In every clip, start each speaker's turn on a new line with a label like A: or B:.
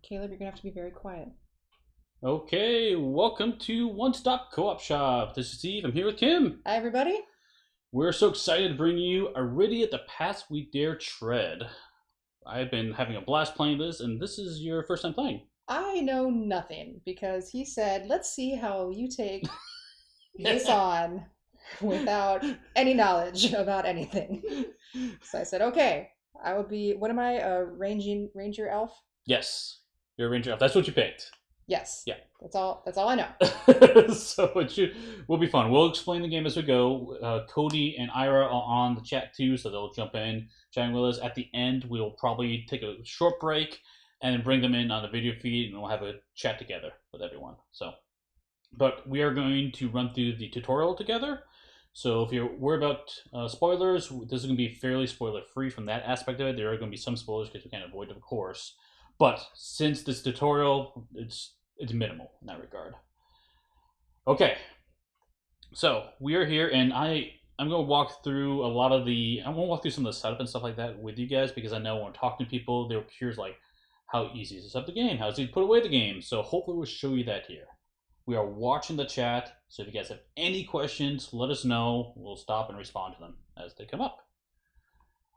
A: Caleb, you're gonna have to be very quiet.
B: Okay, welcome to One Stop Co-op Shop. This is Steve. I'm here with Kim.
A: Hi, everybody.
B: We're so excited to bring you Arydia, the Path We Dare Tread. I've been having a blast playing this, and this is your first time playing.
A: I know nothing because he said, let's see how you take this on without any knowledge about anything. So I said, okay, I will be, what am I, a ranger elf?
B: Yes, you're a ranger elf. That's what you picked.
A: Yes.
B: Yeah.
A: That's all I know.
B: So will be fun. We'll explain the game as we go. Cody and Ira are on the chat too, so they'll jump in, chatting with us. At the end, we'll probably take a short break and then bring them in on the video feed, and we'll have a chat together with everyone. But we are going to run through the tutorial together. So if you're worried about spoilers, this is going to be fairly spoiler-free from that aspect of it. There are going to be some spoilers because we can't avoid it, of course. But since this tutorial, it's minimal in that regard. Okay, so we are here, and I'm going to walk through I'm going to walk through some of the setup and stuff like that with you guys, because I know when we're talking to people, they're curious, like, how easy is to set up the game? How easy to put away the game? So hopefully we'll show you that here. We are watching the chat, so if you guys have any questions, let us know. We'll stop and respond to them as they come up.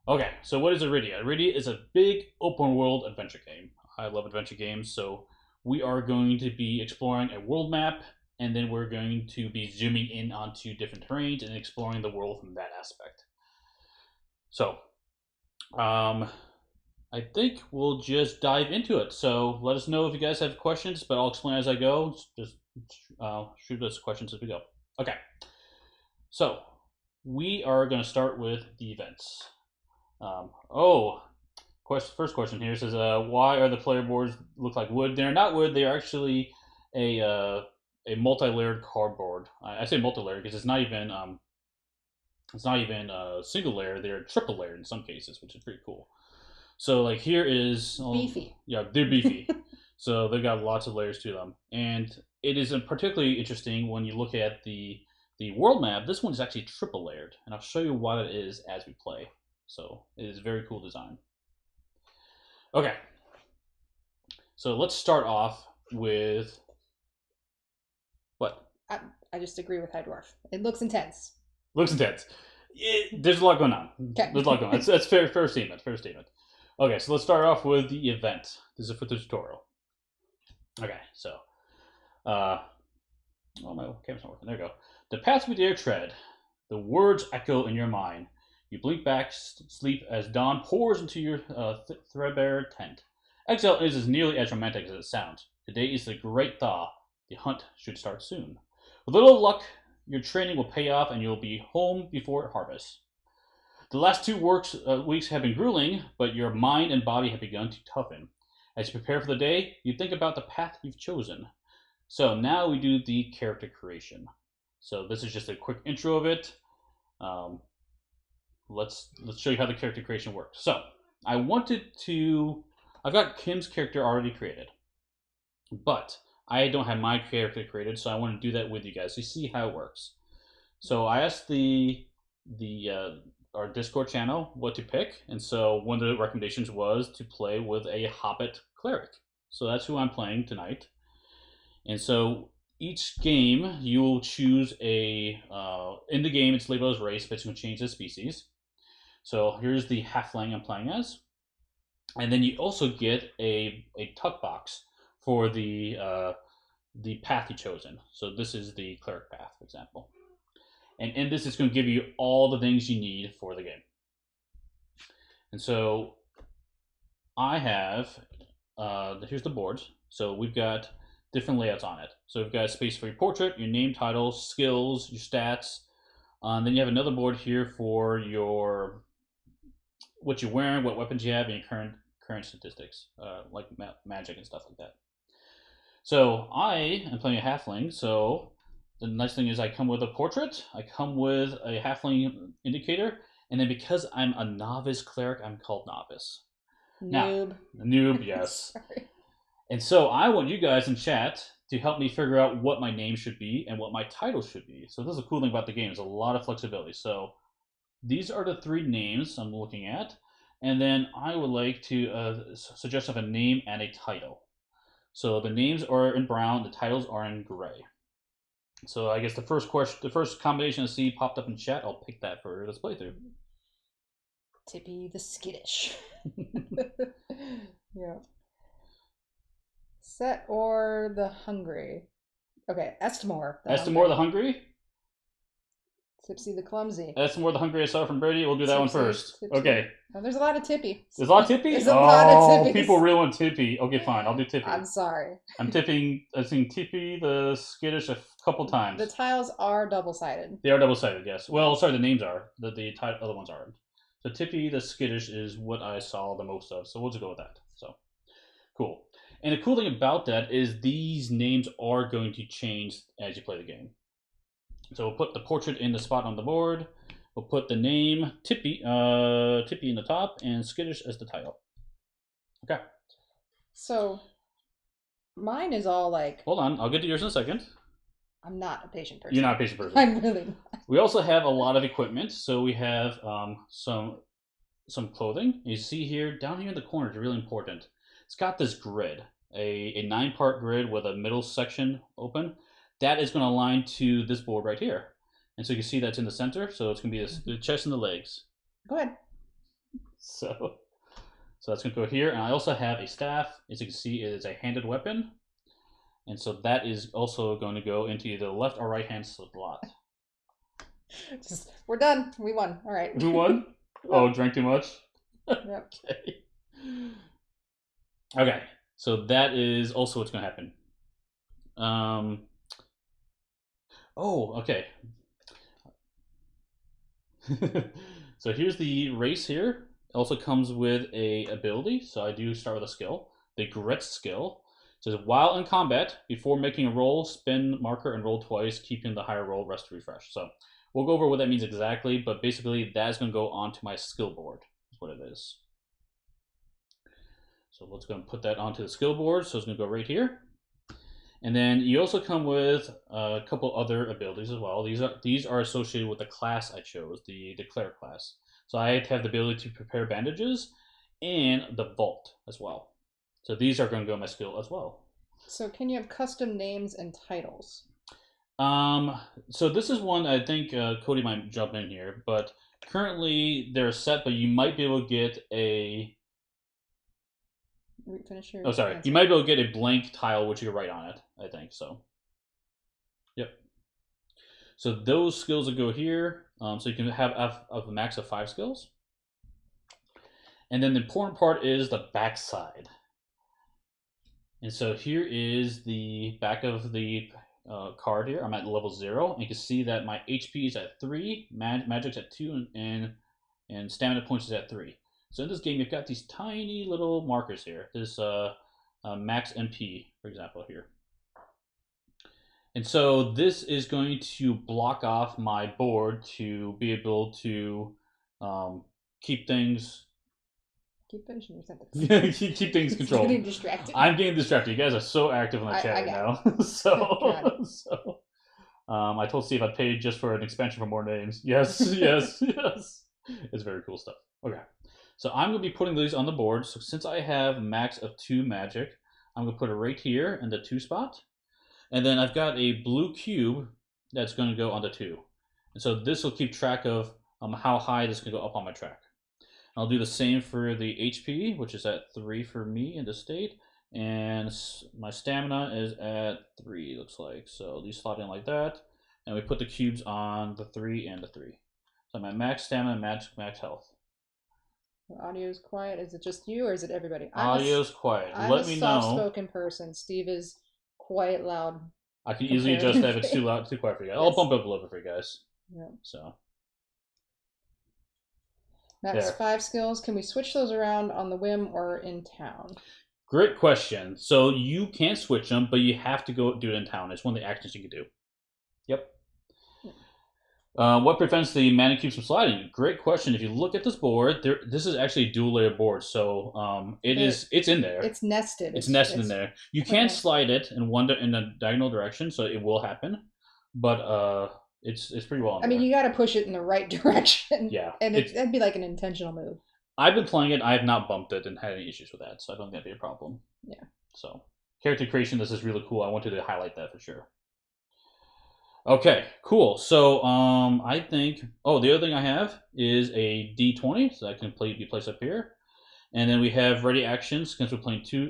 B: Okay, so what is Arydia? Arydia is a big open world adventure game. I love adventure games, so we are going to be exploring a world map, and then we're going to be zooming in onto different terrains and exploring the world from that aspect. So, I think we'll just dive into it. So let us know if you guys have questions, but I'll explain as I go. Just shoot us questions as we go. Okay, so we are going to start with the events. First question here says, why are the player boards look like wood? They're not wood. They are actually a multi-layered cardboard. I say multi-layered because it's not even single layer. They're triple layered in some cases, which is pretty cool. So like here is
A: Beefy.
B: Yeah, they're beefy. So they've got lots of layers to them, and it is particularly interesting when you look at the world map. This one is actually triple layered, and I'll show you why that is as we play. So it is a very cool design. Okay, so let's start off with what?
A: I just agree with High Dwarf. It looks intense.
B: Looks intense. There's a lot going on.
A: Okay.
B: There's a lot going on. That's fair statement. Fair statement. Okay, so let's start off with the event. This is for the tutorial. Okay, so, oh, my camera's not working. There we go. The path we dare tread. The words echo in your mind. You blink back, sleep as dawn pours into your threadbare tent. Exile is as nearly as romantic as it sounds. Today is the great thaw. The hunt should start soon. With a little luck, your training will pay off and you'll be home before harvest. The last 2 weeks have been grueling, but your mind and body have begun to toughen. As you prepare for the day, you think about the path you've chosen. So now we do the character creation. So this is just a quick intro of it. Let's show you how the character creation works. So I've got Kim's character already created, but I don't have my character created, so I want to do that with you guys to see how it works. So I asked our Discord channel what to pick, and so one of the recommendations was to play with a Hobbit cleric. So that's who I'm playing tonight. And so each game you will choose in the game it's labeled as race, but it's going to change the species. So here's the halfling I'm playing as, and then you also get a tuck box for the path you've chosen. So this is the cleric path, for example. And in this, it's going to give you all the things you need for the game. And so I have, here's the board. So we've got different layouts on it. So we've got a space for your portrait, your name, title, skills, your stats. Then you have another board here for what you're wearing, what weapons you have, and your current statistics, like magic and stuff like that. So I am playing a halfling, so the nice thing is I come with a portrait, I come with a halfling indicator, and then because I'm a novice cleric, I'm called novice.
A: Noob.
B: Now, noob, yes.
A: Sorry.
B: And so I want you guys in chat to help me figure out what my name should be and what my title should be. So this is a cool thing about the game. There's a lot of flexibility. So these are the 3 names I'm looking at. And then I would like to suggest a name and a title. So the names are in brown, the titles are in gray. So I guess the first combination I see popped up in chat, I'll pick that for this playthrough.
A: Tippy the skittish. Yeah. Set or the hungry. Okay, Estimore.
B: Estimore the hungry?
A: Tipsy the clumsy.
B: Estimore the hungry I saw from Brady. We'll do that one first.
A: Tipsy.
B: Okay.
A: Oh, there's a lot of Tippy.
B: There's a lot of Tippy?
A: There's a lot of Tippies.
B: People really want Tippy. Okay, fine. I'll do Tippy.
A: I'm sorry.
B: I've seen Tippy the skittish a couple times.
A: The tiles are double-sided.
B: They are double-sided, yes. Well, sorry, the names are. The other ones aren't. So Tippy the skittish is what I saw the most of. So we'll just go with that. So cool. And the cool thing about that is these names are going to change as you play the game. So we'll put the portrait in the spot on the board. We'll put the name Tippy in the top and skittish as the title. Okay.
A: So mine is all like...
B: Hold on, I'll get to yours in a second.
A: I'm not a patient person.
B: You're not a patient person.
A: I'm really not.
B: We also have a lot of equipment. So we have some clothing. You see here, down here in the corner, it's really important. It's got this grid, a 9-part grid with a middle section open. That is going to align to this board right here. And so you can see that's in the center. So it's going to be the chest and the legs.
A: Go ahead.
B: So that's going to go here. And I also have a staff. As you can see, it is a handed weapon. And so that is also going to go into either the left or right hand slot.
A: We're done. We won. All right.
B: Who won? Oh, drank too much?
A: Yep.
B: Okay. Okay. So that is also what's going to happen. Oh, okay. So here's the race here. It also comes with a ability. So I do start with a skill. The grit skill. It says, while in combat, before making a roll, spin marker and roll twice, keeping the higher roll, rest to refresh. So we'll go over what that means exactly, but basically that's going to go onto my skill board, is what it is. So let's go and put that onto the skill board. So it's going to go right here. And then you also come with a couple other abilities as well. These are associated with the class I chose, the Declare class. So I have the ability to prepare bandages and the vault as well. So these are going to go in my skill as well.
A: So can you have custom names and titles?
B: So this is one I think Cody might jump in here, but currently they're set, but you might be able to get a...
A: Finish your
B: sorry.
A: answer.
B: You might be able to get a blank tile which you can write on it, I think. So, yep. So those skills will go here. So you can have a max of 5 skills. And then the important part is the back side. And so here is the back of the card here. I'm at level 0. And you can see that my HP is at 3, magic's at 2, and stamina points is at 3. So in this game, you've got these tiny little markers here. This max MP, for example, here. And so this is going to block off my board to be able to keep things...
A: Keep finishing your sentence.
B: keep things controlled.
A: Getting distracted.
B: I'm getting distracted. You guys are so active in the chat right now. I told Steve I'd pay just for an expansion for more names. Yes, yes, yes. It's very cool stuff. Okay. So I'm going to be putting these on the board. So since I have max of 2 magic, I'm going to put it right here in the 2 spot. And then I've got a blue cube that's going to go on the 2. And so this will keep track of how high this can go up on my track. I'll do the same for the HP, which is at 3 for me in this state. And my stamina is at 3, looks like. So these slot in like that. And we put the cubes on the 3 and the 3. So my max stamina, max health.
A: The audio is quiet. Is it just you or is it everybody?
B: Audio's quiet.
A: Let me know. I'm a soft-spoken person. Steve is quiet, loud.
B: I can easily adjust that if it's too loud, too quiet for you guys. Yes. I'll bump it up a little bit for you guys.
A: Yeah.
B: So.
A: Max 5 skills. Can we switch those around on the whim or in town?
B: Great question. So you can switch them, but you have to go do it in town. It's one of the actions you can do. Yep. What prevents the mana cubes from sliding? Great question. If you look at this board, this is actually a dual layer board, so it's in there.
A: It's nested.
B: It's nested in there. You can slide it in a diagonal direction, so it will happen, but it's pretty well.
A: I mean, you got to push it in the right direction.
B: Yeah,
A: and that'd be like an intentional move.
B: I've been playing it. I have not bumped it and had any issues with that, so I don't think that'd be a problem.
A: Yeah.
B: So character creation. This is really cool. I wanted to highlight that for sure. Okay, cool. So I think the other thing I have is a D20, so that can be placed up here. And then we have ready actions, since we're playing two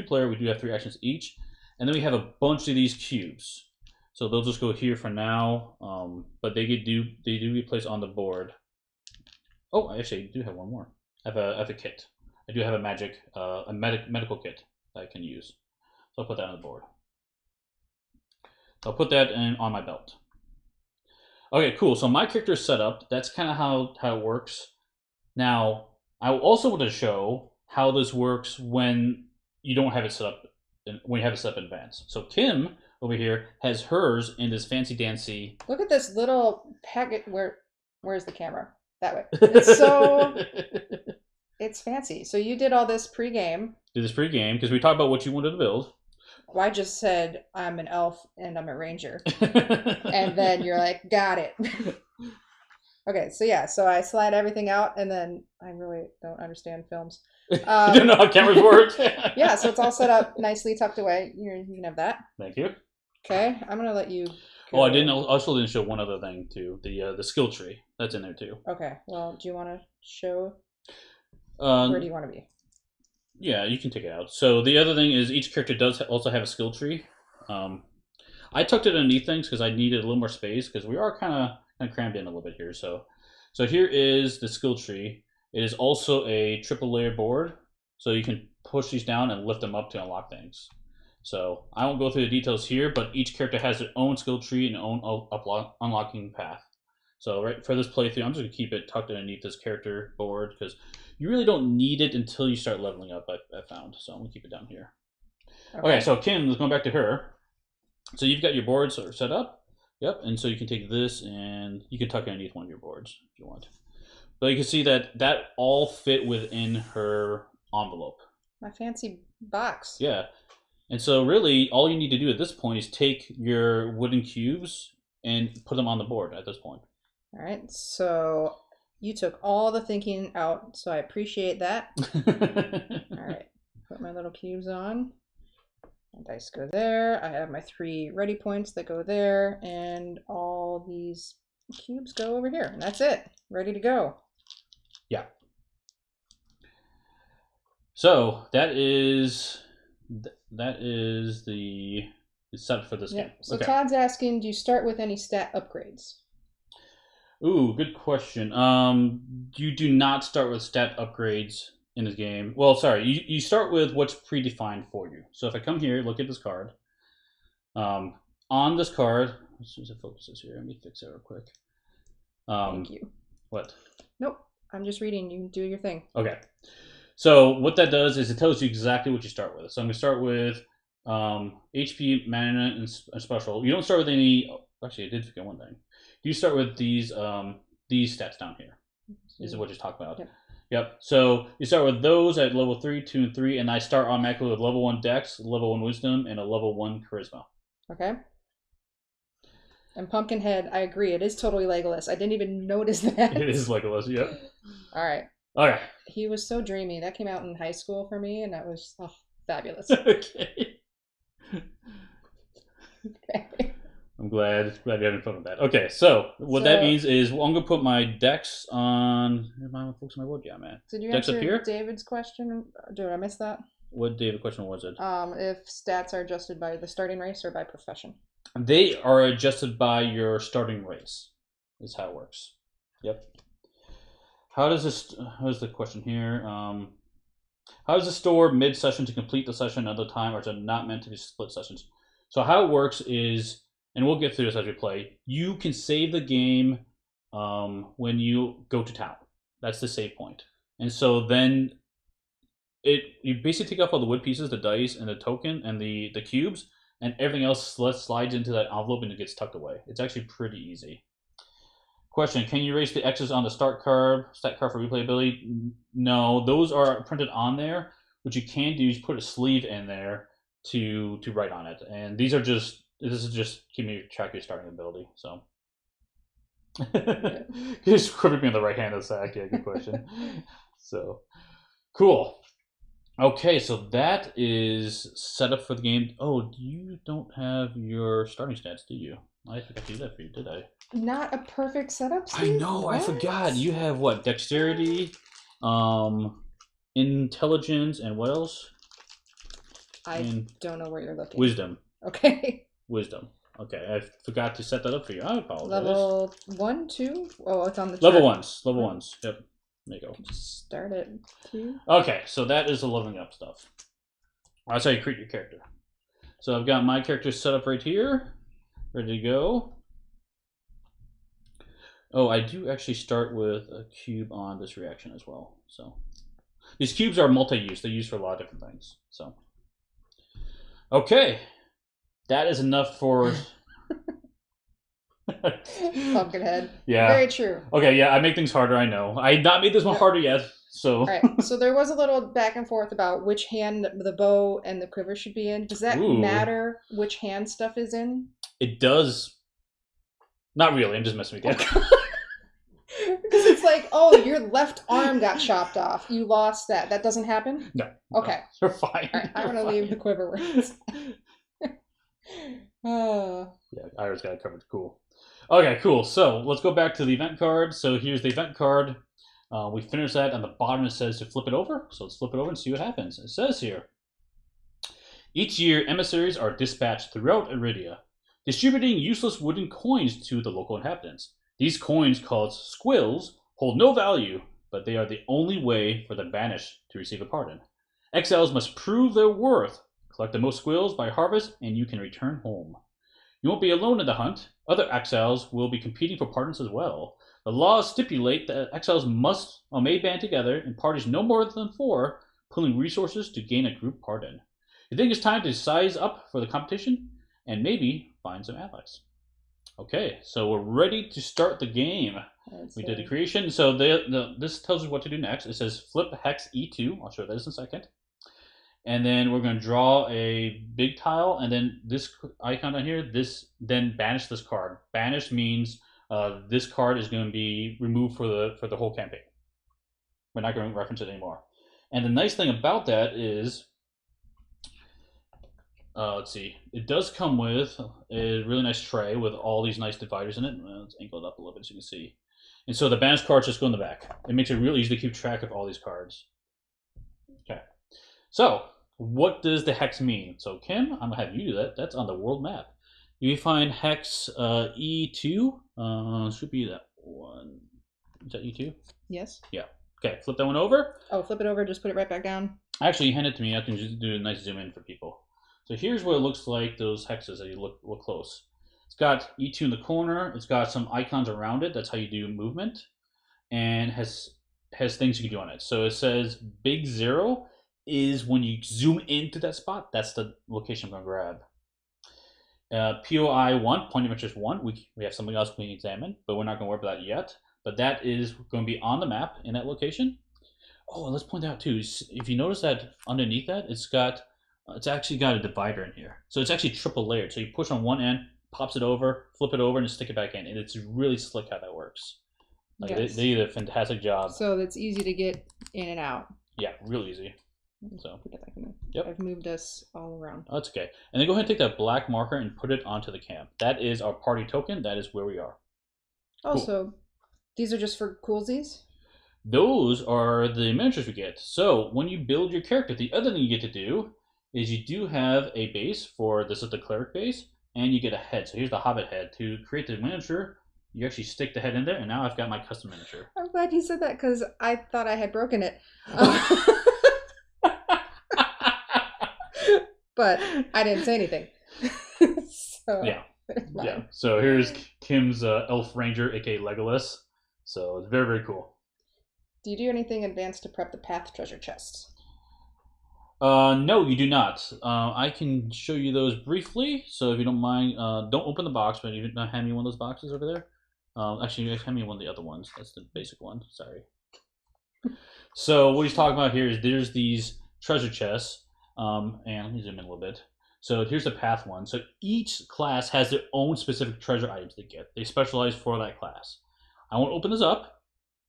B: player, we do have 3 actions each. And then we have a bunch of these cubes. So they'll just go here for now, but they do get placed on the board. Oh, I actually do have one more. I have a kit. I do have a medical kit that I can use. So I'll put that on the board. I'll put that on my belt. Okay, cool. So my character is set up. That's kind of how it works. Now, I also want to show how this works when you don't have it set up, when you have it set up in advance. So Kim over here has hers in this fancy dancy.
A: Look at this little packet. Where's the camera? That way. It's so it's fancy. So you did all this pre-game.
B: Did this pre-game because we talked about what you wanted to build.
A: Well, I just said I'm an elf and I'm a ranger, and then you're like, got it. Okay, so yeah, so I slide everything out, and then I really don't understand films.
B: You don't know how cameras work.
A: Yeah, so it's all set up nicely, tucked away. You can have that.
B: Thank you.
A: Okay, I'm gonna let you.
B: Oh, I didn't show one other thing too. The skill tree that's in there too.
A: Okay, well, do you want to show? Where do you want to be?
B: Yeah, you can take it out. So the other thing is each character does also have a skill tree. I tucked it underneath things because I needed a little more space because we are kind of crammed in a little bit here. So here is the skill tree. It is also a triple layer board, so you can push these down and lift them up to unlock things. So I won't go through the details here, but each character has their own skill tree and own unlocking path. So right for this playthrough, I'm just gonna keep it tucked underneath this character board because you really don't need it until you start leveling up. I found, so I'm gonna keep it down here. Okay, so Kim, let's go back to her. So you've got your boards set up. Yep, and so you can take this and you can tuck it underneath one of your boards if you want. But you can see that all fit within her envelope.
A: My fancy box.
B: Yeah. And so really, all you need to do at this point is take your wooden cubes and put them on the board at this point.
A: All right, so you took all the thinking out, so I appreciate that. All right, put my little cubes on. My dice go there. I have my 3 ready points that go there, and all these cubes go over here, and that's it. Ready to go.
B: Yeah. So that is the setup for this game.
A: So okay. Todd's asking, do you start with any stat upgrades?
B: Ooh, good question. You do not start with stat upgrades in this game. Well, sorry, you start with what's predefined for you. So if I come here, look at this card. On this card, as soon as it focuses here, let me fix it real quick.
A: Thank you.
B: What?
A: Nope, I'm just reading. You do your thing.
B: Okay. So what that does is it tells you exactly what you start with. So I'm going to start with HP, mana, and special. You don't start with any... Actually, I did forget one thing. You start with these stats down here. This is what you talk about. Yep. So you start with those at level 3, 2, and 3, and I start automatically with level 1 Dex, level 1 Wisdom, and a level 1 Charisma.
A: Okay. And Pumpkinhead, I agree. It is totally Legolas. I didn't even notice that. It
B: is Legolas, yep.
A: All right.
B: Okay.
A: He was so dreamy. That came out in high school for me, and that was fabulous.
B: Okay.
A: Okay.
B: I'm glad you're having fun with that. Okay, so what that means is I'm gonna put my Dex on. Am I focusing my board? Yeah, man.
A: Did you
B: Dex
A: answer
B: up here?
A: David's question? Did I miss that?
B: What David question was it?
A: If stats are adjusted by the starting race or by profession.
B: They are adjusted by your starting race. Is how it works. Yep. How does the question here? How does it store mid-session to complete the session another time, or is it not meant to be split sessions? So how it works is, and we'll get through this as we play, you can save the game when you go to town. That's the save point. And so then you basically take off all the wood pieces, the dice, and the token, and the cubes, and everything else slides into that envelope and it gets tucked away. It's actually pretty easy. Question, can you erase the X's on the stat card for replayability? No, those are printed on there. What you can do is put a sleeve in there to write on it. And this is just keeping you track of your starting ability. So just put me on the right hand of the sack. Yeah, good question. So cool. Okay, so that is set up for the game. Oh, you don't have your starting stats, do you? I forgot to do that for you, did I?
A: Not a perfect setup,
B: I
A: Steve?
B: know, I
A: What?
B: forgot. You have what? Dexterity, um, intelligence, and what else?
A: I
B: And
A: don't know where you're looking.
B: wisdom.
A: Okay.
B: Wisdom. Okay, I forgot to set that up for you. I apologize.
A: Level 1, 2? Oh, it's on the
B: Level
A: chart.
B: ones. Level ones. Yep. There you go.
A: Just start at 2.
B: Okay, so that is the leveling up stuff. That's how you create your character. So I've got my character set up right here, ready to go. Oh, I do actually start with a cube on this reaction as well. So these cubes are multi-use. They're used for a lot of different things. So okay, that is enough for.
A: Pumpkinhead.
B: Yeah.
A: Very true.
B: Okay, yeah, I make things harder. I know. I not made this one harder yet. So.
A: All right. So there was a little back and forth about which hand the bow and the quiver should be in. Does that matter which hand stuff is in?
B: It does. Not really. I'm just messing with you.
A: Because it's like, oh, your left arm got chopped off. You lost that. That doesn't happen?
B: No.
A: Okay.
B: You're fine.
A: All right. I'm going to leave the quiver where it's
B: Yeah, Ira's got it covered. Cool. Okay, cool. So let's go back to the event card. So here's the event card. We finished that. On the bottom it says to flip it over. So let's flip it over and see what happens. It says here, each year emissaries are dispatched throughout Arydia, distributing useless wooden coins to the local inhabitants. These coins, called squills, hold no value, but they are the only way for the banished to receive a pardon. Exiles must prove their worth. Collect the most squills by harvest, and you can return home. You won't be alone in the hunt. Other exiles will be competing for pardons as well. The laws stipulate that exiles may band together in parties no more than 4, pooling resources to gain a group pardon. You think it's time to size up for the competition and maybe find some allies. Okay, so we're ready to start the game. We did the creation. So this tells us what to do next. It says flip hex E2. I'll show this in a second. And then we're going to draw a big tile, and then this icon down here, then banish this card. Banish means this card is going to be removed for the whole campaign. We're not going to reference it anymore. And the nice thing about that is, let's see, it does come with a really nice tray with all these nice dividers in it. Let's angle it up a little bit so you can see. And so the banished cards just go in the back. It makes it real easy to keep track of all these cards. Okay, so what does the hex mean? So Kim, I'm gonna have you do that. That's on the world map. You find hex E2. Should be that one. Is that E2?
A: Yes.
B: Yeah. Okay, flip that one over.
A: Oh, flip it over. Just put it right back down.
B: Actually, hand it to me. I can just do a nice zoom in for people. So here's what it looks like. Those hexes that you look close. It's got E2 in the corner. It's got some icons around it. That's how you do movement, and has things you can do on it. So it says big 0 is when you zoom into that spot. That's the location I'm going to grab. POI 1, point of interest 1, we have something else we can examine, but we're not going to worry about that yet. But that is going to be on the map in that location. Oh, let's point out too, if you notice that underneath that, it's actually got a divider in here. So it's actually triple layered. So you push on one end, pops it over, flip it over, and just stick it back in. And it's really slick how that works. Like yes. They did a fantastic job.
A: So it's easy to get in and out.
B: Yeah, real easy. So
A: yep. I've moved us all around.
B: Oh, that's okay. And then go ahead and take that black marker and put it onto the camp. That is our party token. That is where we are.
A: Oh, cool. So these are just for coolsies?
B: Those are the miniatures we get. So when you build your character, the other thing you get to do is you do have a base for, this is the cleric base, and you get a head. So here's the hobbit head. To create the miniature, you actually stick the head in there, and now I've got my custom miniature.
A: I'm glad you said that because I thought I had broken it. But I didn't say anything. So
B: yeah. Yeah. So here's Kim's elf ranger, aka Legolas. So it's very, very cool.
A: Do you do anything advanced to prep the path treasure chests?
B: No, you do not. I can show you those briefly. So if you don't mind, don't open the box, but you don't hand me one of those boxes over there. Actually, hand me one of the other ones. That's the basic one. Sorry. So what he's talking about here is there's these treasure chests. And let me zoom in a little bit. So here's the path one. So each class has their own specific treasure items they get. They specialize for that class. I won't open this up,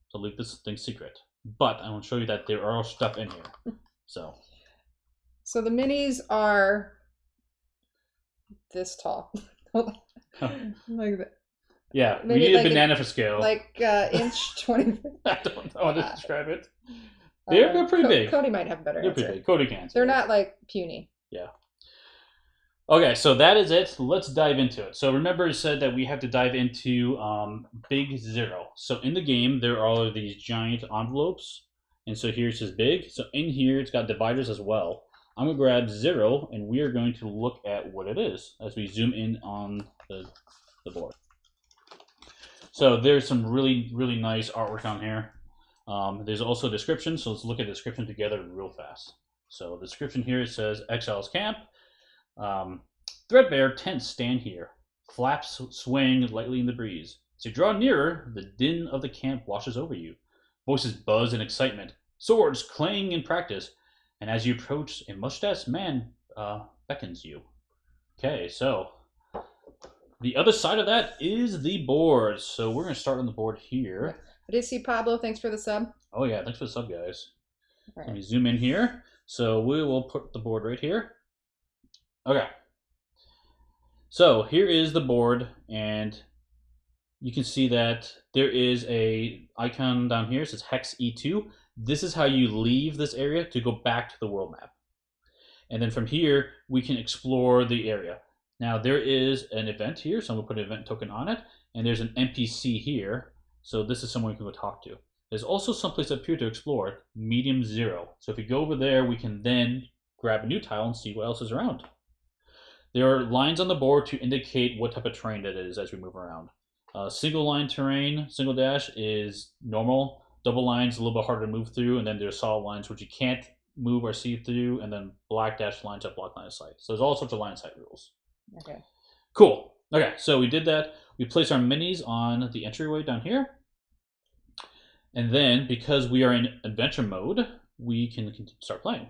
B: so leave this thing secret. But I want to show you that there are stuff in here. So
A: So the minis are this tall. Like that.
B: Yeah, we
A: Maybe
B: need
A: like
B: a banana for scale.
A: Like inch 20.
B: I don't know how to describe it. They're pretty big.
A: Cody might have a better
B: They're
A: answer.
B: pretty big. Cody can.
A: They're not like puny.
B: Yeah. Okay, so that is it. Let's dive into it. So remember, it said that we have to dive into Big Zero. So in the game, there are these giant envelopes, and so here it says Big. So in here, it's got dividers as well. I'm gonna grab Zero, and we are going to look at what it is as we zoom in on the board. So there's some really nice artwork on here. There's also a description, so let's look at the description together real fast. So the description here, it says Exiles Camp. Threadbare tents stand here. Flaps swing lightly in the breeze. As you draw nearer, the din of the camp washes over you. Voices buzz in excitement. Swords clang in practice. And as you approach, a mustached man beckons you. Okay, so the other side of that is the board. So we're going to start on the board here.
A: I did see Pablo. Thanks for the sub.
B: Oh, yeah. Thanks for the sub, guys.
A: Right.
B: Let me zoom in here. So we will put the board right here. Okay. So here is the board, and you can see that there is a icon down here. It says Hex E2. This is how you leave this area to go back to the world map. And then from here, we can explore the area. Now there is an event here, so I'm gonna put an event token on it, and there's an NPC here. So this is someone we can go talk to. There's also someplace up here to explore, Medium Zero. So if we go over there, we can then grab a new tile and see what else is around. There are lines on the board to indicate what type of terrain it is as we move around. Single line terrain, single dash is normal. Double lines a little bit harder to move through, and then there's solid lines which you can't move or see through, and then black dash lines have block line of sight. So there's all sorts of line of sight rules.
A: Okay.
B: Cool. Okay, so we did that. We place our minis on the entryway down here. And then, because we are in adventure mode, we can start playing.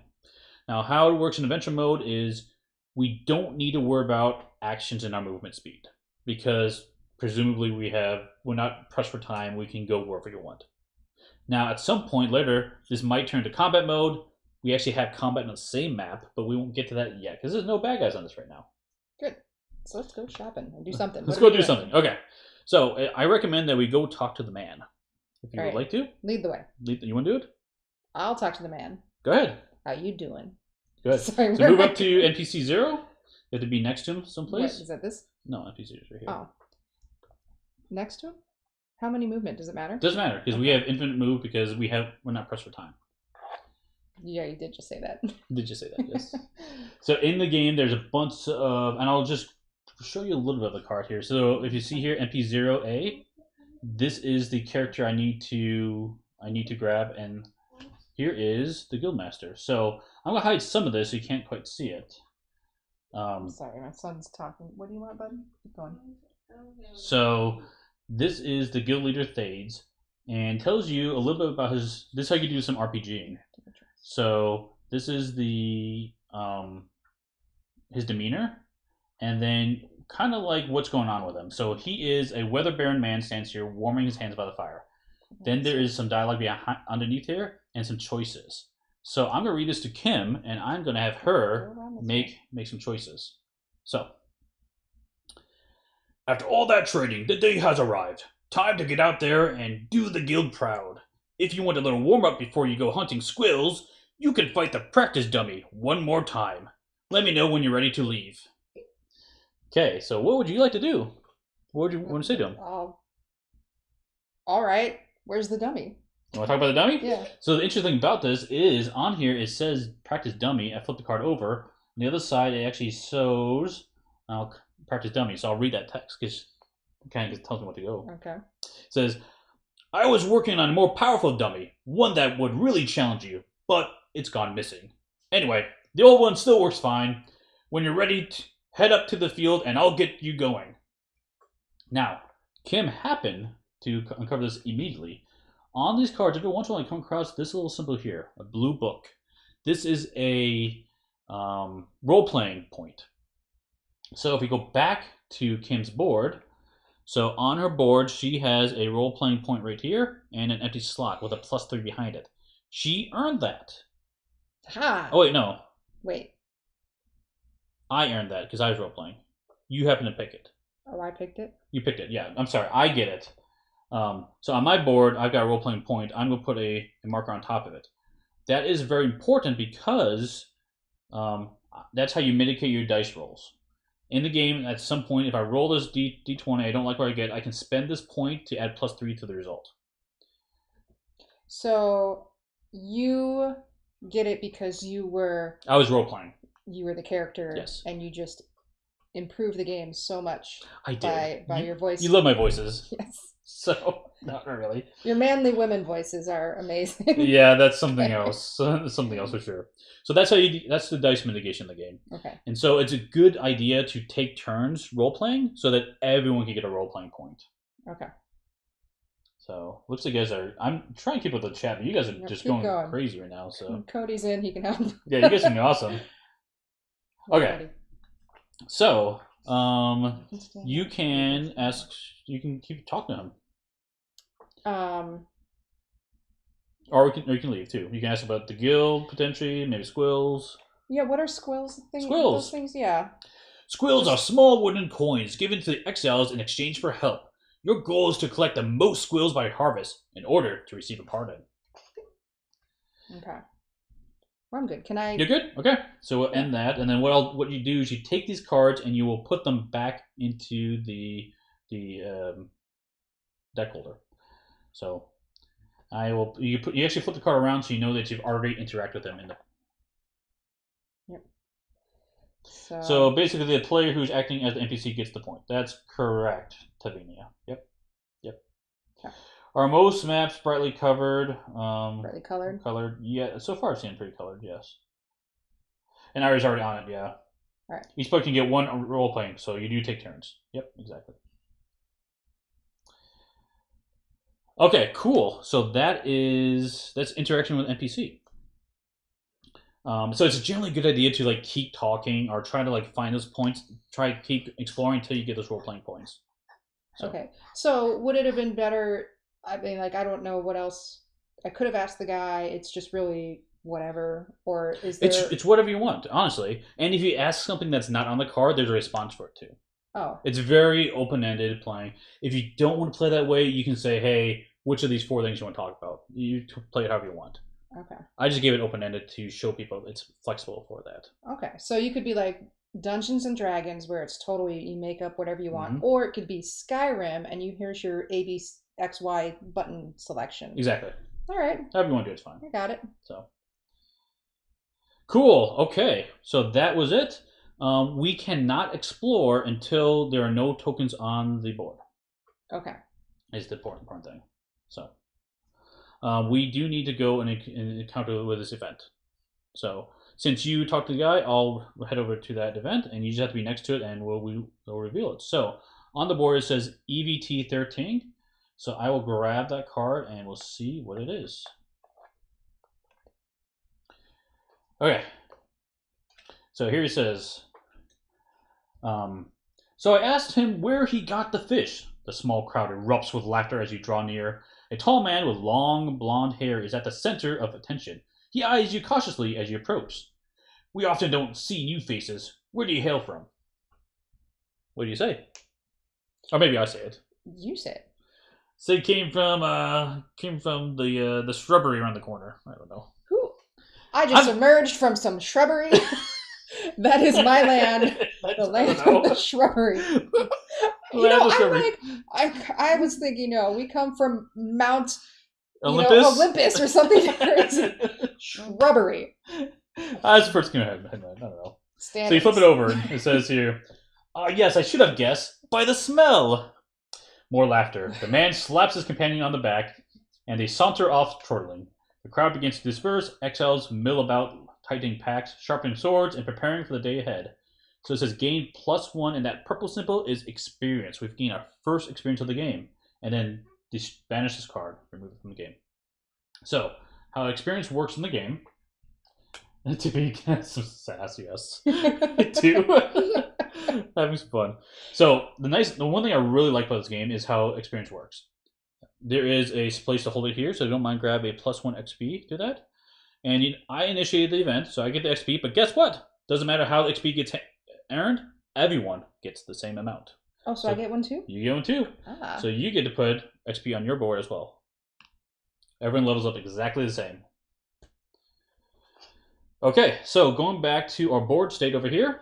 B: Now, how it works in adventure mode is we don't need to worry about actions in our movement speed, because presumably we're not pressed for time. We can go wherever you want. Now, at some point later, this might turn to combat mode. We actually have combat on the same map, but we won't get to that yet because there's no bad guys on this right now.
A: Good. So let's go shopping and do something.
B: Let's go do something. Okay. So I recommend that we go talk to the man. If you would like to.
A: Lead the way.
B: You want to do it?
A: I'll talk to the man.
B: Go ahead.
A: How you doing?
B: Good. Sorry, so move up to NPC 0. You have to be next to him someplace.
A: What, is that this?
B: No, NPC 0 is right here.
A: Oh. Next to him? How many movement? Does it matter?
B: Doesn't matter, because we have infinite move because we're not pressed for time.
A: Yeah, you did just say that.
B: Did you say that? Yes. So in the game, there's a bunch of, and I'll just show you a little bit of the card here. So if you see here, NP0A, this is the character I need to grab, and here is the Guildmaster. So I'm gonna hide some of this so you can't quite see it.
A: Sorry, my son's talking. What do you want, bud? Keep going.
B: So this is the Guild Leader Thades, and tells you a little bit about his. This is how you do some RPGing. So this is the his demeanor, and then kind of like what's going on with him. So he is a weather-bearing man, stands here warming his hands by the fire. Then there is some dialogue behind, underneath here, and some choices. So I'm going to read this to Kim, and I'm going to have her make some choices. So, after all that training, the day has arrived. Time to get out there and do the guild proud. If you want a little warm-up before you go hunting squills, you can fight the practice dummy one more time. Let me know when you're ready to leave. Okay, so what would you like to do? What would you want to say to him?
A: All right. Where's the dummy?
B: You want to talk about the dummy?
A: Yeah.
B: So the interesting thing about this is on here it says practice dummy. I flipped the card over. On the other side it actually shows practice dummy. So I'll read that text because it kind of tells me what to go.
A: Okay.
B: It says, I was working on a more powerful dummy, one that would really challenge you, but it's gone missing. Anyway, the old one still works fine. When you're ready, head up to the field and I'll get you going. Now, Kim happened to uncover this immediately. On these cards, every once in a while I come across this little symbol here, a blue book. This is a role-playing point. So if we go back to Kim's board, so on her board, she has a role-playing point right here and an empty slot with a +3 behind it. She earned that.
A: Ha!
B: Oh, wait, no.
A: Wait.
B: I earned that because I was role playing. You happen to pick it.
A: Oh, I picked it?
B: You picked it, yeah. I'm sorry, I get it. So on my board, I've got a role playing point. I'm going to put a marker on top of it. That is very important because that's how you mitigate your dice rolls. In the game, at some point, if I roll this d20, I don't like what I get, I can spend this point to add +3 to the result.
A: So you get it because
B: I was role playing.
A: You were the character,
B: yes,
A: and you just improved the game so much.
B: I did
A: by your voice.
B: You love my voices.
A: Yes.
B: So not really.
A: Your manly women voices are amazing.
B: Yeah, that's something else. Something else for sure. So that's that's the dice mitigation in the game.
A: Okay.
B: And so it's a good idea to take turns role playing so that everyone can get a role playing point.
A: Okay.
B: So looks like you guys are. I'm trying to keep up with the chat, but you guys are just going crazy right now. So
A: Cody's in. He can help.
B: Yeah, you guys are awesome. Okay. So you can ask. You can keep talking to him. Or you can leave too. You can ask about the guild potentially, maybe squills.
A: Yeah, what are squills?
B: Squills.
A: Those things, yeah.
B: Squills are small wooden coins given to the exiles in exchange for help. Your goal is to collect the most squills by harvest in order to receive a pardon.
A: Okay. Well, I'm good. Can I?
B: You're good? Okay. So we'll end that, and then what you do is you take these cards and you will put them back into the deck holder. So you actually flip the card around so you know that you've already interacted with them in the.
A: Yep.
B: So basically, the player who's acting as the NPC gets the point. That's correct, Tavinia. Yep.
A: Okay.
B: Are most maps brightly covered?
A: Brightly colored?
B: Colored, yeah. So far, I've seen pretty colored, yes. And Ari's already on it, yeah.
A: All right.
B: Each player can get one role playing, so you do take turns. Yep, exactly. Okay, cool. So that's interaction with NPC. So it's generally a good idea to keep talking or try to find those points. Try to keep exploring until you get those role playing points.
A: Okay. So would it have been better? I mean, I don't know what else I could have asked the guy. It's just really whatever. Or is there?
B: It's whatever you want, honestly. And if you ask something that's not on the card, there's a response for it too.
A: Oh.
B: It's very open ended playing. If you don't want to play that way, you can say, "Hey, which of these 4 things you want to talk about?" You play it however you want.
A: Okay.
B: I just gave it open ended to show people it's flexible for that.
A: Okay, so you could be like Dungeons and Dragons, where it's totally you make up whatever you want, or it could be Skyrim, and here's your A, B, X, Y button selection.
B: Exactly.
A: All right.
B: However you want to do it's fine.
A: I got it.
B: So cool. Okay, so that was it. We cannot explore until there are no tokens on the board.
A: Okay.
B: Is the important thing. So we do need to go and encounter with this event. So since you talked to the guy, I'll head over to that event, and you just have to be next to it, and we'll reveal it. So on the board it says EVT 13. So I will grab that card, and we'll see what it is. Okay. So here he says. So I asked him where he got the fish. The small crowd erupts with laughter as you draw near. A tall man with long blonde hair is at the center of attention. He eyes you cautiously as you approach. We often don't see new faces. Where do you hail from? What do you say? Or maybe I say it.
A: You say it.
B: Say came from the shrubbery around the corner. I don't know.
A: Who? I just emerged from some shrubbery. That is my land. The land of the shrubbery. I was thinking, we come from Mount Olympus or something crazy. Shrubbery.
B: That's the first thing I had. I don't know.
A: Standards.
B: So you flip it over, and it says here, yes, I should have guessed, by the smell. More laughter. The man slaps his companion on the back, and they saunter off chortling. The crowd begins to disperse. Exiles mill about, tightening packs, sharpening swords, and preparing for the day ahead. So it says gain +1, and that purple symbol is experience. We've gained our first experience of the game. And then banish this card, remove it from the game. So, how experience works in the game, to be some sass, yes. Two, having some fun. So, the one thing I really like about this game is how experience works. There is a place to hold it here, so don't mind grab a +1 XP to that. And I initiated the event, so I get the XP. But guess what? Doesn't matter how the XP gets earned. Everyone gets the same amount.
A: Oh, so I get one too?
B: You get one too.
A: Ah.
B: So you get to put XP on your board as well. Everyone levels up exactly the same. Okay, so going back to our board state over here,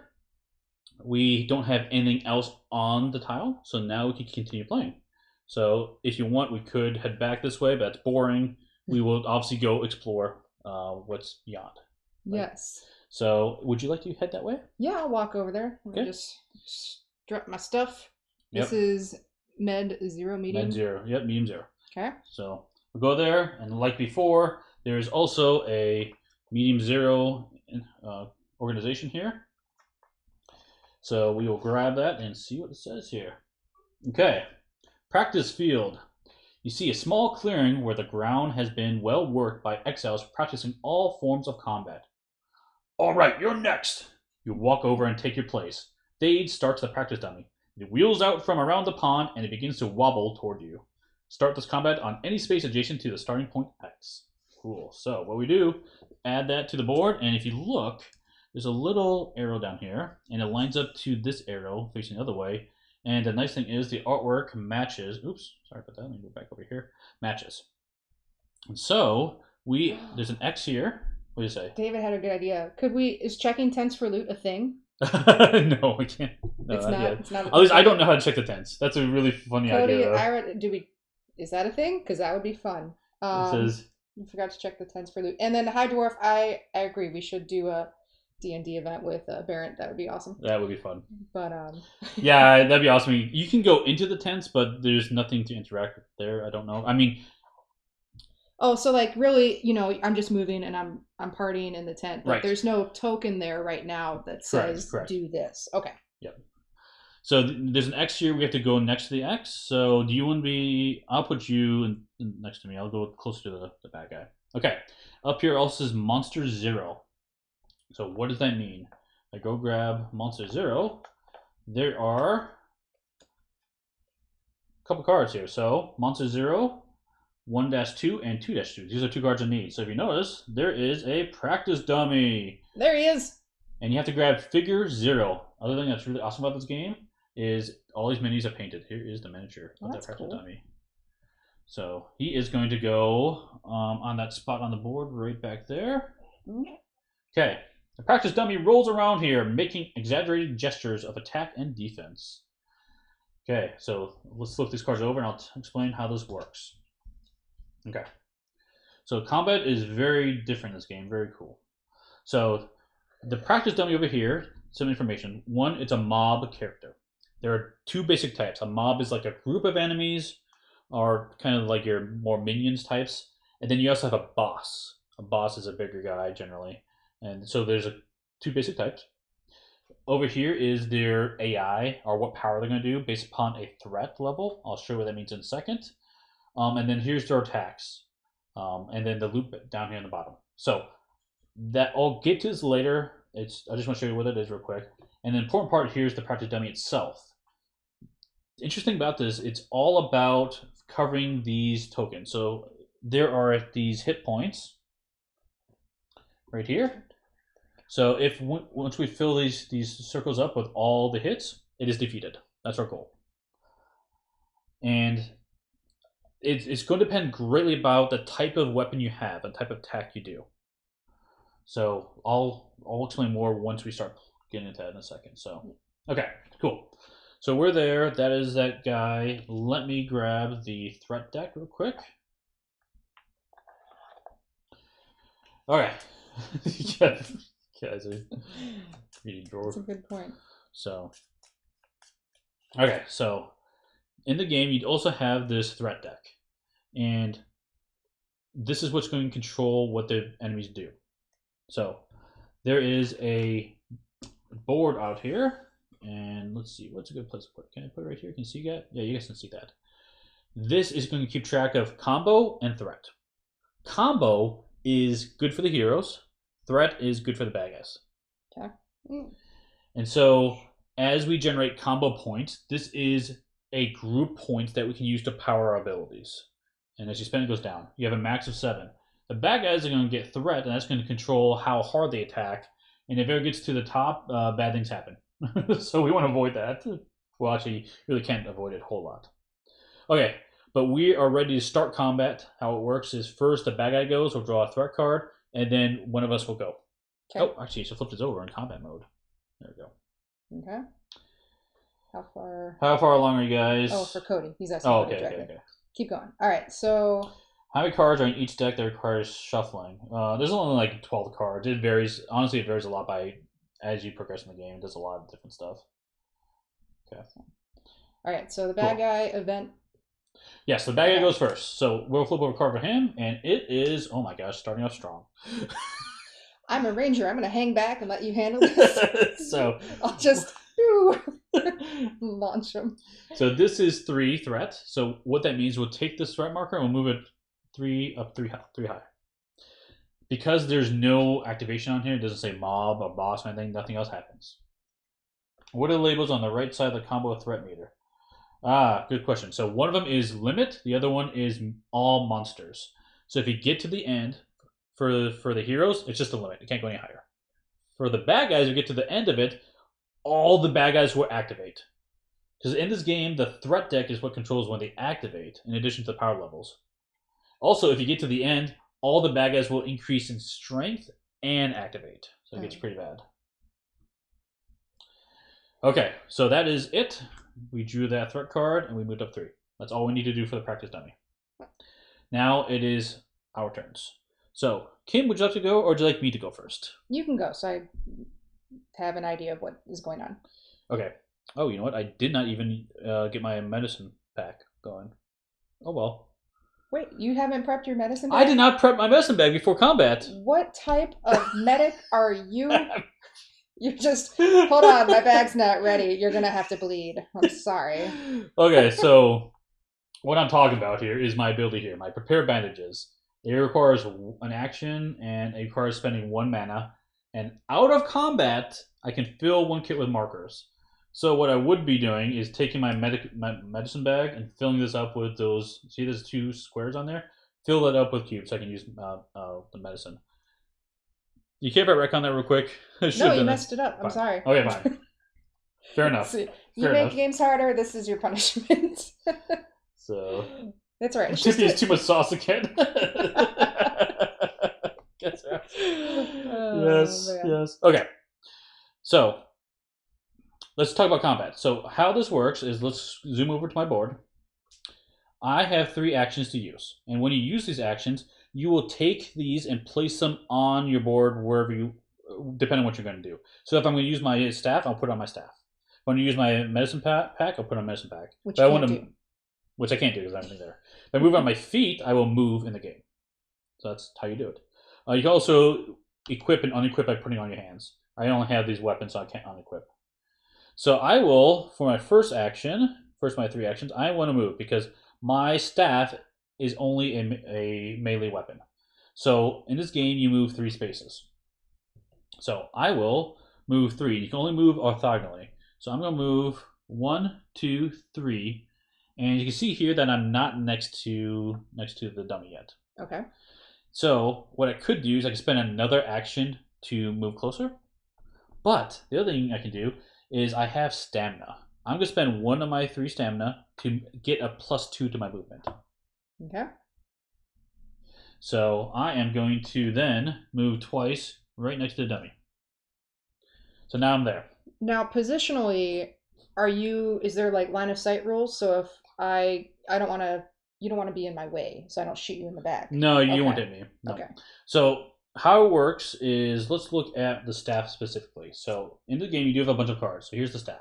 B: we don't have anything else on the tile, so now we can continue playing. So if you want, we could head back this way, but that's boring. We will obviously go explore what's beyond.
A: Right? Yes.
B: So would you like to head that way?
A: Yeah, I'll walk over there. Okay. Just drop my stuff. This is Med 0 medium.
B: Med 0, yep, medium 0.
A: Okay.
B: So we'll go there, and like before, there's also a medium 0 organization here. So we will grab that and see what it says here. Okay, practice field. You see a small clearing where the ground has been well worked by exiles practicing all forms of combat. All right, you're next. You walk over and take your place. Dade starts the practice dummy. It wheels out from around the pond and it begins to wobble toward you. Start this combat on any space adjacent to the starting point X. Cool. So what we do, add that to the board, and if you look, there's a little arrow down here, and it lines up to this arrow facing the other way. And the nice thing is the artwork matches. Oops, sorry about that. Let me go back over here. Matches. And so there's an X here. What do you say?
A: David had a good idea. Is checking tents for loot a thing?
B: No, we can't. No,
A: it's not. It's not.
B: At least I don't know how to check the tents. That's a really funny
A: Cody
B: idea.
A: Ira, is that a thing? Because that would be fun.
B: It says.
A: You forgot to check the tents for loot. And then High Dwarf, I agree. We should do a D&D event with Barrett. That would be awesome.
B: That would be fun.
A: But
B: yeah, that'd be awesome. You can go into the tents, but there's nothing to interact with there. I don't know. I mean.
A: Oh, so like really, I'm just moving and I'm partying in the tent, but there's no token there right now that says do this. Okay.
B: Yep. So there's an X here. We have to go next to the X. So do you want to be? I'll put you next to me. I'll go closer to the bad guy. Okay. Up here also says Monster 0. So what does that mean? I go grab Monster 0. There are a couple cards here. So Monster 0. 1-2 and 2-2. These are 2 cards I need. So if you notice, there is a practice dummy.
A: There he is.
B: And you have to grab figure 0. Other thing that's really awesome about this game is all these minis are painted. Here is the miniature of that practice dummy. So he is going to go on that spot on the board right back there. Okay. The practice dummy rolls around here, making exaggerated gestures of attack and defense. Okay, so let's flip these cards over and I'll explain how this works. Okay, so combat is very different in this game, very cool. So the practice dummy over here, some information. One, it's a mob character. There are 2 basic types. A mob is like a group of enemies, or kind of like your more minions types. And then you also have a boss. A boss is a bigger guy generally. And so there's 2 basic types. Over here is their AI, or what power they're going to do based upon a threat level. I'll show you what that means in a second. And then here's their attacks. And then the loop down here on the bottom. So that I'll get to this later. I just want to show you what it is real quick. And the important part here is the practice dummy itself. The interesting about this, it's all about covering these tokens. So there are these hit points right here. So once we fill these circles up with all the hits, it is defeated. That's our goal. And it's going to depend greatly about the type of weapon you have and type of attack you do. So I'll explain more once we start getting into that in a second. So, okay, cool. So we're there. That is that guy. Let me grab the threat deck real quick. All right. Guys are reading drawer.
A: That's a good point.
B: So, okay, so in the game, you'd also have this threat deck. And this is what's going to control what the enemies do. So there is a board out here. And let's see, what's a good place to put it? Can I put it right here? Can you see that? Yeah, you guys can see that. This is going to keep track of combo and threat. Combo is good for the heroes. Threat is good for the bad guys.
A: Okay.
B: And so as we generate combo points, this is a group point that we can use to power our abilities. And as you spend, it goes down. You have a max of 7. The bad guys are going to get threat, and that's going to control how hard they attack. And if it gets to the top, bad things happen. So we want to avoid that. Well, actually, really can't avoid it a whole lot. Okay, but we are ready to start combat. How it works is first the bad guy goes, we'll draw a threat card, and then one of us will go. Okay. Oh, actually, so flip this over in combat mode. There we go.
A: Okay. How far?
B: How far along are you guys?
A: Oh, for Cody. He's asking.
B: Oh, okay.
A: Keep going. All right, so.
B: How many cards are in each deck that requires shuffling? There's only like 12 cards. It varies. Honestly, it varies a lot by as you progress in the game. It does a lot of different stuff. Okay.
A: All right, so the bad guy event.
B: Yes, the bad guy goes first. So we'll flip over a card for him, and it is, oh my gosh, starting off strong.
A: I'm a ranger. I'm going to hang back and let you handle this.
B: So
A: I'll just launch him.
B: So this is 3 threat. So what that means, we'll take this threat marker and we'll move it 3 high. Because there's no activation on here, it doesn't say mob or boss or anything, nothing else happens. What are the labels on the right side of the combo threat meter? Good question. So one of them is limit, the other one is all monsters. So if you get to the end, for the heroes, it's just a limit. It can't go any higher. For the bad guys, if you get to the end of it, all the bad guys will activate. Because in this game, the threat deck is what controls when they activate, in addition to the power levels. Also, if you get to the end, all the bad guys will increase in strength and activate. So it gets pretty bad. Okay, so that is it. We drew that threat card, and we moved up 3. That's all we need to do for the practice dummy. Now it is our turns. So, Kim, would you like to go, or would you like me to go first?
A: You can go, so I have an idea of what is going on.
B: Okay. Oh, you know what? I did not even get my medicine pack going. Oh, well.
A: Wait, you haven't prepped your medicine bag?
B: I did not prep my medicine bag before combat.
A: What type of medic are you? You're just, hold on, my bag's not ready. You're going to have to bleed. I'm sorry.
B: Okay, so what I'm talking about here is my ability here, my prepare bandages. It requires an action, and it requires spending 1 mana. And out of combat, I can fill 1 kit with markers. So what I would be doing is taking my medicine bag and filling this up with those. See, there's 2 squares on there. Fill that up with cubes so I can use the medicine. You care if I wreck on that real quick?
A: No, you messed it up. I'm sorry.
B: Okay, fine. Fair enough.
A: So you make games harder. This is your punishment.
B: So
A: that's right.
B: Chippy is too much sauce again. Yes. Okay. So let's talk about combat. So how this works is, let's zoom over to my board. I have 3 actions to use, and when you use these actions, you will take these and place them on your board wherever you, depending on what you're going to do. So if I'm going to use my staff, I'll put it on my staff. If I'm going to use my medicine pack, I'll put it on my medicine pack.
A: Which I can't do.
B: Which I can't do because I have nothing there. If I move on my feet, I will move in the game. So that's how you do it. You can also equip and unequip by putting on your hands. I only have these weapons, so I can't unequip. So I will, for my first action, my 3 actions, I want to move because my staff is only a melee weapon. So in this game, you move 3 spaces. So I will move 3. You can only move orthogonally. So I'm going to move 1, 2, 3. And you can see here that I'm not next to the dummy yet.
A: Okay.
B: So what I could do is I could spend another action to move closer. But the other thing I can do is I have stamina. I'm going to spend 1 of my 3 stamina to get a +2 to my movement.
A: Okay.
B: So I am going to then move twice right next to the dummy. So now I'm there.
A: Now positionally, is there like line of sight rules? So if I don't want to, you don't want to be in my way, so I don't shoot you in the back.
B: No, you won't hit me. No. Okay. So how it works is, let's look at the staff specifically. So in the game, you do have a bunch of cards. So here's the staff.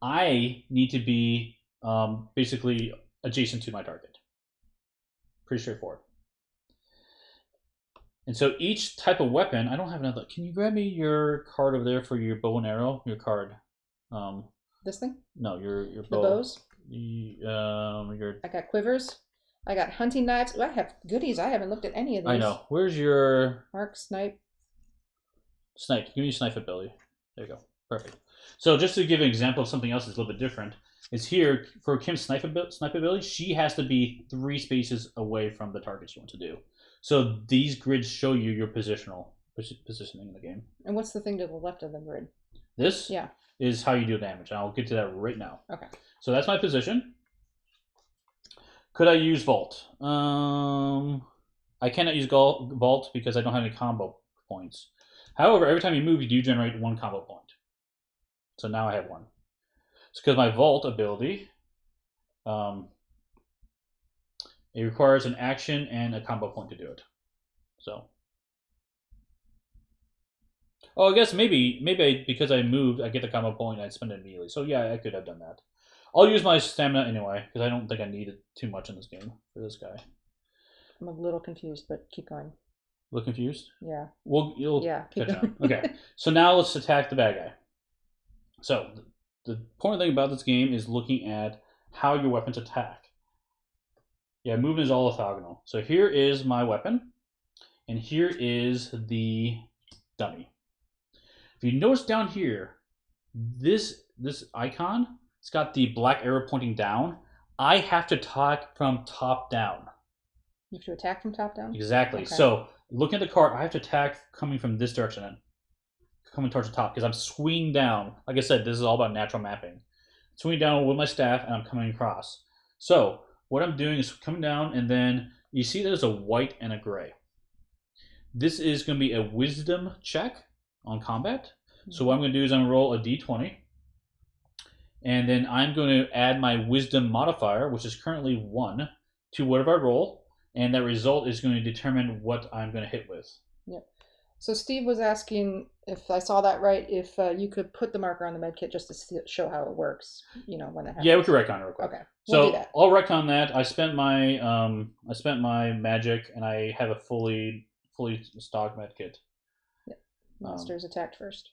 B: I need to be basically adjacent to my target. Pretty straightforward. And so each type of weapon, I don't have another. Can you grab me your card over there for your bow and arrow? Your card.
A: This thing?
B: No, your bow.
A: The bows?
B: I
A: got quivers. I got hunting knives. Ooh, I have goodies. I haven't looked at any of these.
B: I know. Where's your...
A: Mark, snipe.
B: Snipe. Give me your snipe ability. There you go. Perfect. So just to give an example of something else that's a little bit different, is here, for Kim's snipe ability, she has to be 3 spaces away from the target she wants to do. So these grids show you your positioning in the game.
A: And what's the thing to the left of the grid?
B: This
A: Yeah.
B: is how you do damage. And I'll get to that right now.
A: Okay.
B: So that's my position. Could I use Vault? I cannot use Vault because I don't have any combo points. However, every time you move, you do generate 1 combo point. So now I have 1. It's because my Vault ability, it requires an action and a combo point to do it. So, oh, I guess maybe because I moved, I get the combo point and I spend it immediately. So yeah, I could have done that. I'll use my stamina anyway because I don't think I need it too much in this game for this guy.
A: I'm a little confused, but keep going.
B: A little confused?
A: Yeah.
B: You'll
A: keep
B: catch
A: going.
B: on. Okay, so now let's attack the bad guy. So the important thing about this game is looking at how your weapons attack. Yeah, movement is all orthogonal. So here is my weapon, and here is the dummy. If you notice down here, this icon, it's got the black arrow pointing down. I have to attack from top down.
A: You have to attack from top down?
B: Exactly. Okay. So looking at the card, I have to attack coming from this direction and coming towards the top because I'm swinging down. Like I said, this is all about natural mapping. Swinging down with my staff and I'm coming across. So what I'm doing is coming down, and then you see there's a white and a gray. This is going to be a wisdom check on combat. So what I'm going to do is I'm going to roll a d20. And then I'm going to add my wisdom modifier, which is currently 1, to whatever I roll. And that result is going to determine what I'm going to hit with.
A: Yep. So Steve was asking, if I saw that right, if you could put the marker on the med kit just to show how it works, when that happens.
B: Yeah, we could retcon it real quick.
A: Okay, we'll do
B: so
A: that.
B: I'll retcon that. I spent my magic, and I have a fully stocked med kit.
A: Yep. Monsters attacked first.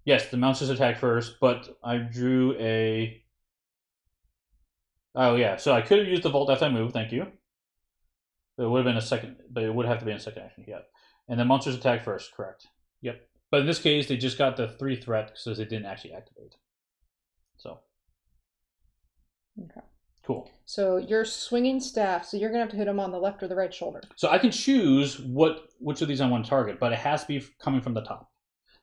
B: Yes, the monsters attack first, but I drew a... Oh yeah, so I could have used the Vault after I moved, thank you. But it would have been a second, but it would have to be a second action, yeah. And the monsters attack first, correct. Yep. But in this case, they just got the 3 threat because they didn't actually activate. So.
A: Okay.
B: Cool.
A: So you're swinging staff, so you're going to have to hit them on the left or the right shoulder.
B: So I can choose which of these I want to target, but it has to be coming from the top.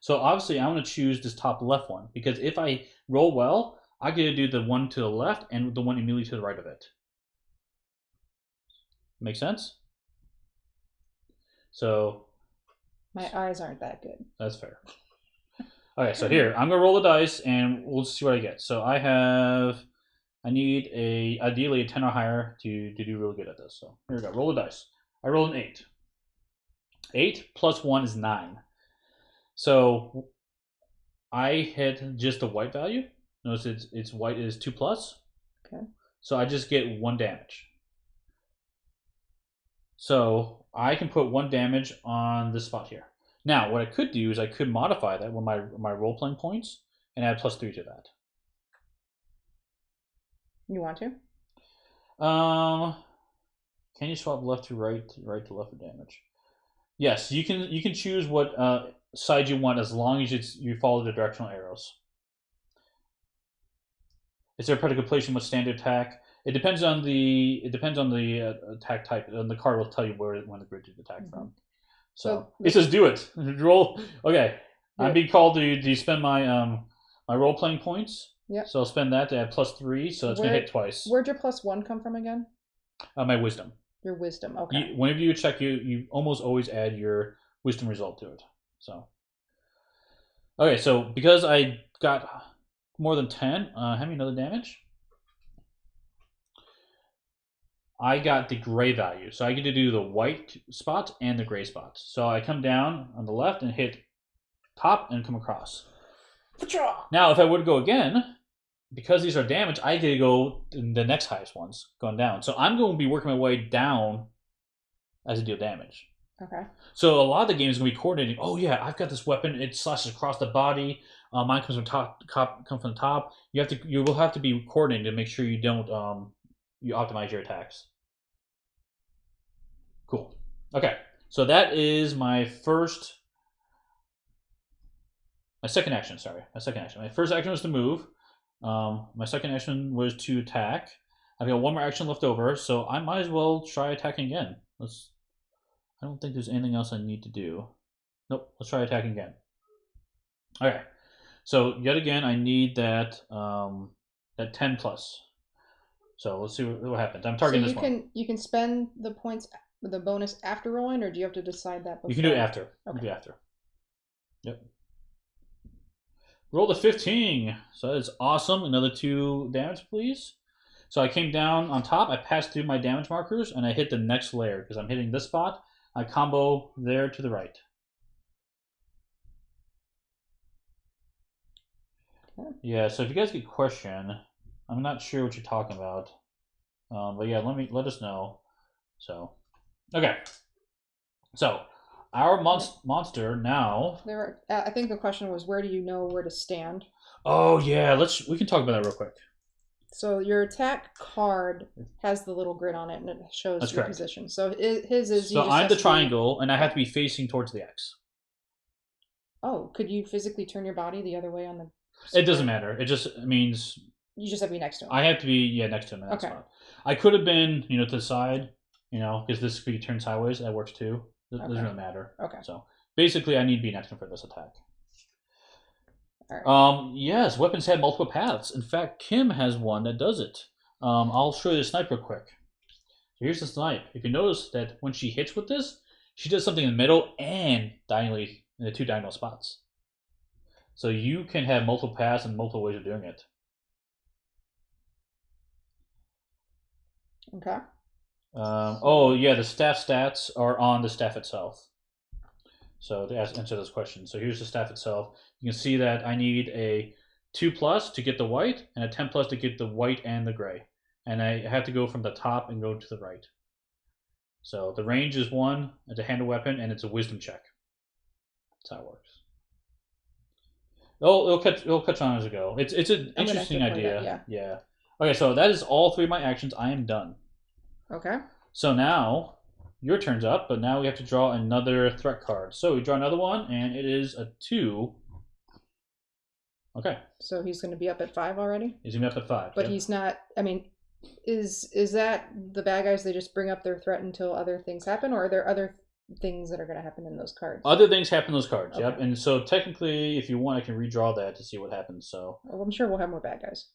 B: So obviously I want to choose this top left one because if I roll well, I get to do the one to the left and the one immediately to the right of it. Make sense? So...
A: My eyes aren't that good.
B: That's fair. Okay, so here, I'm going to roll the dice, and we'll see what I get. So I need ideally a 10 or higher to do really good at this. So here we go, roll the dice. I rolled an 8. 8 plus 1 is 9. So I hit just the white value. Notice it's white is 2 plus.
A: Okay.
B: So I just get 1 damage. So I can put 1 damage on this spot here. Now, what I could do is I could modify that with my role-playing points and add +3 to that.
A: You want to?
B: Can you swap left to right to left for damage? Yes, you can choose what side you want as long as you follow the directional arrows. Is there a particular place you want standard attack? It depends on the attack type. And the card will tell you when the grid to attack from. So it says do it. Roll. Okay, I'm being called to spend my my role playing points.
A: Yeah.
B: So I'll spend that to add +3. So it's gonna hit twice.
A: Where'd your +1 come from again?
B: My wisdom.
A: Your wisdom. Okay.
B: Whenever you check, you almost always add your wisdom result to it. So. Okay, so because I got more than 10, have me another damage. I got the gray value, so I get to do the white spot and the gray spot. So I come down on the left and hit top and come across. Now, if I were to go again, because these are damaged, I get to go in the next highest ones, going down. So I'm going to be working my way down as I deal damage.
A: Okay.
B: So a lot of the game is going to be coordinating. Oh yeah, I've got this weapon. It slashes across the body. Mine comes from come from the top. You will have to be coordinating to make sure you don't you optimize your attacks. Cool. Okay, so that is my second action. Sorry, my second action. My first action was to move. My second action was to attack. I've got 1 more action left over, so I might as well try attacking again. I don't think there's anything else I need to do. Nope. Let's try attacking again. Okay. So yet again, I need that that 10 plus. So let's see what happens. I'm targeting this one.
A: You can spend the points, the bonus after rolling, or do you have to decide that before?
B: You can do it after. Okay. You can do it after. Yep. Roll the 15. So that is awesome. Another 2 damage, please. So I came down on top. I passed through my damage markers, and I hit the next layer because I'm hitting this spot. I combo there to the right. Okay. Yeah. So if you guys get a question, I'm not sure what you're talking about, but yeah, let us know. So, okay. So our monster now.
A: I think the question was, where do you know where to stand?
B: Oh yeah, we can talk about that real quick.
A: So your attack card has the little grid on it, and it shows
B: That's
A: your
B: correct.
A: position. So his is.
B: So I'm the triangle, and I have to be facing towards the X.
A: Oh, could you physically turn your body the other way on the?
B: It doesn't matter. It just means
A: you just have to be next to him.
B: I have to be next to him in that spot. I could have been to the side, because this could be turned sideways. That works too. It doesn't really matter.
A: Okay.
B: So basically, I need to be next to him for this attack.
A: All right.
B: Yes, weapons have multiple paths. In fact, Kim has one that does it. I'll show you the snipe real quick. So here's the snipe. If you notice that when she hits with this, she does something in the middle and diagonally in the 2 diagonal spots. So you can have multiple paths and multiple ways of doing it.
A: Okay.
B: Oh yeah, the staff stats are on the staff itself. So to answer this question, so here's the staff itself. You can see that I need a 2+ to get the white and a 10+ to get the white and the gray, and I have to go from the top and go to the right. So the range is 1. It's a handle weapon, and it's a wisdom check. That's how it works. Oh, it'll catch on as we go. It's an interesting idea. Yeah. Okay, so that is all 3 of my actions. I am done.
A: Okay.
B: So now your turn's up, but now we have to draw another threat card. So we draw another one, and it is a 2. Okay.
A: So he's going to be up at 5 already?
B: He's going to be up at 5.
A: But he's not, I mean, is that the bad guys, they just bring up their threat until other things happen, or are there other things that are going to happen in those cards?
B: Other things happen in those cards, okay. Yep. And so technically, if you want, I can redraw that to see what happens. So.
A: Well, I'm sure we'll have more bad guys.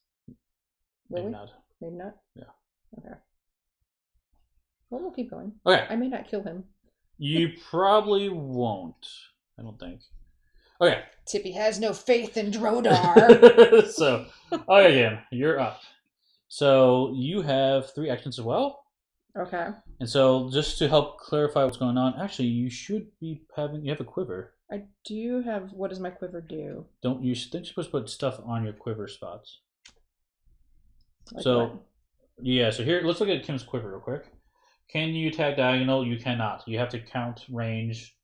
B: Maybe not.
A: Maybe not?
B: Yeah.
A: Okay. Well, we'll keep going.
B: Okay.
A: I may not kill him.
B: You probably won't. I don't think. Okay.
A: Tippy has no faith in Drodar.
B: So, okay, Jim, you're up. So you have 3 actions as well.
A: Okay.
B: And so just to help clarify what's going on, actually, you should be you have a quiver.
A: I do have. What does my quiver do?
B: Think you're supposed to put stuff on your quiver spots.
A: Like
B: so,
A: what?
B: Yeah. So here, let's look at Kim's quiver real quick. Can you attack diagonal? You cannot. You have to count range.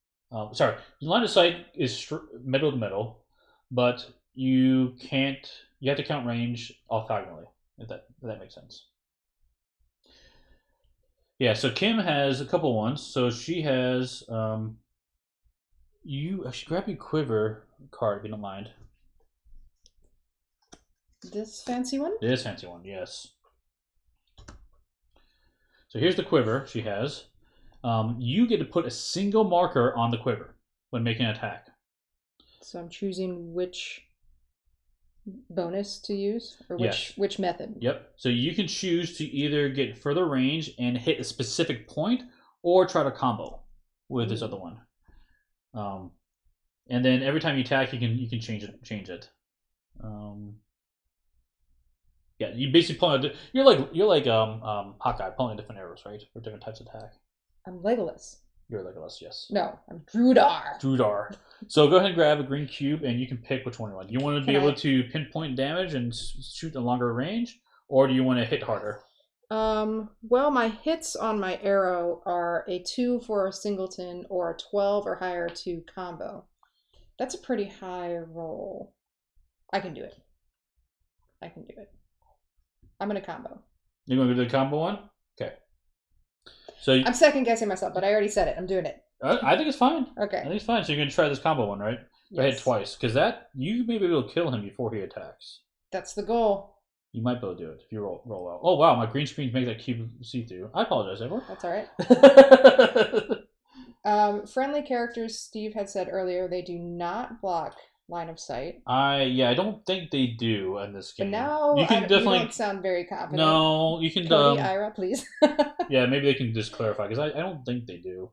B: Sorry, line of sight is middle to middle, but you can't. You have to count range orthogonally. If that makes sense. Yeah. So Kim has a couple ones. So she has. You should grab your quiver card if you don't mind.
A: This fancy one?
B: This fancy one, yes. So here's the quiver she has. You get to put a single marker on the quiver when making an attack.
A: So I'm choosing which bonus to use, or which method.
B: Yep. So you can choose to either get further range and hit a specific point, or try to combo with this other one. And then every time you attack, you can change it. Yeah, you basically pull. You're like Hawkeye pulling different arrows, right, for different types of attack.
A: I'm Legolas.
B: You're Legolas, yes.
A: No, I'm Drudar.
B: Drudar. So go ahead and grab a green cube, and you can pick which one you want. Do you want to be able to pinpoint damage and shoot a longer range, or do you want to hit harder?
A: Well, my hits on my arrow are a 2 for a singleton or a 12 or higher to combo. That's a pretty high roll. I can do it. I'm gonna combo.
B: You're gonna do the combo one? Okay. So
A: I'm second guessing myself, but I already said it. I'm doing it.
B: I think it's fine.
A: Okay.
B: I think it's fine. So you're gonna try this combo one, right? Go ahead twice, because you may be able to kill him before he attacks.
A: That's the goal.
B: You might be able to do it if you roll well. Oh wow, my green screen makes that cube see through. I apologize, everyone.
A: That's all right. Friendly characters, Steve had said earlier, they do not block line of sight.
B: I don't think they do in this
A: But
B: game.
A: now
B: You can
A: you
B: definitely
A: don't sound very confident.
B: no. You can
A: Cody Ira, please.
B: yeah, maybe they can just clarify because I don't think they do.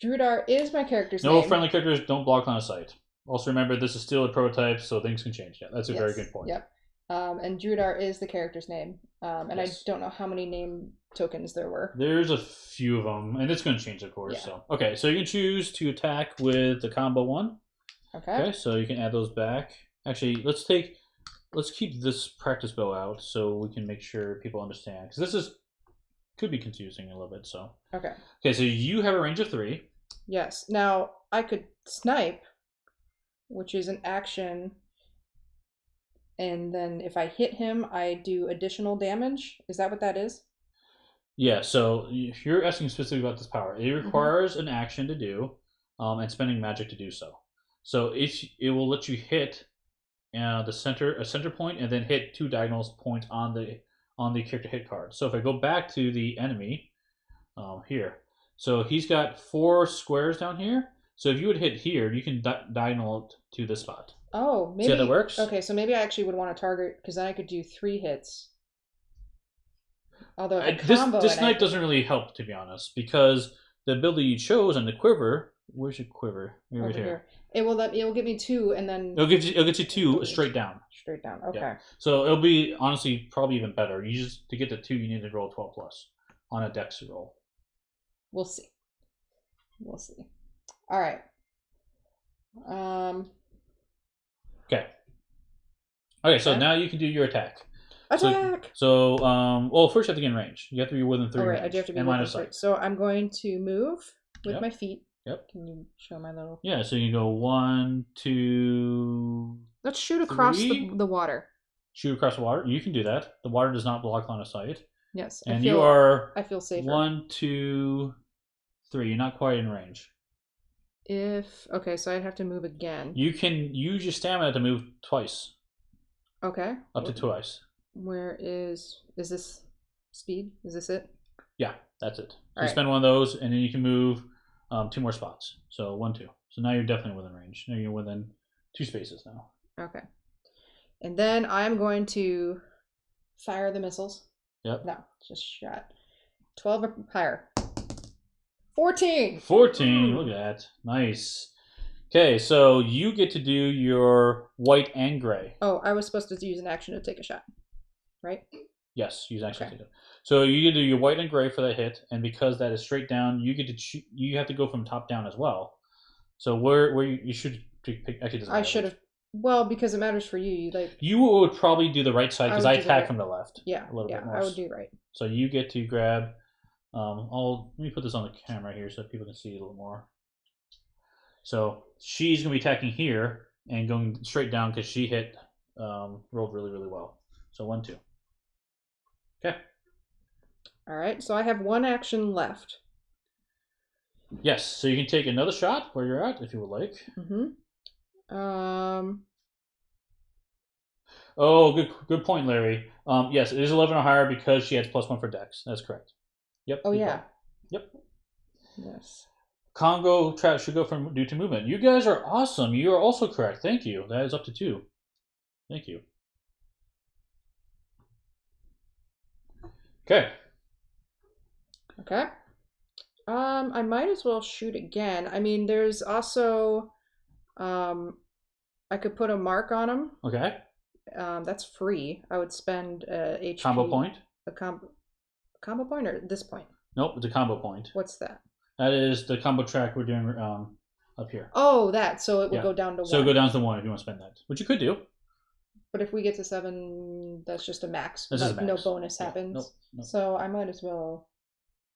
A: Drudar is my character's
B: No
A: name.
B: friendly characters don't block line of sight. Also remember this is still a prototype, so things can change. Yeah, that's a very good point.
A: Yep. And Drudar is the character's name. And
B: Yes.
A: I don't know how many name tokens there were.
B: There's a few of them, and it's going to change, of course.
A: Yeah.
B: So okay, so you can choose to attack with the combo one. Okay, so you can add those back. Actually, let's keep this practice bow out so we can make sure people understand because this could be confusing a little bit. So
A: okay,
B: so you have a range of 3.
A: Yes. Now I could snipe, which is an action, and then if I hit him, I do additional damage. Is that what that is?
B: Yeah. So if you're asking specifically about this power, it requires an action to do, and spending magic to do so. So if it will let you hit a center point, and then hit 2 diagonal points on the character hit card. So if I go back to the enemy, here, so he's got 4 squares down here. So if you would hit here, you can diagonal to this spot.
A: Oh, maybe
B: see how that works.
A: Okay, so maybe I actually would want to target because then I could do 3 hits. Although
B: this snipe doesn't really help, to be honest, because the ability you chose on the quiver. Where's your quiver? Right here.
A: It will give me 2, and then
B: it'll get you 2 straight down.
A: Straight down. Okay.
B: Yeah. So it'll be honestly probably even better. You just to get the 2, you need to roll 12 plus on a dex roll.
A: We'll see. All right.
B: Okay. Okay. So now you can do your attack.
A: Attack.
B: So well, first you have to get in range. You have to be within 3 range.
A: I do have to be
B: within
A: 3. So I'm going to move with my feet.
B: Yep.
A: Can you show my little?
B: Yeah. So you can go 1, 2.
A: Let's shoot across the water.
B: Shoot across the water. You can do that. The water does not block line of sight.
A: Yes.
B: And
A: I feel safer.
B: 1, 2, 3. You're not quite in range.
A: Okay, so I'd have to move again.
B: You can use your stamina to move twice.
A: Okay.
B: Up to twice.
A: Where is this speed? Is this it?
B: Yeah, that's it. So you spend one of those, and then you can move 2 more spots. So 1, 2. So now you're definitely within range. Now you're within 2 spaces now.
A: Okay. And then I'm going to fire the missiles.
B: Yep.
A: No, just shot. 12 or higher. 14!
B: 14, look at that. Nice. Okay, so you get to do your white and gray.
A: Oh, I was supposed to use an action to take a shot, right?
B: Yes, use action to take it. So you get to do your white and gray for that hit, and because that is straight down, you get to you have to go from top down as well. So where you should pick, actually doesn't matter.
A: I should have. Well, because it matters for you.
B: You would probably do the right side because I attack from the left.
A: Yeah,
B: a little bit more.
A: I would do right.
B: So you get to grab. Let me put this on the camera here so people can see it a little more. So she's gonna be attacking here and going straight down because she rolled really really well. So 1, 2. Okay.
A: All right. So I have 1 action left.
B: Yes. So you can take another shot where you're at if you would like. Oh, good point, Larry. Yes, it is 11 or higher because she has +1 for Dex. That's correct. Yep.
A: Oh yeah.
B: Yep.
A: Yes.
B: Congo trap should go from due to movement. You guys are awesome. You are also correct. Thank you. That is up to 2. Thank you. Okay.
A: Okay. I might as well shoot again. I mean, there's also, I could put a mark on him.
B: Okay.
A: That's free. I would spend HP.
B: Combo point?
A: A combo point or this point?
B: Nope, it's a combo point.
A: What's that?
B: That is the combo track we're doing up here.
A: Oh, that. So it would go down to 1.
B: So it go down to 1 if you want to spend that, which you could do.
A: But if we get to 7, that's just a max.
B: This is a max.
A: No bonus happens.
B: Nope.
A: So I might as well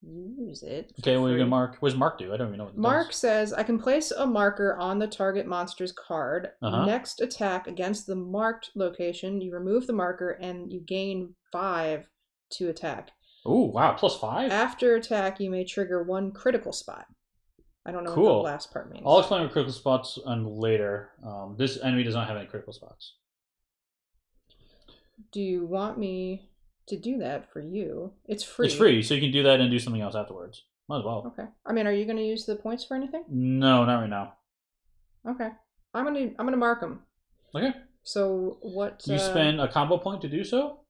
A: use it.
B: Okay, well, you're going to mark. What does mark do? I don't even know what it
A: Mark
B: does.
A: says, I can place a marker on the target monster's card. Next attack against the marked location, you remove the marker and you gain 5 to attack.
B: Oh, wow, +5?
A: After attack, you may trigger 1 critical spot. I don't know what the last part means.
B: I'll explain what critical spots later. This enemy does not have any critical spots.
A: Do you want me to do that for you? It's free.
B: It's free, so you can do that and do something else afterwards. Might as well.
A: Okay. I mean, are you going to use the points for anything?
B: No, not right now.
A: Okay. I'm gonna mark them.
B: Okay.
A: So what?
B: You spend a combo point to do so.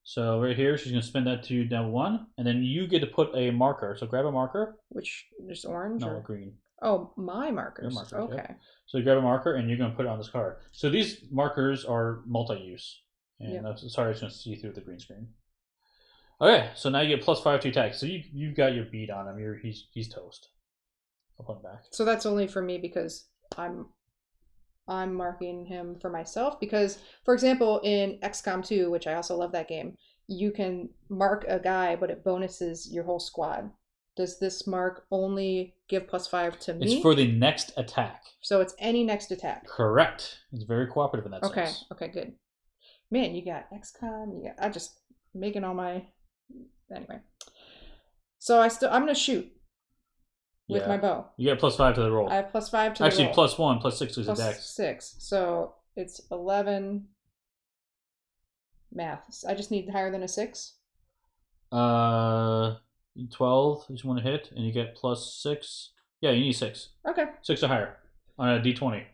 B: So right here, she's gonna spend that to down 1, and then you get to put a marker. So grab a marker.
A: Which just orange?
B: No,
A: or?
B: green.
A: Oh, my markers.
B: Your markers.
A: Okay.
B: Yeah. So you grab a marker and you're gonna put it on this card. So these markers are multi-use, and
A: Yep.
B: I'm sorry, it's gonna see through the green screen. Okay, so now you get +5 to attack. So you've got your beat on him. He's toast. I'll put him back.
A: So that's only for me because I'm marking him for myself because, for example, in XCOM 2, which I also love that game, you can mark a guy, but it bonuses your whole squad. Does this mark only give +5 to me?
B: It's for the next attack.
A: So it's any next attack.
B: Correct. It's very cooperative in that sense.
A: Okay, good. Man, you got XCOM. I'm just making all my. Anyway, so I'm gonna shoot with my bow.
B: You get +5 to the roll.
A: I have +5 to the
B: Actually,
A: roll.
B: +1, +6 is a dex.
A: 6. So it's 11. Math. I just need higher than a 6.
B: 12 is one to hit, and you get +6. Yeah, you need 6.
A: Okay.
B: 6 or higher on a d20.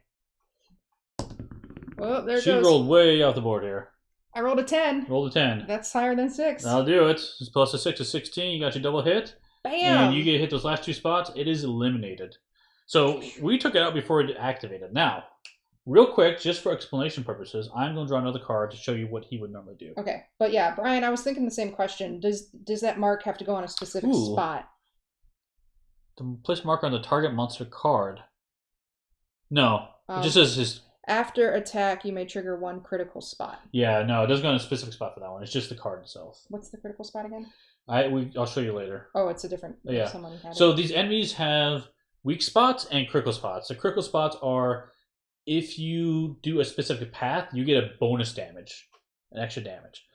A: Well, there it
B: She
A: goes.
B: rolled way off the board here.
A: I rolled a 10.
B: Rolled a 10.
A: That's higher than 6.
B: That'll do it. Plus a 6 is 16. You got your double hit.
A: Bam!
B: And you get hit those last 2 spots. It is eliminated. So we took it out before it activated. Now, real quick, just for explanation purposes, I'm going to draw another card to show you what he would normally do.
A: Okay. But yeah, Brian, I was thinking the same question. Does that mark have to go on a specific spot?
B: To place marker on the target monster card. No. It just says his...
A: After attack, you may trigger 1 critical spot.
B: Yeah, no, it doesn't go on a specific spot for that one. It's just the card itself.
A: What's the critical spot again?
B: I'll show you later.
A: Oh, it's a different...
B: Yeah.
A: Someone had
B: so these enemies have weak spots and critical spots. The critical spots are if you do a specific path, you get a bonus damage, an extra damage.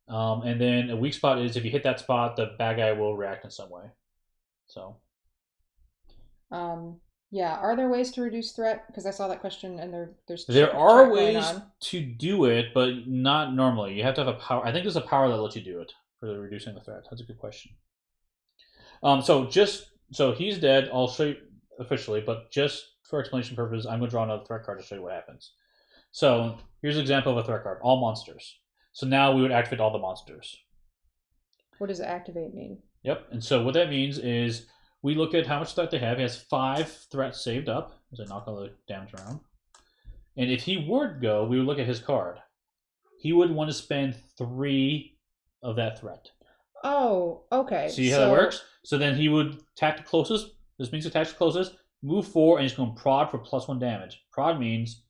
B: And then a weak spot is if you hit that spot, the bad guy will react in some way. So...
A: yeah, are there ways to reduce threat? Because I saw that question, and
B: there are ways to do it, but not normally. You have to have a power. I think there's a power that lets you do it for the reducing the threat. That's a good question. So he's dead. I'll show you officially, but just for explanation purposes, I'm going to draw another threat card to show you what happens. So here's an example of a threat card: all monsters. So now we would activate all the monsters.
A: What does activate mean?
B: Yep. And so what that means is we look at how much threat they have. He has 5 threats saved up as I knock all the damage around. And if he were to go, we would look at his card. He would want to spend 3 of that threat.
A: Oh, okay.
B: See how that works? So then he would attack the closest. This means attack the closest. Move 4, and he's going to prod for +1 damage. Prod means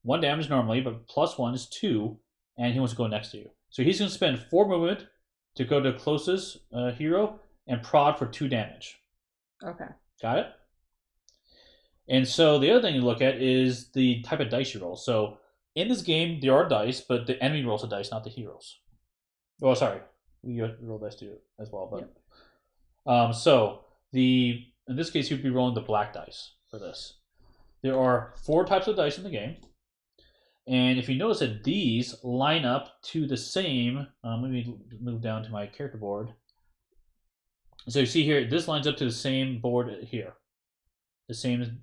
B: 1 damage normally, but +1 is 2, and he wants to go next to you. So he's going to spend 4 movement to go to the closest hero and prod for 2 damage.
A: Okay.
B: Got it? And so the other thing you look at is the type of dice you roll. So in this game, there are dice, but the enemy rolls the dice, not the heroes. Oh, sorry. You roll dice too as well. But so in this case, you'd be rolling the black dice for this. There are 4 types of dice in the game. And if you notice that these line up to the same, let me move down to my character board. So you see here, this lines up to the same board here, the same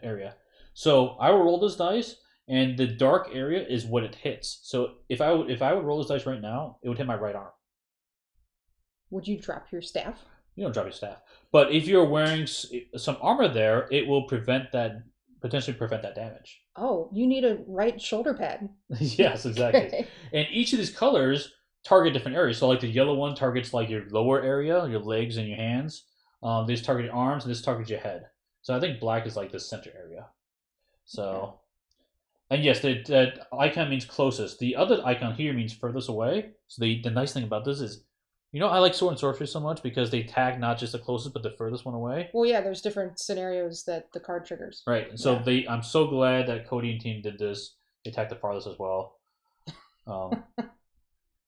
B: area. So I will roll this dice, and the dark area is what it hits. So if I would roll this dice right now, it would hit my right arm.
A: Would you drop your staff?
B: You don't drop your staff, but if you're wearing some armor there, it will potentially prevent that damage.
A: Oh, you need a right shoulder pad.
B: Yes, exactly. Okay. And each of these colors target different areas. So like the yellow one targets like your lower area, your legs and your hands. These target your arms, and this targets your head. So I think black is like the center area. So, and yes, that icon means closest. The other icon here means furthest away. So the nice thing about this is, I like Sword and Sorcery so much because they tag not just the closest, but the furthest one away.
A: Well, yeah, there's different scenarios that the card triggers.
B: Right. And so I'm so glad that Cody and team did this. They attacked the farthest as well.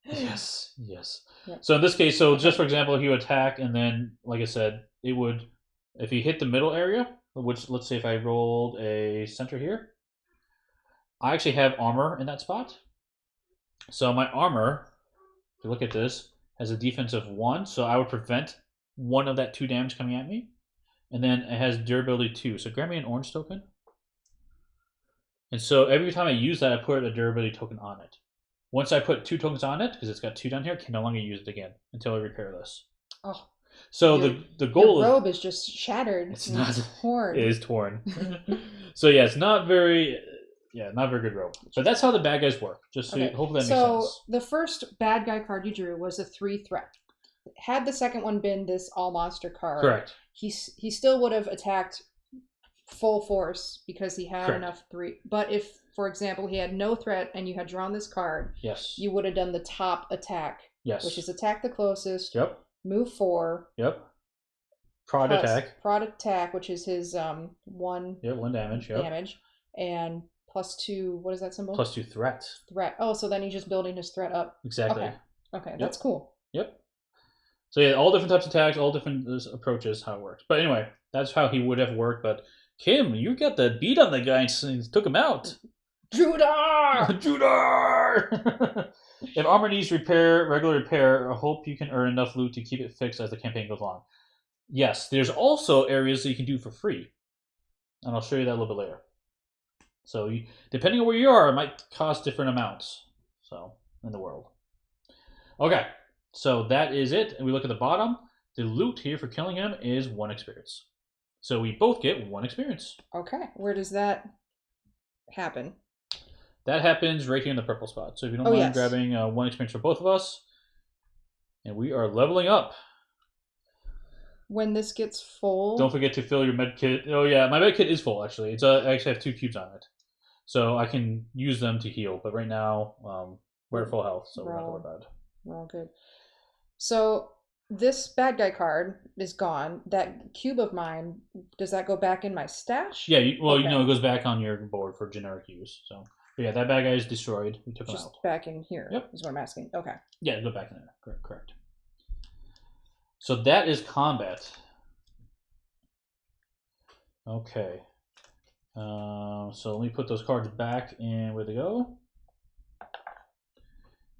B: Yes. Yep. So in this case, just for example, he would attack, and then, like I said, it would, if he hit the middle area, which, let's say if I rolled a center here, I actually have armor in that spot. So my armor, if you look at this, has a defense of 1, so I would prevent 1 of that 2 damage coming at me. And then it has durability 2. So grab me an orange token. And so every time I use that, I put a durability token on it. Once I put 2 tokens on it, because it's got 2 down here, I can no longer use it again until I repair this.
A: Oh.
B: So the goal
A: your robe is just shattered.
B: It's not
A: torn.
B: It is torn. So yeah, it's not very good robe. But that's how the bad guys work. Just so hopefully that makes sense.
A: So the first bad guy card you drew was a 3 threat. Had the second one been this all monster card,
B: correct,
A: he still would have attacked full force because he had enough 3. But if, for example, he had no threat and you had drawn this card,
B: yes,
A: you would have done the top attack,
B: yes,
A: which is attack the closest.
B: Yep.
A: Move 4.
B: Yep. Prod attack,
A: which is his 1.
B: Yeah, 1 damage. Yep.
A: Damage, and +2. What is that symbol?
B: +2 threat.
A: Threat. Oh, so then he's just building his threat up.
B: Exactly.
A: Okay, that's cool.
B: Yep. So yeah, all different types of attacks, all different approaches, how it works. But anyway, that's how he would have worked. But Kim, you got the beat on the guy and took him out.
A: Judar!
B: Judar! If armor needs regular repair, I hope you can earn enough loot to keep it fixed as the campaign goes on. Yes, there's also areas that you can do for free. And I'll show you that a little bit later. So depending on where you are, it might cost different amounts. So, in the world. Okay, so that is it. And we look at the bottom. The loot here for killing him is 1 experience. So we both get 1 experience.
A: Okay, where does that happen?
B: That happens right here in the purple spot. So if you don't mind grabbing 1 experience for both of us. And we are leveling up.
A: When this gets full...
B: Don't forget to fill your med kit. Oh yeah, my med kit is full actually. It's I actually have 2 cubes on it. So I can use them to heal. But right now, we're at full health, so we're not worried about it.
A: We're all good. So this bad guy card is gone. That cube of mine, does that go back in my stash?
B: Yeah, you know, it goes back on your board for generic use. So, but yeah, that bad guy is destroyed. We took him out.
A: Just back in here.
B: Yep.
A: Is what I'm asking. Okay.
B: Yeah, go back in there. Correct. So that is combat. Okay. So let me put those cards back in where they go.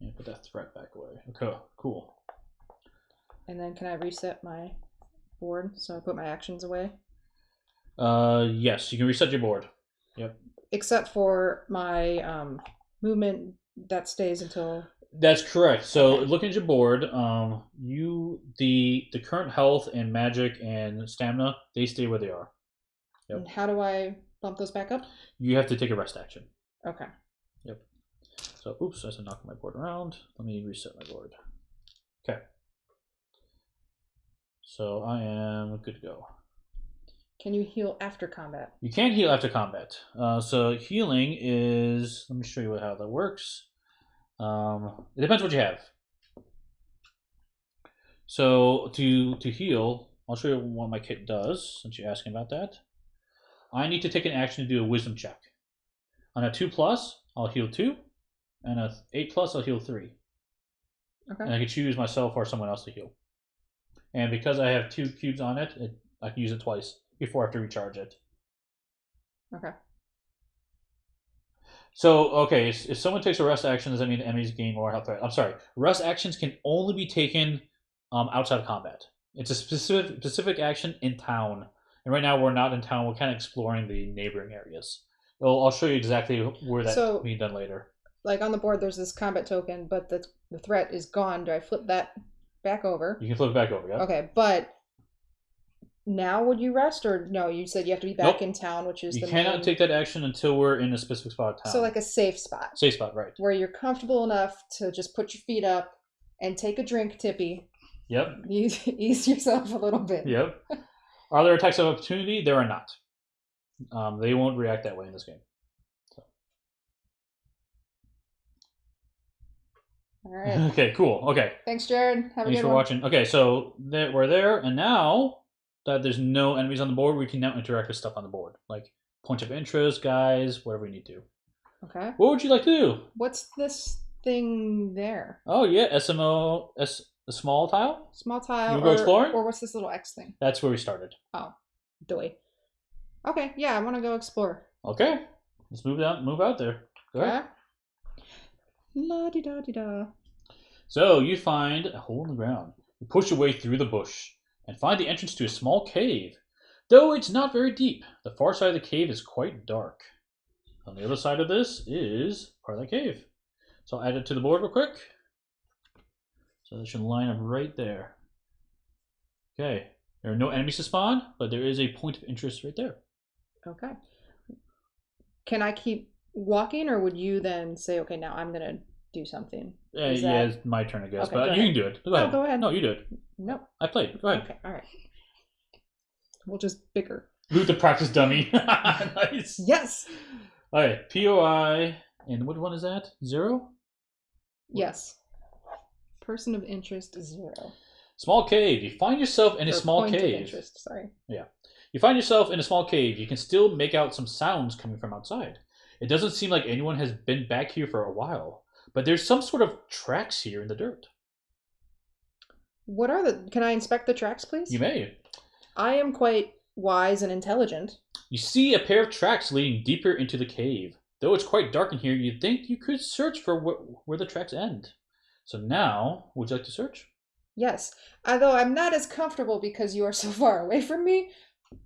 B: And put that threat back away. Okay, cool.
A: And then can I reset my board so I put my actions away?
B: Yes, you can reset your board. Yep.
A: Except for my movement, that stays until...
B: That's correct. So looking at your board, the current health and magic and stamina, they stay where they are. Yep.
A: And how do I bump those back up?
B: You have to take a rest action.
A: Okay. Yep.
B: So, oops, I just knocked my board around. Let me reset my board. Okay. So I am good to go.
A: Can you heal after combat?
B: You can heal after combat. So healing is, let me show you how that works. It depends what you have. So to heal, I'll show you what my kit does, since you're asking about that. I need to take an action to do a wisdom check. On a 2+, I'll heal 2, and a 8+, I'll heal 3. Okay. And I can choose myself or someone else to heal. And because I have 2 cubes on it, I can use it twice before I have to recharge it.
A: Okay.
B: So, okay, if someone takes a rest action, does that mean the enemies gain more health? I'm sorry. Rest actions can only be taken outside of combat. It's a specific action in town. And right now we're not in town. We're kind of exploring the neighboring areas. Well, I'll show you exactly where that's being done later.
A: Like on the board, there's this combat token, but the threat is gone. Do I flip that back over?
B: You can flip it back over, yeah.
A: Okay, but now would you rest, or no? You said you have to be back in town, which is
B: you cannot take that action until we're in a specific spot of town.
A: So like a safe spot.
B: Safe spot, right.
A: Where you're comfortable enough to just put your feet up and take a drink, Tippy.
B: Yep.
A: Ease yourself a little bit.
B: Yep. Are there attacks of opportunity? There are not. They won't react that way in this game. So.
A: All right.
B: Okay, cool. Okay.
A: Thanks, Jared. Have a good one.
B: Thanks for watching. Okay, so we're there, and now that there's no enemies on the board, we can now interact with stuff on the board, like points of interest, guys, whatever we need to.
A: Okay.
B: What would you like to do?
A: What's this thing there?
B: Oh, yeah, SMO, a small tile?
A: Small tile.
B: You go exploring?
A: Or what's this little X thing?
B: That's where we started.
A: Oh, doy. Okay, yeah, I want to go explore.
B: Okay, let's move out there. Go ahead.
A: La-di-da-di-da.
B: So you find a hole in the ground. You push your way through the bush and find the entrance to a small cave. Though it's not very deep, the far side of the cave is quite dark. On the other side of this is part of the cave. So I'll add it to the board real quick. So that should line up right there. Okay. There are no enemies to spawn, but there is a point of interest right there.
A: Okay. Can I keep walking, or would you then say, okay, now I'm going to do something?
B: Yeah, it's my turn, I guess.
A: Okay,
B: but you can do it. Go ahead.
A: go ahead.
B: No, you do it.
A: No.
B: I played. Go ahead.
A: Okay, all right. We'll just bicker.
B: Loot the practice dummy. Nice.
A: Yes.
B: All right. POI. And what one is that? 0?
A: Yes. Person of interest 0.
B: Small cave. You find yourself in a small
A: point
B: cave.
A: Of interest, sorry.
B: Yeah. You find yourself in a small cave. You can still make out some sounds coming from outside. It doesn't seem like anyone has been back here for a while, but there's some sort of tracks here in the dirt.
A: What are the... Can I inspect the tracks, please?
B: You may.
A: I am quite wise and intelligent.
B: You see a pair of tracks leading deeper into the cave. Though it's quite dark in here, you'd think you could search for where the tracks end. So now, would you like to search?
A: Yes. Although I'm not as comfortable because you are so far away from me.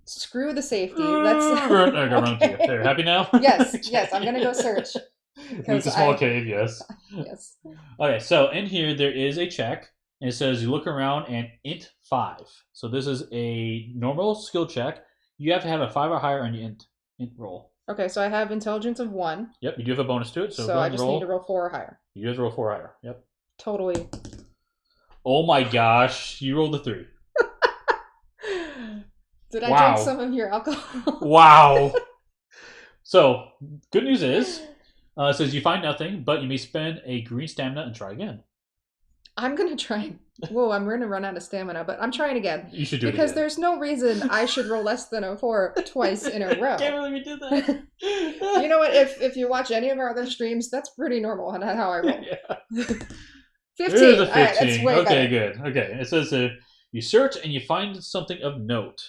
A: Screw the safety. Let's...
B: Okay. There, happy now?
A: Yes, yes, I'm going to go search.
B: It's a small cave, yes.
A: Yes.
B: Okay, so in here there is a check. And it says you look around and int 5. So this is a normal skill check. You have to have a 5 or higher on your int roll.
A: Okay, so I have intelligence of 1.
B: Yep, you do have a bonus to it. So go
A: I
B: and
A: just
B: roll.
A: need to roll 4 or higher.
B: You have to roll 4 or higher. Yep.
A: Totally.
B: Oh my gosh, you rolled a 3.
A: Did I drink some of your alcohol?
B: Wow. So, good news is, it says you find nothing, but you may spend a green stamina and try again.
A: I'm going to try. Whoa, I'm going to run out of stamina, but I'm trying again.
B: You should do it again.
A: Because there's no reason I should roll less than a 4 twice in a row.
B: I can't believe you did that.
A: You know what? If you watch any of our other streams, that's pretty normal on how I roll.
B: Yeah.
A: 15.
B: There's a 15.
A: All right, that's way
B: okay,
A: better.
B: Good. Okay, it says you search and you find something of note.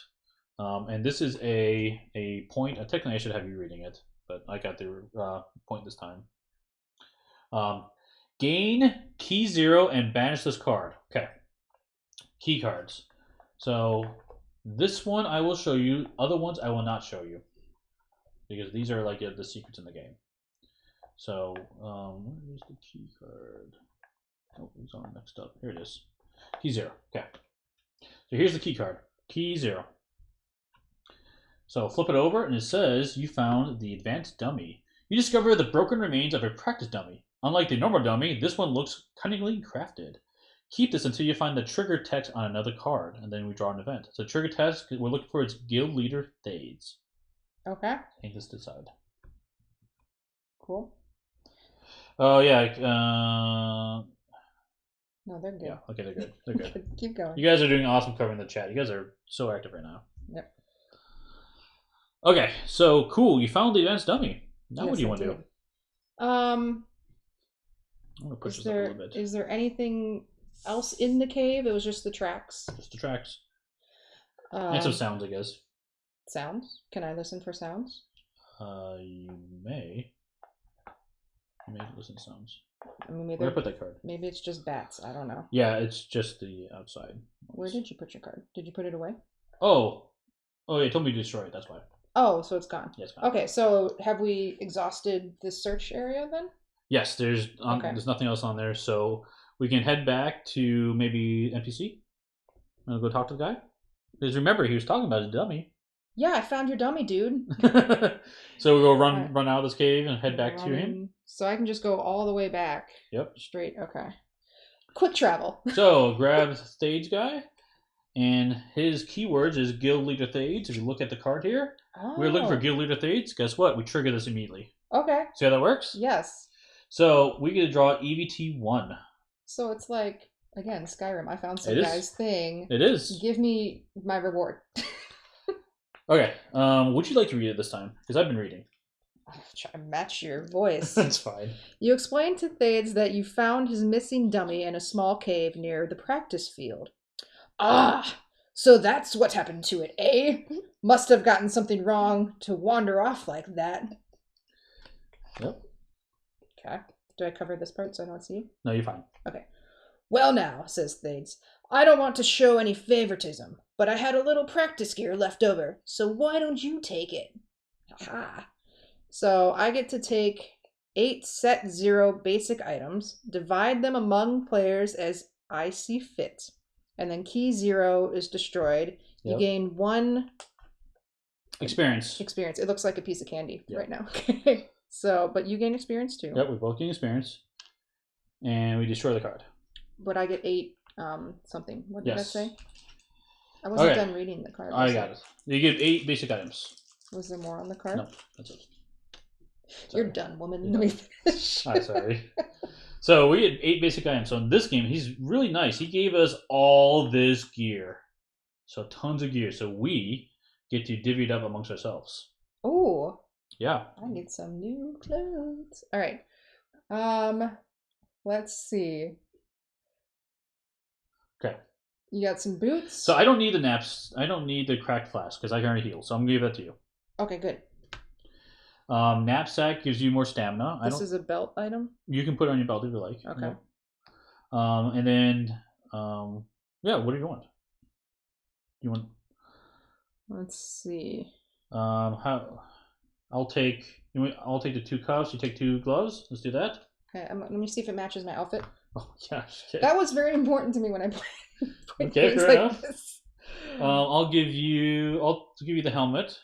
B: And this is a point. Technically, I should have you reading it, but I got the point this time. Gain key 0 and banish this card. Okay. Key cards. So this one I will show you. Other ones I will not show you because these are like the secrets in the game. So where's the key card? Oh, it's on next up. Here it is. Key 0. Okay. So here's the key card. Key 0. So flip it over and it says you found the advanced dummy. You discover the broken remains of a practice dummy. Unlike the normal dummy, this one looks cunningly crafted. Keep this until you find the trigger text on another card, and then we draw an event. So trigger text, we're looking for its guild leader Thades.
A: Okay.
B: Take this to the side.
A: Cool.
B: Oh yeah.
A: No, they're good.
B: Yeah. Okay, they're good. They're good.
A: Keep going.
B: You guys are doing awesome covering the chat. You guys are so active right now.
A: Yep.
B: Okay, so cool. You found the advanced dummy. Now
A: Yes,
B: what do you
A: I
B: want to
A: did.
B: do? I'm gonna push this up a little bit.
A: Is there anything else in the cave? It was just the tracks.
B: Just the tracks. And some sounds, I guess.
A: Sounds? Can I listen for sounds?
B: You may. You may listen to sounds.
A: I mean, maybe
B: Where did I put that card?
A: Maybe it's just bats. I don't know.
B: Yeah, it's just the outside.
A: Where did you put your card? Did you put it away?
B: Oh, you told me to destroy it. That's why.
A: Oh, so it's gone.
B: Yeah, it's gone.
A: Okay, so have we exhausted this search area then?
B: Yes, there's nothing else on there, so we can head back to maybe NPC. And go talk to the guy. Because remember, he was talking about his dummy.
A: Yeah, I found your dummy, dude.
B: So we go run out of this cave and head back to him.
A: So I can just go all the way back.
B: Yep.
A: Straight. Okay. Quick travel.
B: So grab Thades guy, and his keywords is Guild Leader Thades. If you look at the card here, we're looking for Guild Leader Thades. Guess what? We trigger this immediately.
A: Okay.
B: See how that works?
A: Yes.
B: So we get to draw EVT 1.
A: So it's like, again, Skyrim. I found some guy's thing.
B: It is.
A: Give me my reward.
B: Okay. Would you like to read it this time? Because I've been reading.
A: I'll try to match your voice.
B: That's fine.
A: You explained to Thades that you found his missing dummy in a small cave near the practice field. Ah, so that's what happened to it, eh? Must have gotten something wrong to wander off like that.
B: Yep.
A: Okay. Do I cover this part so I don't see you?
B: No, you're fine.
A: Okay. Well now, says Thades, I don't want to show any favoritism, but I had a little practice gear left over, so why don't you take it? Aha. So I get to take 8 set 0 basic items, divide them among players as I see fit, and then key 0 is destroyed. You gain 1
B: experience.
A: It looks like a piece of candy right now. Okay. So, but you gain experience too.
B: Yep, we both gain experience. And we destroy the card.
A: But I get 8 something. What did I say? I wasn't done reading the card.
B: I got it. You get 8 basic items.
A: Was there more on the card?
B: No, that's it.
A: You're done, woman. Let me finish.
B: I'm sorry. So we had 8 basic items. So in this game, he's really nice. He gave us all this gear. So tons of gear. So we get to divvy it up amongst ourselves.
A: Oh.
B: Yeah.
A: I need some new clothes. All right. Let's see.
B: Okay.
A: You got some boots?
B: So I don't need the naps. I don't need the cracked flask because I can already heal. So I'm going to give that to you.
A: Okay, good.
B: Knapsack gives you more stamina.
A: This is a belt item?
B: You can put it on your belt if you like.
A: Okay.
B: And then, yeah, what do you want? You want?
A: Let's see.
B: I'll take the 2 cuffs. You take 2 gloves. Let's do that.
A: Okay, let me see if it matches my outfit.
B: Oh gosh. Okay.
A: That was very important to me when I played
B: okay,
A: games
B: fair
A: like
B: enough.
A: this.
B: I'll give you the helmet.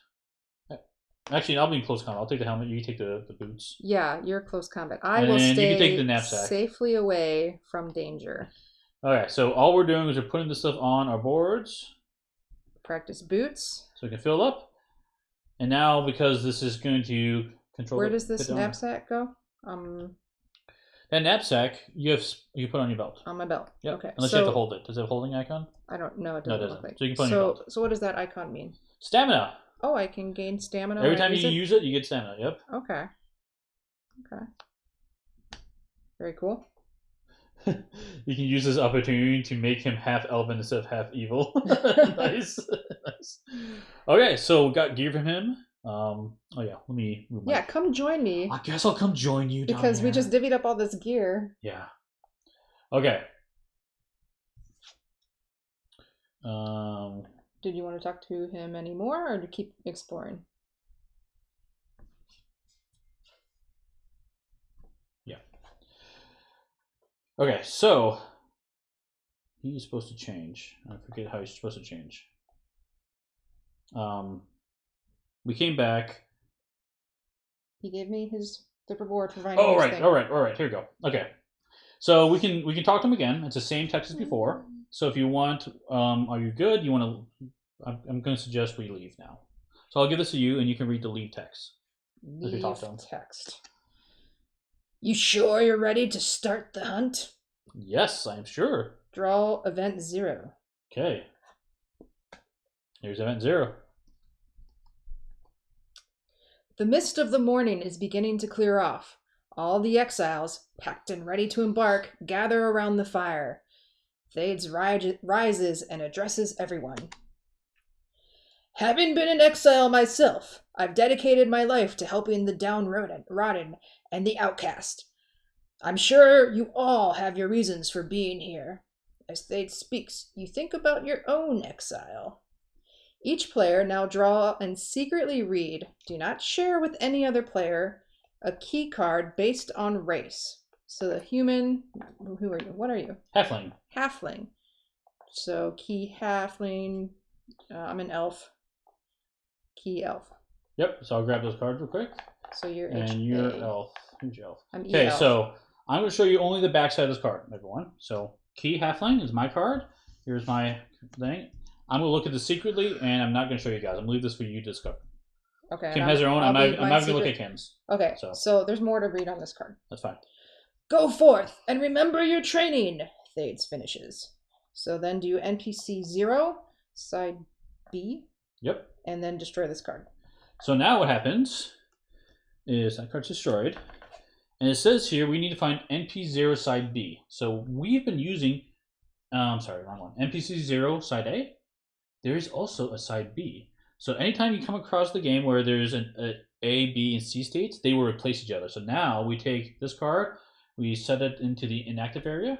B: Actually, I'll be in close combat. I'll take the helmet. You take the boots.
A: Yeah, you're close combat. I will stay
B: you can take the knapsack.
A: Safely away from danger.
B: Okay, so all we're doing is we're putting this stuff on our boards.
A: Practice boots.
B: So we can fill up. And now, because this is going to control...
A: Where does this knapsack go?
B: That knapsack, you put on your belt.
A: On my belt.
B: Yep.
A: Okay.
B: Unless you have to hold it. Does it have a holding icon?
A: I don't know. It doesn't look like.
B: So you can put on your belt.
A: So what does that icon mean?
B: Stamina.
A: Oh, I can gain stamina.
B: Every time you use it, you get stamina. Yep.
A: Okay. Okay. Very cool.
B: You can use this opportunity to make him half elven instead of half evil. Nice. Nice. Okay, so we got gear from him. Oh yeah, let me move my...
A: Yeah, come join me.
B: I guess I'll come join you down
A: because
B: there.
A: We just divvied up all this gear.
B: Yeah. Okay.
A: Did you want to talk to him anymore, or to keep exploring?
B: Yeah. Okay, so he's supposed to change. I forget how he's supposed to change. We came back.
A: He gave me the reward for finding
B: all right. Here we go. Okay, so we can talk to him again. It's the same text as before. So if you want, are you good? You want to? I'm going to suggest we leave now. So I'll give this to you, and you can read the leave text.
A: Leave text. You sure you're ready to start the hunt?
B: Yes, I'm sure.
A: Draw event 0.
B: Okay. Here's event 0.
A: The mist of the morning is beginning to clear off. All the exiles, packed and ready to embark, gather around the fire. Thades rises and addresses everyone. Having been an exile myself, I've dedicated my life to helping the downtrodden and the outcast. I'm sure you all have your reasons for being here. As Thades speaks, you think about your own exile. Each player now draw and secretly read, do not share with any other player, a key card based on race. So the human, who are you? What are you?
B: Halfling.
A: Halfling. So key halfling, I'm an elf. Key elf.
B: Yep, so I'll grab those cards real quick.
A: So you're
B: And you're elf. Who's your elf?
A: I'm
B: okay,
A: E-elf.
B: So I'm going to show you only the back side of this card, everyone. So key halfling is my card. Here's my thing. I'm going to look at this secretly, and I'm not going to show you guys. I'm going to leave this for you to discover. Okay. Kim has her own. I'm not going to look at Kim's.
A: Okay, so there's more to read on this card.
B: That's fine.
A: Go forth and remember your training, Thades finishes. So then do NPC 0, side B.
B: Yep.
A: And then destroy this card.
B: So now what happens is that card's destroyed. And it says here we need to find NPC 0 side B. So we've been using, sorry, wrong one. NPC 0 side A. There is also a side B. So anytime you come across the game where there's an A, B, and C states, they will replace each other. So now we take this card, we set it into the inactive area,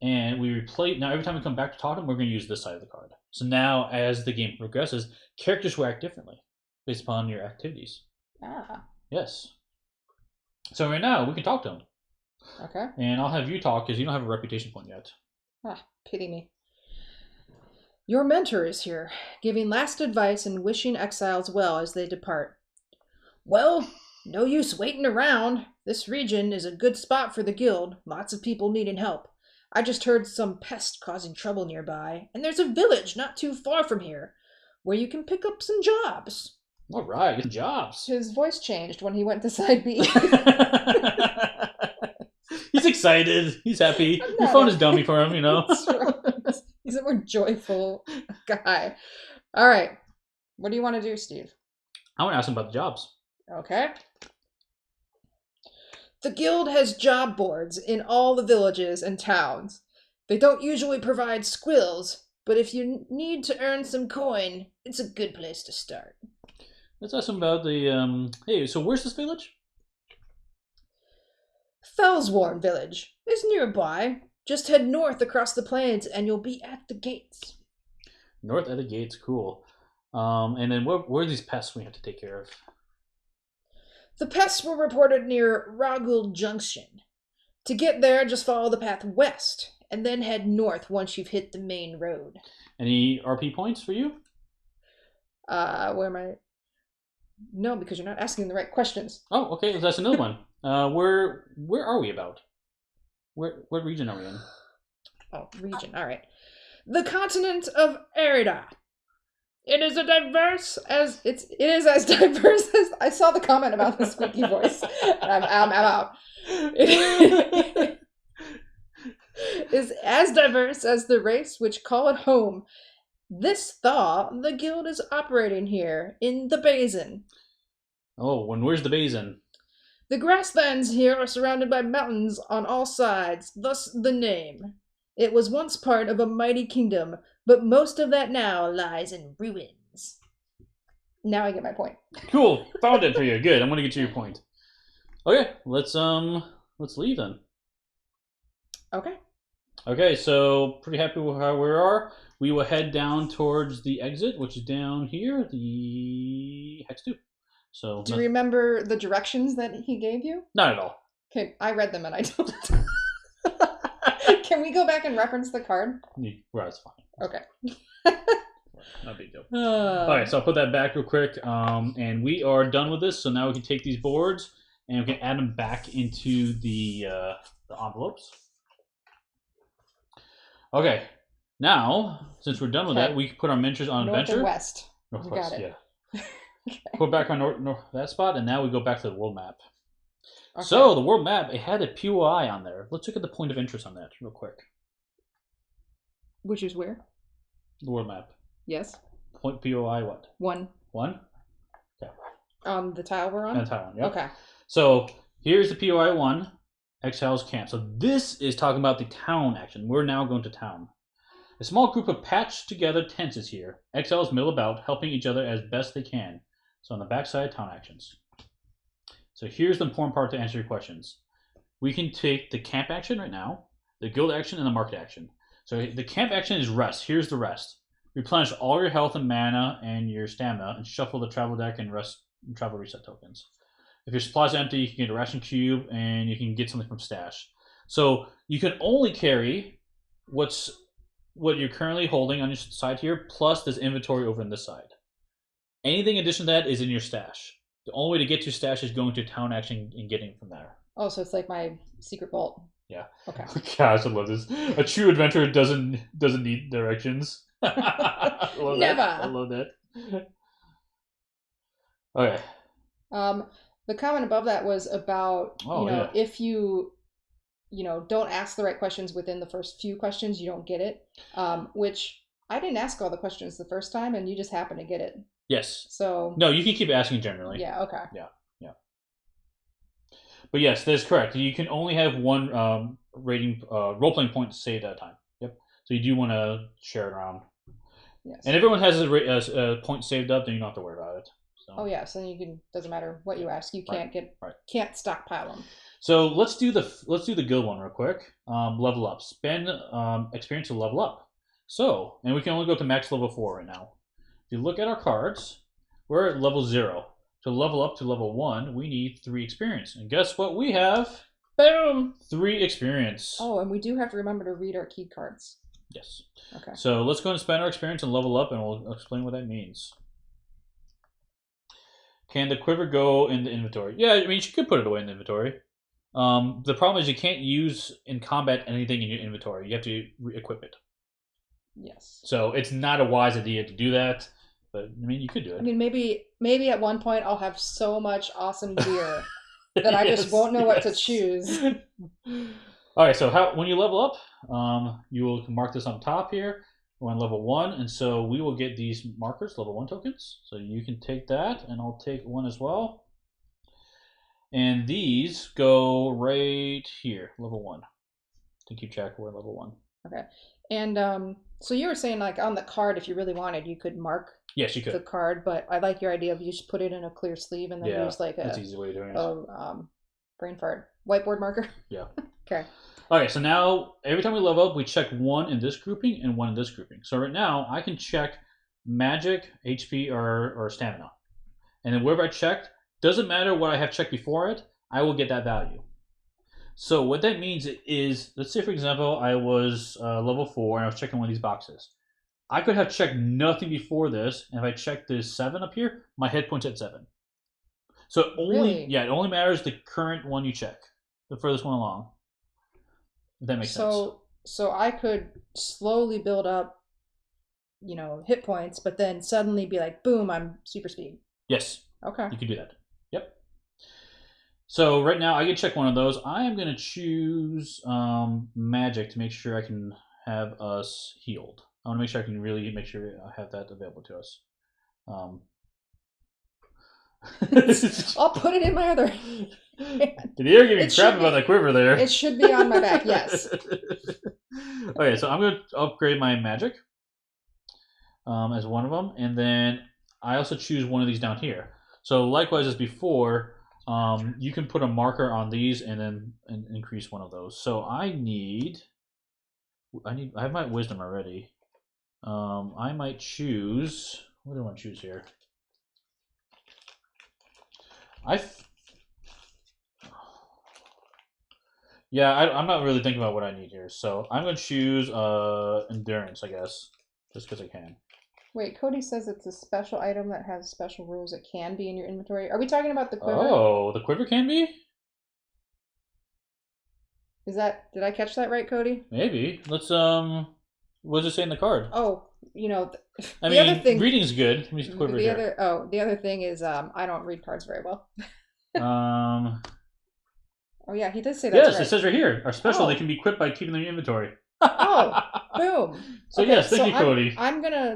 B: And we replay now. Every time we come back to talk to them, we're going to use this side of the card. So now, as the game progresses, characters will act differently based upon your activities.
A: Ah.
B: Yes. So right now, we can talk to them.
A: Okay.
B: And I'll have you talk because you don't have a reputation point yet.
A: Ah, pity me. Your mentor is here, giving last advice and wishing exiles well as they depart. Well, no use waiting around. This region is a good spot for the guild. Lots of people needing help. I just heard some pest causing trouble nearby, and there's a village not too far from here where you can pick up some jobs.
B: All right, good jobs.
A: His voice changed when he went to side B.
B: He's excited. He's happy. Your phone is dummy for him, you know.
A: He's a more joyful guy. All right. What do you want to do, Steve?
B: I want to ask him about the jobs.
A: Okay. The guild has job boards in all the villages and towns. They don't usually provide squills, but if you need to earn some coin, it's a good place to start.
B: Let's ask him about the, hey, so where's this village?
A: Fellsworn Village is nearby. Just head north across the plains and you'll be at the gates.
B: North at the gates, cool. And then where are these pests we have to take care of?
A: The pests were reported near Ragul Junction. To get there, just follow the path west, and then head north once you've hit the main road.
B: Any RP points for you?
A: Where am I? No, because you're not asking the right questions.
B: Oh, okay, that's another one. Where are we about? What region are we in?
A: Oh, region, alright. The continent of Arydia. It is as diverse as I saw the comment about the squeaky voice. I'm out. It is as diverse as the race which call it home. This thaw, the guild is operating here in the basin.
B: Oh, and where's the basin?
A: The grasslands here are surrounded by mountains on all sides, thus the name. It was once part of a mighty kingdom, but most of that now lies in ruins. Now I get my point.
B: Cool, found it for you. Good, I'm gonna get you your point. Okay, let's leave then.
A: Okay.
B: Okay, so pretty happy with how we are. We will head down towards the exit, which is down here, the Hex 2. So
A: do you remember the directions that he gave you?
B: Not at all.
A: Okay, I read them and I don't. Can we go back and reference the card?
B: Well, that's fine.
A: Okay.
B: No big deal. All right, so I'll put that back real quick. And we are done with this. So now we can take these boards and we can add them back into the envelopes. Okay. Now, since we're done with that, we can put our mentors on
A: North
B: adventure.
A: And west.
B: Northwest,
A: You got it.
B: yeah. Okay. Put back on that spot, and now we go back to the world map.
A: Okay.
B: So the world map, it had a POI on there. Let's look at the point of interest on that real quick.
A: Which is where?
B: The world map.
A: Yes.
B: Point POI what?
A: 1.
B: 1? Okay.
A: On the tile we're on?
B: On the tile, yeah.
A: Okay.
B: So here's the POI 1, Exiles Camp. So this is talking about the town action. We're now going to town. A small group of patched together tents is here. Exiles mill about, helping each other as best they can. So on the backside, town actions. So here's the important part to answer your questions. We can take the camp action right now, the guild action, and the market action. So the camp action is rest. Here's the rest. Replenish all your health and mana and your stamina, and shuffle the travel deck and travel reset tokens. If your supplies are empty, you can get a ration cube, and you can get something from stash. So you can only carry what you're currently holding on your side here, plus this inventory over on this side. Anything in addition to that is in your stash. The only way to get to stash is going to town action and getting it from there.
A: Oh, so it's like my secret vault.
B: Yeah.
A: Okay.
B: Gosh, I love this. A true adventurer doesn't need directions. I love
A: Never.
B: That. I love that. Okay.
A: The comment above that was about if you don't ask the right questions within the first few questions, you don't get it. Which I didn't ask all the questions the first time, and you just happen to get it.
B: Yes.
A: So
B: no, you can keep asking generally.
A: Yeah. Okay.
B: Yeah. But yes, that is correct. You can only have one rating role-playing point saved at a time. Yep. So you do want to share it around.
A: Yes.
B: And everyone has a point saved up, then you don't have to worry about it. So.
A: Oh yeah, so you can. Doesn't matter what you ask, you can't can't stockpile them.
B: So let's do the good one real quick. Level up. Spend experience to level up. So, and we can only go to max level 4 right now. If you look at our cards, we're at level 0. To level up to level 1, we need 3 experience. And guess what we have?
A: Boom!
B: 3 experience.
A: Oh, and we do have to remember to read our key cards.
B: Yes.
A: Okay.
B: So let's go and spend our experience and level up, and we'll explain what that means. Can the quiver go in the inventory? Yeah, I mean, you could put it away in the inventory. The problem is you can't use in combat anything in your inventory. You have to equip it.
A: Yes.
B: So it's not a wise idea to do that. But I mean, you could do it.
A: I mean, maybe at one point I'll have so much awesome gear that I just won't know what to choose.
B: All right. So when you level up, you will mark this on top here. We're on level 1, and so we will get these markers, level 1 tokens. So you can take that, and I'll take one as well. And these go right here, level 1. To keep track, we're level 1.
A: Okay. And so you were saying, like, on the card, if you really wanted, you could mark
B: Yes, you could.
A: the card, but I like your idea of you just put it in a clear sleeve and then use like
B: that's an easy way of doing it.
A: Brain fart whiteboard marker.
B: Yeah.
A: Okay.
B: Okay, so now every time we level up, we check 1 in this grouping and 1 in this grouping. So right now, I can check magic, HP, or stamina. And then wherever I checked, doesn't matter what I have checked before it, I will get that value. So what that means is, let's say for example, I was level 4 and I was checking one of these boxes. I could have checked nothing before this, and if I check this 7 up here, my hit point's at 7. So it only matters the current one you check, the furthest one along. If that makes sense.
A: So I could slowly build up, hit points, but then suddenly be like, boom, I'm super speed.
B: Yes.
A: Okay.
B: You can do that. Yep. So right now I can check one of those. I am going to choose magic to make sure I can have us healed. I want to make sure I can really make sure I have that available to us.
A: I'll put it in my other hand.
B: Did you ever give me crap about that quiver there?
A: It should be on my back, yes.
B: Okay, so I'm going to upgrade my magic as one of them, and then I also choose one of these down here. So likewise as before, you can put a marker on these and then increase one of those. So I have my wisdom already. I might choose. What do I want to choose here? I'm not really thinking about what I need here, so I'm going to choose endurance, I guess, just because I can.
A: Wait, Cody says it's a special item that has special rules. It can be in your inventory. Are we talking about the quiver?
B: Oh, the quiver can be?
A: Did I catch that right, Cody?
B: Maybe. Let's, what does it say in the card?
A: Oh,
B: I mean, other thing, reading's good. Let me quiver here.
A: The other thing is, I don't read cards very well. Oh yeah, he did say that.
B: Yes, right. It says right here. Our special, they can be equipped by keeping them in your inventory.
A: Oh, boom.
B: So okay, yes, thank you, Cody.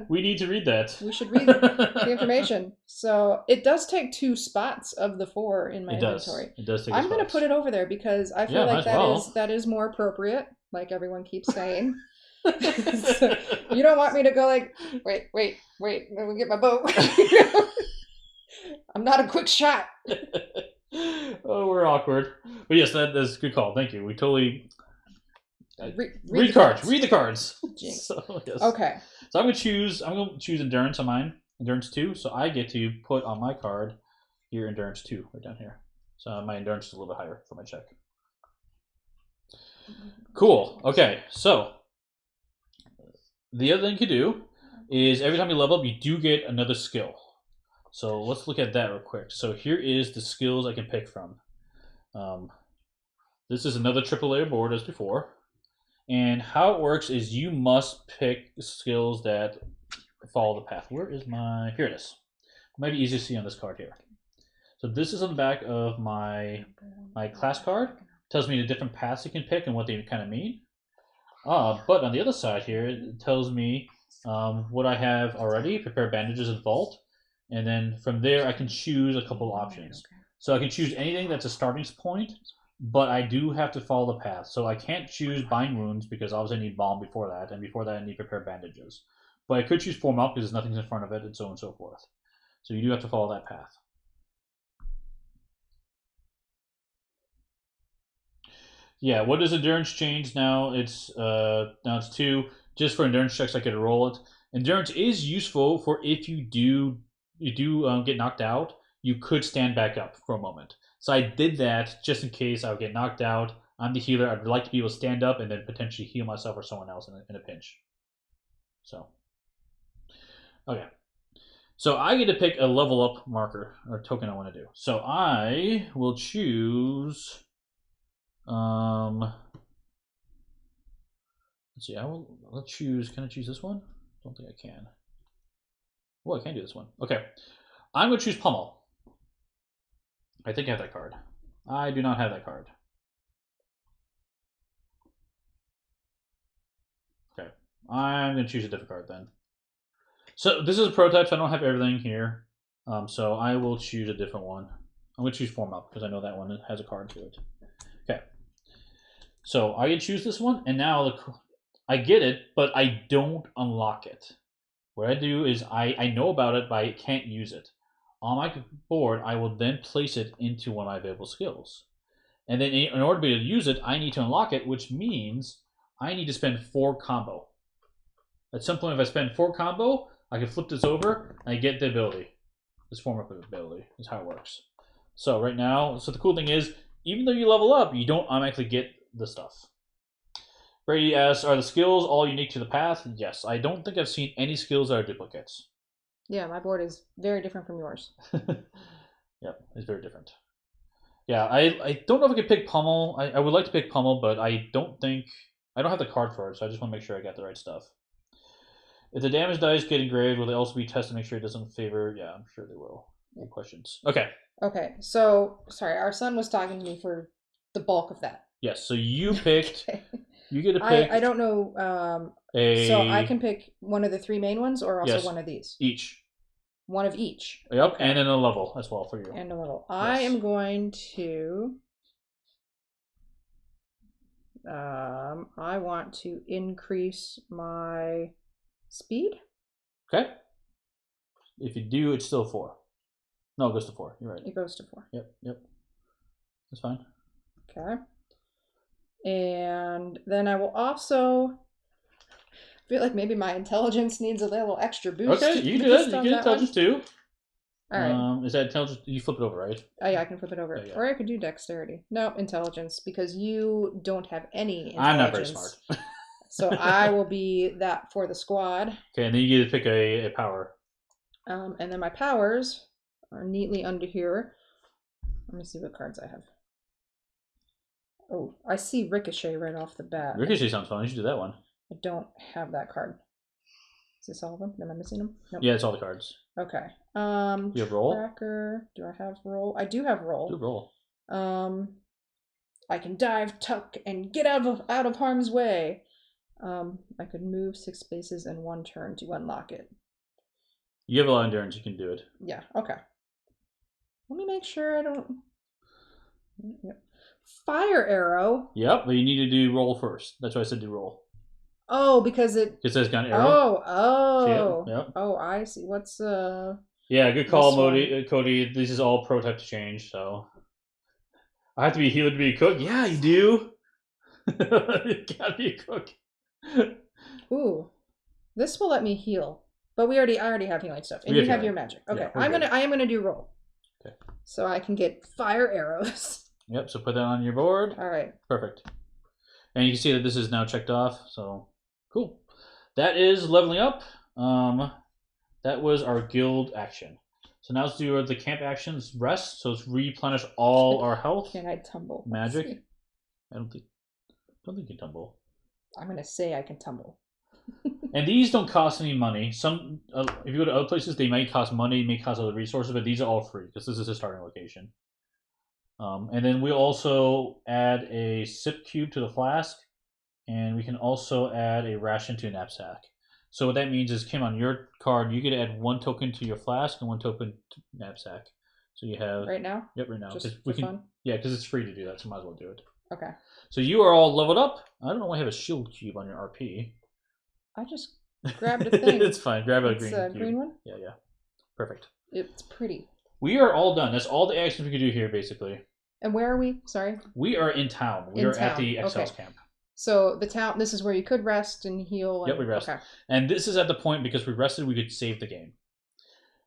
A: We
B: need to read that.
A: We should read the information. So it does take 2 spots of the 4 in my inventory.
B: It does take.
A: I'm going to put it over there because I feel like that is more appropriate. Like everyone keeps saying. So you don't want me to go like, wait, let me get my bow. I'm not a quick shot.
B: Oh, we're awkward. But yes, that's a good call. Thank you. We totally read cards. Read the cards. So, yes.
A: Okay.
B: So I'm gonna choose endurance on mine. Endurance 2. So I get to put on my card here endurance 2 right down here. So my endurance is a little bit higher for my check. Cool. Okay. So the other thing you can do is every time you level up, you do get another skill. So let's look at that real quick. So here is the skills I can pick from. This is another AAA board as before. And how it works is you must pick skills that follow the path. Where is my... Here it is. It might be easier to see on this card here. So this is on the back of my class card. It tells me the different paths you can pick and what they kind of mean. But on the other side here, it tells me what I have already, prepare bandages and vault. And then from there, I can choose a couple options. So I can choose anything that's a starting point, but I do have to follow the path. So I can't choose bind wounds because obviously I need balm before that, and before that I need prepare bandages. But I could choose form up because nothing's in front of it, and so on and so forth. So you do have to follow that path. Yeah, what does endurance change now? It's 2. Just for endurance checks, I could roll it. Endurance is useful for if you do get knocked out, you could stand back up for a moment. So I did that just in case I would get knocked out. I'm the healer. I'd like to be able to stand up and then potentially heal myself or someone else in a pinch. So, okay. So I get to pick a level up marker or token I want to do. So I will choose. Let's see. Let's choose. Can I choose this one? Don't think I can. Oh, I can do this one. Okay. I'm going to choose Pummel. I think I have that card. I do not have that card. Okay. I'm going to choose a different card then. So this is a prototype, so I don't have everything here. So I will choose a different one. I'm going to choose Form Up because I know that one has a card to it. Okay. So I can choose this one, and now I get it, but I don't unlock it. What I do is I know about it, but I can't use it. On my board, I will then place it into one of my available skills. And then in order to be able to use it, I need to unlock it, which means I need to spend 4 combo. At some point, if I spend 4 combo, I can flip this over, and I get the ability. This form of ability is how it works. So right now, the cool thing is, even though you level up, you don't automatically get the stuff. Brady asks, are the skills all unique to the path? Yes. I don't think I've seen any skills that are duplicates.
A: Yeah, my board is very different from yours.
B: Yep, it's very different. Yeah, I don't know if I could pick Pummel. I would like to pick Pummel, but I don't have the card for it, so I just want to make sure I got the right stuff. If the damage dice get engraved, will they also be tested to make sure it doesn't favor? Yeah, I'm sure they will. Any questions? Okay.
A: Okay, so, sorry, our son was talking to me for the bulk of that.
B: Yes, so you picked...
A: Okay.
B: You get to pick...
A: I don't know... So I can pick one of the 3 main ones or also one of these?
B: Each.
A: One of each.
B: Yep, okay. And then a level as well for you.
A: And a level. Yes. I am going to... I want to increase my speed.
B: Okay. If you do, it's still 4. No, it goes to 4. You're right.
A: It goes to 4.
B: Yep. That's fine.
A: Okay. And then I will also feel like maybe my intelligence needs a little extra boost.
B: Okay, you can do that. You get intelligence too.
A: All right.
B: Is that intelligence? You flip it over, right?
A: Oh yeah, I can flip it over. Yeah. Or I could do dexterity. No, intelligence, because you don't have any intelligence. I'm
B: not very smart.
A: So I will be that for the squad.
B: Okay, and then you get to pick a power.
A: And then my powers are neatly under here. Let me see what cards I have. Oh, I see Ricochet right off the bat.
B: Ricochet sounds fun. You should do that one.
A: I don't have that card. Is this all of them? Am I missing them?
B: Nope. Yeah, it's all the cards.
A: Okay.
B: You have roll?
A: Tracker. Do I have roll? I do have roll.
B: Do roll.
A: I can dive, tuck, and get out of harm's way. I could move 6 spaces in 1 turn to unlock it.
B: You have a lot of endurance. You can do it.
A: Yeah. Okay. Let me make sure I don't... Yep. Fire arrow.
B: Yep, but you need to do roll first. That's why I said do roll.
A: Oh, because it
B: says gun arrow.
A: Oh.
B: Yep.
A: Oh, I see. What's
B: Yeah, good call, Cody. This is all prototype to change, so I have to be a healer to be a cook. Yeah, you do. You gotta be a cook.
A: Ooh, this will let me heal, but I already have healing stuff, and you have your magic. Okay, yeah, I am gonna do roll.
B: Okay.
A: So I can get fire arrows.
B: Yep. So put that on your board.
A: All right.
B: Perfect. And you can see that this is now checked off. So cool. That is leveling up. That was our guild action. So now let's do the camp actions. Rest. So let's replenish all our health.
A: Can I tumble?
B: Magic. I don't think you can tumble.
A: I'm gonna say I can tumble.
B: And these don't cost any money. Some if you go to other places, they might cost money, may cost other resources, but these are all free because this is a starting location. And then we also add a sip cube to the flask, and we can also add a ration to a knapsack. So what that means is, Kim, on your card, you get to add 1 token to your flask and 1 token to knapsack. So you have
A: right now.
B: Yep, right now.
A: Just for fun?
B: Yeah, because it's free to do that, so might as well do it.
A: Okay.
B: So you are all leveled up. I don't know why I have a shield cube on your RP.
A: I just grabbed a thing.
B: It's fine. Grab a green cube.
A: Green one?
B: Yeah. Perfect.
A: It's pretty.
B: We are all done. That's all the actions we can do here, basically.
A: And where are we? Sorry.
B: We are in town. We are at the Exiles camp.
A: So the town. This is where you could rest and heal. And,
B: yep, we rest.
A: Okay.
B: And this is at the point because we rested, we could save the game.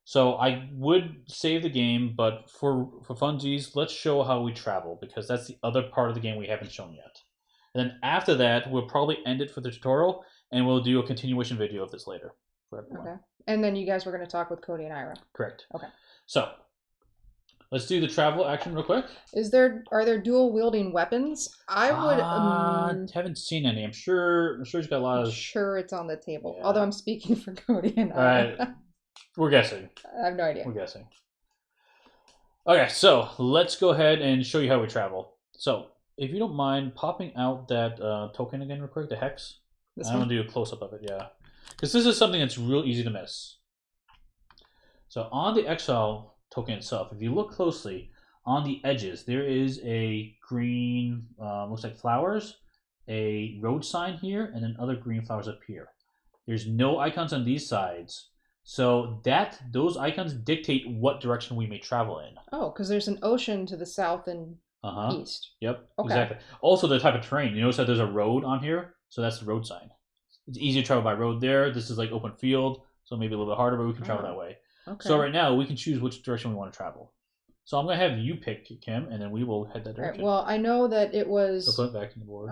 B: So I would save the game, but for funsies, let's show how we travel because that's the other part of the game we haven't shown yet. And then after that, we'll probably end it for the tutorial, and we'll do a continuation video of this later for everyone.
A: Okay. And then you guys were going to talk with Cody and Ira.
B: Correct.
A: Okay.
B: So let's do the travel action real quick.
A: Are there dual wielding weapons? I would
B: haven't seen any. I'm sure he's got a lot of.
A: I'm sure it's on the table.
B: Yeah.
A: Although I'm speaking for Cody and Ira.
B: All right. We're guessing.
A: I have no idea.
B: We're guessing. Okay, so let's go ahead and show you how we travel. So if you don't mind popping out that token again real quick, the hex. I'm going to do a close-up of it, yeah. Because this is something that's real easy to miss. So on the exile token itself, if you look closely, on the edges, there is a green, looks like flowers, a road sign here, and then other green flowers up here. There's no icons on these sides. So those icons dictate what direction we may travel in.
A: Oh, because there's an ocean to the south and east.
B: Yep,
A: okay.
B: Exactly. Also, the type of terrain. You notice that there's a road on here, so that's the road sign. It's easy to travel by road there. This is like open field, so maybe a little bit harder, but we can travel that way. Okay. So right now, we can choose which direction we want to travel. So I'm going to have you pick, Kim, and then we will head that direction.
A: Right, well, I know that it was...
B: So put it back in the board.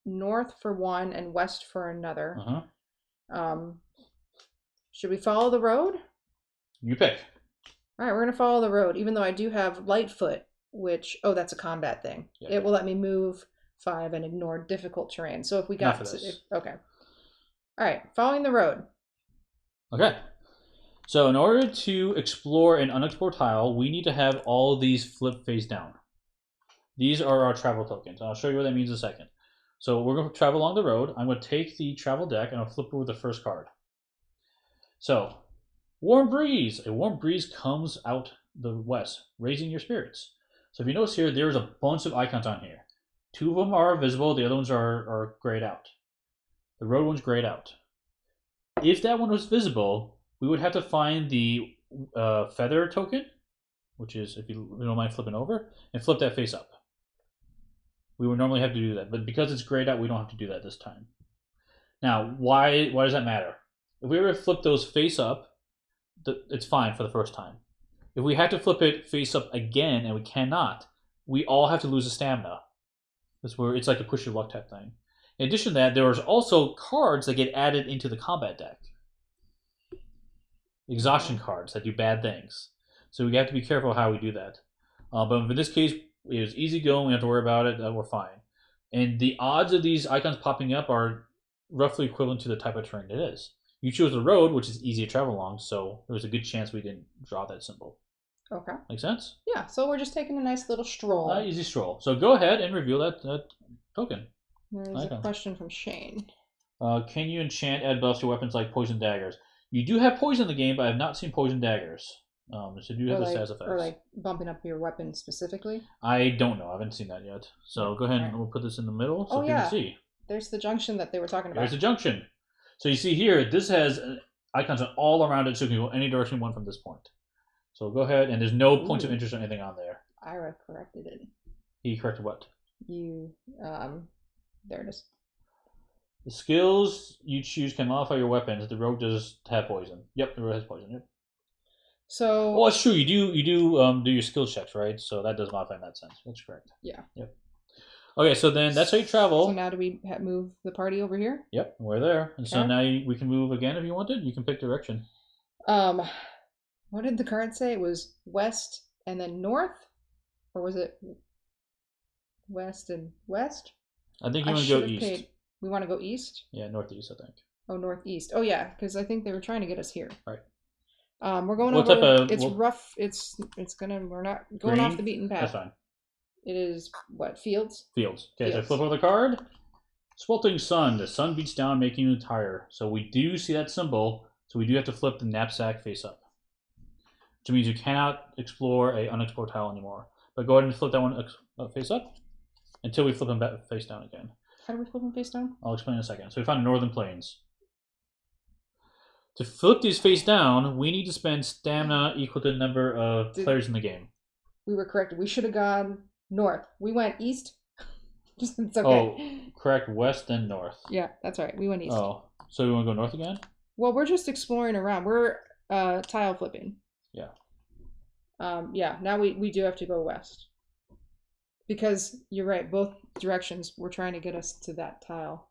A: North for one and west for another. Should we follow the road?
B: You pick.
A: All right, we're going to follow the road, even though I do have Lightfoot, which... Oh, that's a combat thing. Yeah. It will let me move 5 and ignore difficult terrain. So if we got... okay. All right, following the road.
B: Okay. So in order to explore an unexplored tile, we need to have all these flip face down. These are our travel tokens. I'll show you what that means in a second. So we're going to travel along the road. I'm going to take the travel deck and I'll flip over the first card. So, warm breeze. A warm breeze comes out the west, raising your spirits. So if you notice here, there's a bunch of icons on here. 2 of them are visible. The other ones are grayed out. The road one's grayed out. If that one was visible, we would have to find the feather token, which is, if you don't mind flipping over, and flip that face up. We would normally have to do that, but because it's grayed out, we don't have to do that this time. Now, why does that matter? If we were to flip those face up, it's fine for the first time. If we had to flip it face up again, and we cannot, we all have to lose a stamina. That's where it's like a push your luck type thing. In addition to that, there is also cards that get added into the combat deck. Exhaustion cards that do bad things. So we have to be careful how we do that. But in this case, it was easy going. We don't have to worry about it. We're fine. And the odds of these icons popping up are roughly equivalent to the type of terrain it is. You chose the road, which is easy to travel along, so there's a good chance we didn't draw that symbol.
A: Okay.
B: Make sense?
A: Yeah, so we're just taking a nice little stroll.
B: Easy stroll. So go ahead and reveal that token.
A: There's a question from Shane.
B: Can you enchant, add buffs to weapons like poison daggers? You do have poison in the game, but I have not seen poison daggers. So do you have the stats effects?
A: Or like bumping up your weapon specifically?
B: I don't know. I haven't seen that yet. So go ahead and we'll put this in the middle so people can see.
A: There's the junction that they were talking about.
B: There's the junction. So you see here, this has icons all around it, so you can go any direction you want from this point. So go ahead, and there's no points of interest or anything on there.
A: Ira corrected it.
B: He corrected what?
A: There it is.
B: The skills you choose can modify your weapons. The rogue does have poison. Yep, the rogue has poison. Yep.
A: So.
B: Oh, it's true. You do your skill checks, right? So that does modify in that sense. That's correct.
A: Yeah.
B: Yep. Okay, so then that's how you travel.
A: So now do we move the party over here?
B: Yep, we're there. And so now we can move again if you wanted. You can pick direction.
A: What did the card say? It was west and then north? Or was it west and west?
B: I think you want to go east.
A: We want to go east?
B: Yeah, northeast, I think.
A: Oh, northeast. Oh, yeah, because I think they were trying to get us here.
B: Right.
A: We're going over. It's rough. It's gonna. We're not going off the beaten path.
B: That's fine.
A: It is what, fields?
B: Fields. Okay, so flip over the card. Sweltering sun. The sun beats down, making you tired. So we do see that symbol. So we do have to flip the knapsack face up, which means you cannot explore a unexplored tile anymore. But go ahead and flip that one face up until we flip them back face down again.
A: How do we flip them face down?
B: I'll explain in a second. So we found Northern Plains. To flip these face down, we need to spend stamina equal to the number of players in the game.
A: We were corrected. We should have gone north. We went east. It's okay.
B: Oh, correct. West and north.
A: Yeah, that's right. We went east.
B: Oh, so we want to go north again?
A: Well, we're just exploring around. We're tile flipping.
B: Yeah.
A: Yeah, now we do have to go west. Because you're right, both directions were trying to get us to that tile.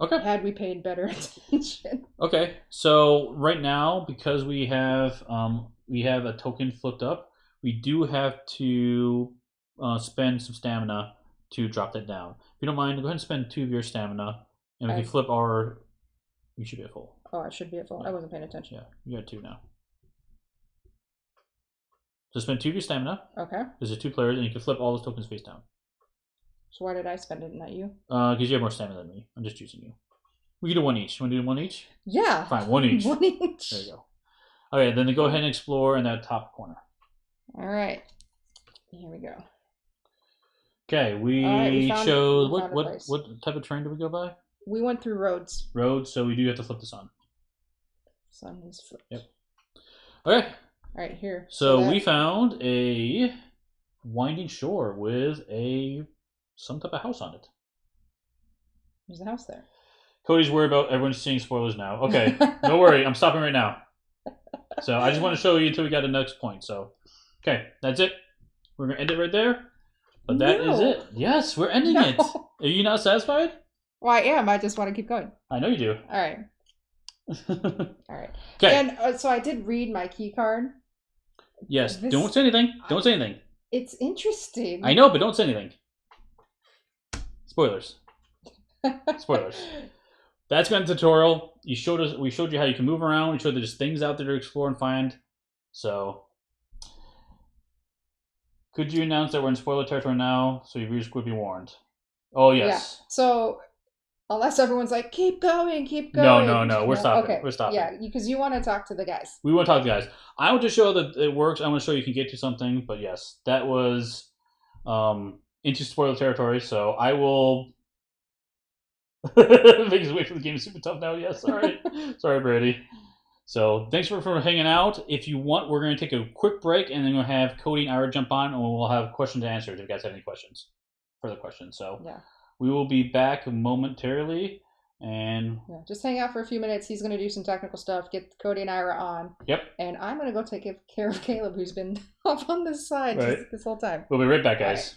B: Okay.
A: Had we paid better attention.
B: Okay. So right now, because we have a token flipped up, we do have to spend some stamina to drop that down. If you don't mind, go ahead and spend 2 of your stamina, and we can flip our. You should be at full.
A: Oh, I should be at full. I wasn't paying attention.
B: Yeah, you got 2 now. So spend 2 of your stamina.
A: Okay.
B: There's 2 players, and you can flip all those tokens face down.
A: So why did I spend it, not you?
B: Because you have more stamina than me. I'm just choosing you. We can do 1 each. You want to do 1 each?
A: Yeah.
B: Fine, 1 each.
A: 1 each.
B: There you go. Okay, then go ahead and explore in that top corner.
A: All right. Here we go.
B: Okay, we
A: found
B: what type of terrain do we go by?
A: We went through roads.
B: Roads, so we do have to flip this on.
A: Sun is flipped.
B: Yep. Okay.
A: All right, here.
B: So we found a winding shore with some type of house on it.
A: There's a house there.
B: Cody's worried about everyone seeing spoilers now. Okay, don't worry, I'm stopping right now. So I just want to show you until we got the next point. So, okay, that's it. We're gonna end it right there. But that is it. Yes, we're ending it. Are you not satisfied?
A: Well, I am. I just want to keep going.
B: I know you do.
A: All right. All right.
B: Okay.
A: And so I did read my key card.
B: Yes. Don't say anything. Don't say anything.
A: It's interesting.
B: I know, but don't say anything. Spoilers. Spoilers. That's been the tutorial. We showed you how you can move around. We showed there's things out there to explore and find. So, could you announce that we're in spoiler territory now, so your viewers would be warned? Oh yes.
A: Yeah. So, unless everyone's like, keep going, keep going.
B: No. We're stopping.
A: Okay.
B: We're stopping.
A: Yeah, because you want to talk to the guys.
B: We want to talk to the guys. I want to show that it works. I want to show you can get to something. But yes, that was into spoiler territory. So I will. Because wait for the game is super tough now. Yes, sorry, sorry, Brady. So thanks for hanging out. If you want, we're going to take a quick break, and then we'll have Cody and Ira jump on, and we'll have questions and answers if you guys have any further questions. So
A: yeah,
B: we will be back momentarily, and
A: just hang out for a few minutes. He's going to do some technical stuff, get Cody and Ira on.
B: Yep.
A: And I'm going to go take care of Caleb, who's been off on this side this whole time.
B: We'll be right back, guys.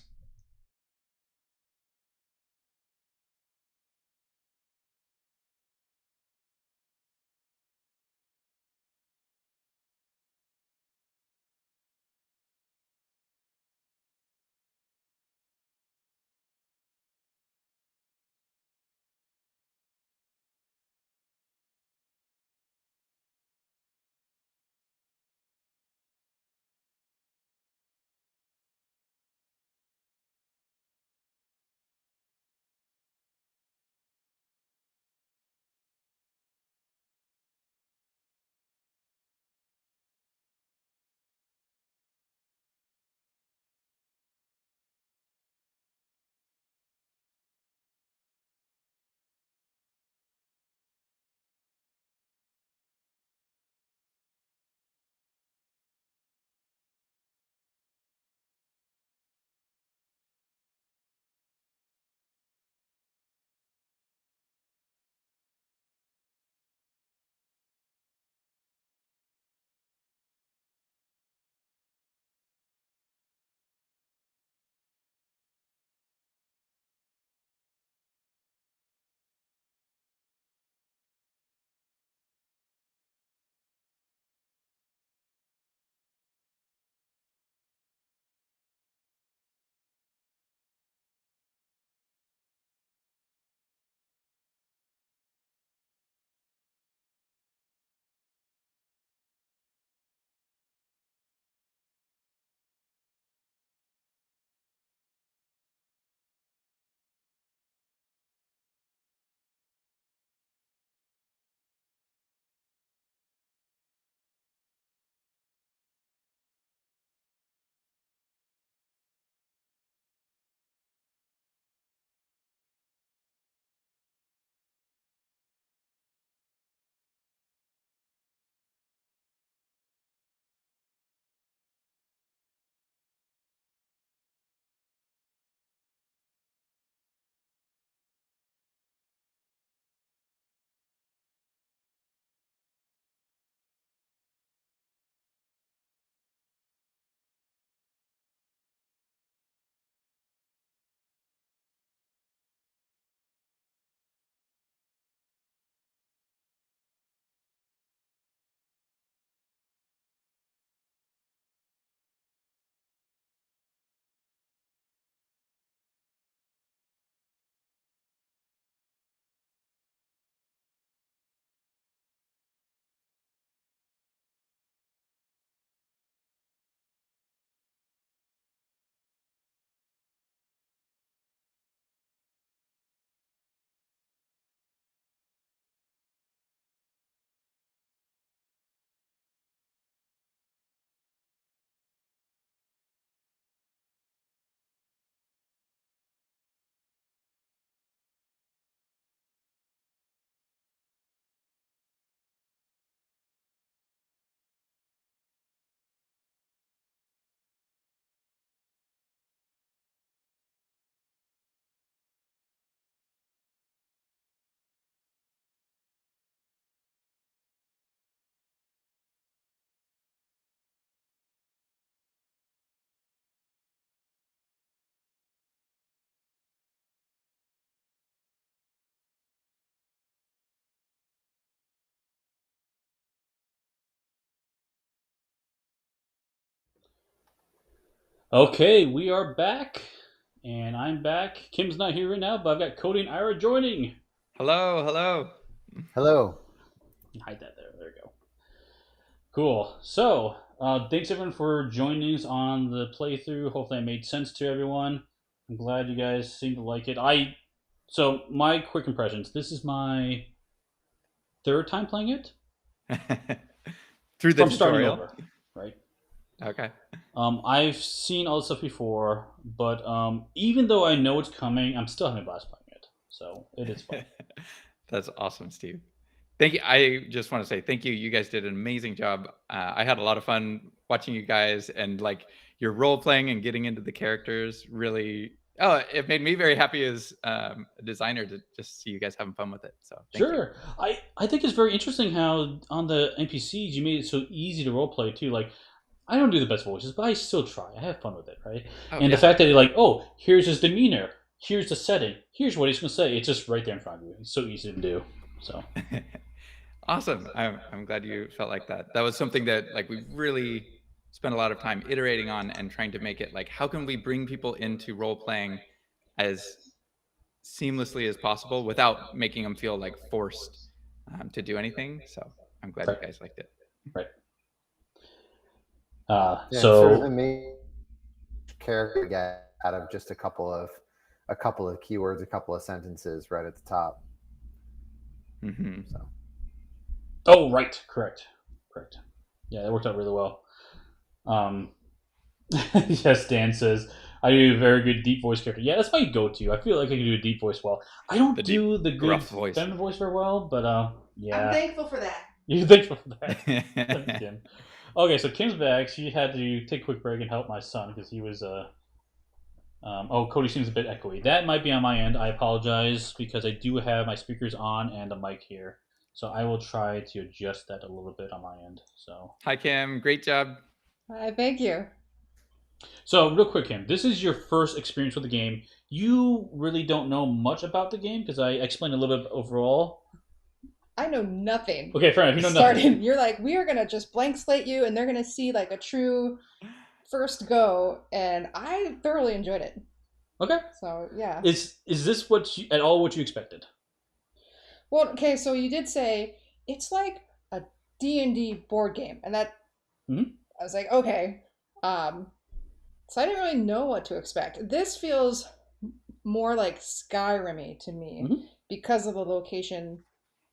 B: Okay, we are back, and I'm back. Kim's not here right now, but I've got Cody and Ira joining.
C: Hello, hello.
D: Hello.
B: Hide that there. There we go. Cool. So, thanks everyone for joining us on the playthrough. Hopefully, it made sense to everyone. I'm glad you guys seem to like it. So my quick impressions. This is my third time playing it
C: Through the
B: from starting
C: tutorial.
B: over, right?
C: Okay.
B: I've seen all this stuff before, but even though I know it's coming, I'm still having a blast playing it. So it is fun.
C: That's awesome, Steve. Thank you. I just want to say thank you. You guys did an amazing job. I had a lot of fun watching you guys, and like your role playing and getting into the characters really. Oh, it made me very happy as a designer to just see you guys having fun with it. So thank you.
B: Sure. I think it's very interesting how on the NPCs you made it so easy to roleplay too. Like I don't do the best voices, but I still try. I have fun with it, right?
C: Oh,
B: And
C: yeah.
B: the fact that you're like, oh, here's his demeanor, here's the setting, here's what he's gonna say. It's just right there in front of you. It's so easy to do. So
C: Awesome. I'm glad you felt like that. That was something that like we really spent a lot of time iterating on and trying to make it like how can we bring people into role playing as seamlessly as possible without making them feel like forced to do anything. So I'm glad you guys liked it.
B: right.
D: Yeah, sort of
B: So
D: amazing character to get out of just a couple of keywords, a couple of sentences right at the top.
C: Mm-hmm.
D: So
B: oh right, correct. Yeah, that worked out really well. Yes, Dan says I do a very good deep voice character. Yeah, that's my go-to. I feel like I can do a deep voice well. I don't
C: The
B: do the good
C: gruff voice.
B: feminine voice very well, but yeah.
A: I'm thankful for that.
B: You're thankful for that. Kim. Okay, so Kim's back. She had to take a quick break and help my son because he was oh, Cody seems a bit echoey. That might be on my end. I apologize because I do have my speakers on and a mic here, so I will try to adjust that a little bit on my end. So
C: Hi, Kim. Great job.
A: Thank you.
B: So, real quick, Kim, this is your first experience with the game. You really don't know much about the game because I explained a little bit overall.
A: I know nothing.
B: Okay, fair enough. You know
A: Starting,
B: nothing.
A: you're like, we are gonna just blank slate you, and they're gonna see like a true first go, and I thoroughly enjoyed it.
B: Okay.
A: So yeah.
B: Is this what you, at all what you expected?
A: Well, okay, so you did say it's like a D&D board game, and that
B: Mhm.
A: I was like, okay. So I didn't really know what to expect. This feels more like Skyrim-y to me
B: Mhm.
A: because of the location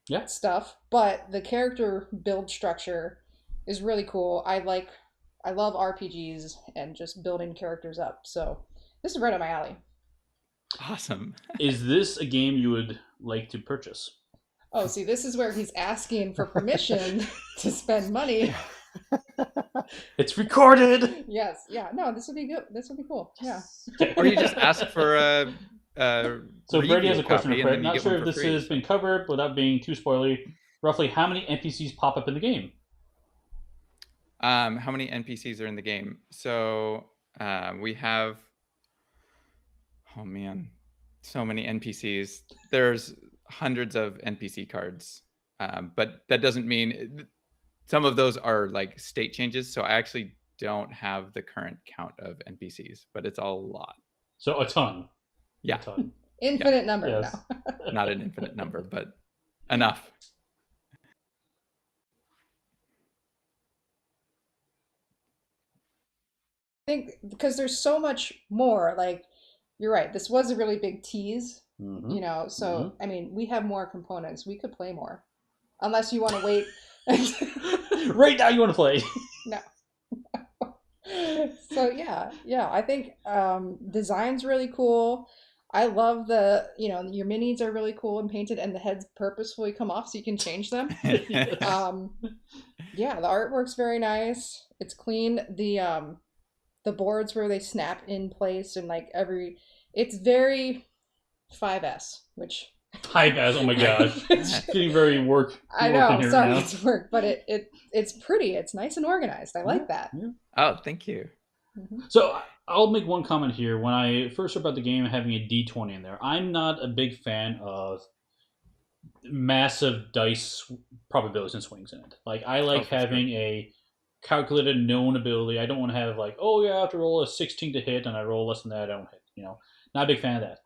B: Yeah.
A: stuff, but the character build structure is really cool. I love RPGs and just building characters up. So this is right up my alley.
C: Awesome.
B: Is this a game you would like to purchase?
A: Oh, see, this is where he's asking for permission to spend money.
B: It's recorded.
A: Yes, yeah, no, this would be good. This would be cool. Yeah.
C: Or you just ask for a
B: So Brady has a
C: review
B: question
C: copy
B: for
C: and
B: Fred.
C: then you
B: Not
C: get
B: sure
C: one
B: if
C: for
B: this
C: free,
B: has
C: so.
B: been covered without being too spoilery. Roughly, how many NPCs pop up in the game?
C: How many NPCs are in the game? So we have, oh man, so many NPCs. There's hundreds of NPC cards, but that doesn't mean some of those are like state changes. So I actually don't have the current count of NPCs, but it's a lot.
B: So a ton.
C: Yeah.
B: A ton.
A: Infinite number.
B: Yes.
A: No.
C: Not an infinite number, but enough.
A: I think because there's so much more. Like, you're right. This was a really big tease,
B: Mhm.
A: you know. So I mean, we have more components. We could play more, unless you want to wait.
B: Right now, you want to play.
A: No. So yeah. I think design's really cool. I love your minis are really cool and painted, and the heads purposefully come off so you can change them.
B: Yes.
A: Yeah, the artwork's very nice. It's clean. The boards where they snap in place and like it's very 5S, which
B: Hi guys. Oh my gosh. It's getting very work.
A: I
B: work
A: know.
B: in here
A: Sorry,
B: now.
A: it's work, but it's pretty. It's nice and organized. I like that.
B: Yeah.
C: Oh, thank you.
A: Mhm.
B: So I'll make one comment here. When I first heard about the game having a D20 in there, I'm not a big fan of massive dice probabilities and swings in it. Like I like
C: for sure.
B: having a calculated known ability. I don't want to have like, oh yeah, I have to roll a 16 to hit, and I roll less than that, I don't hit. Not a big fan of that.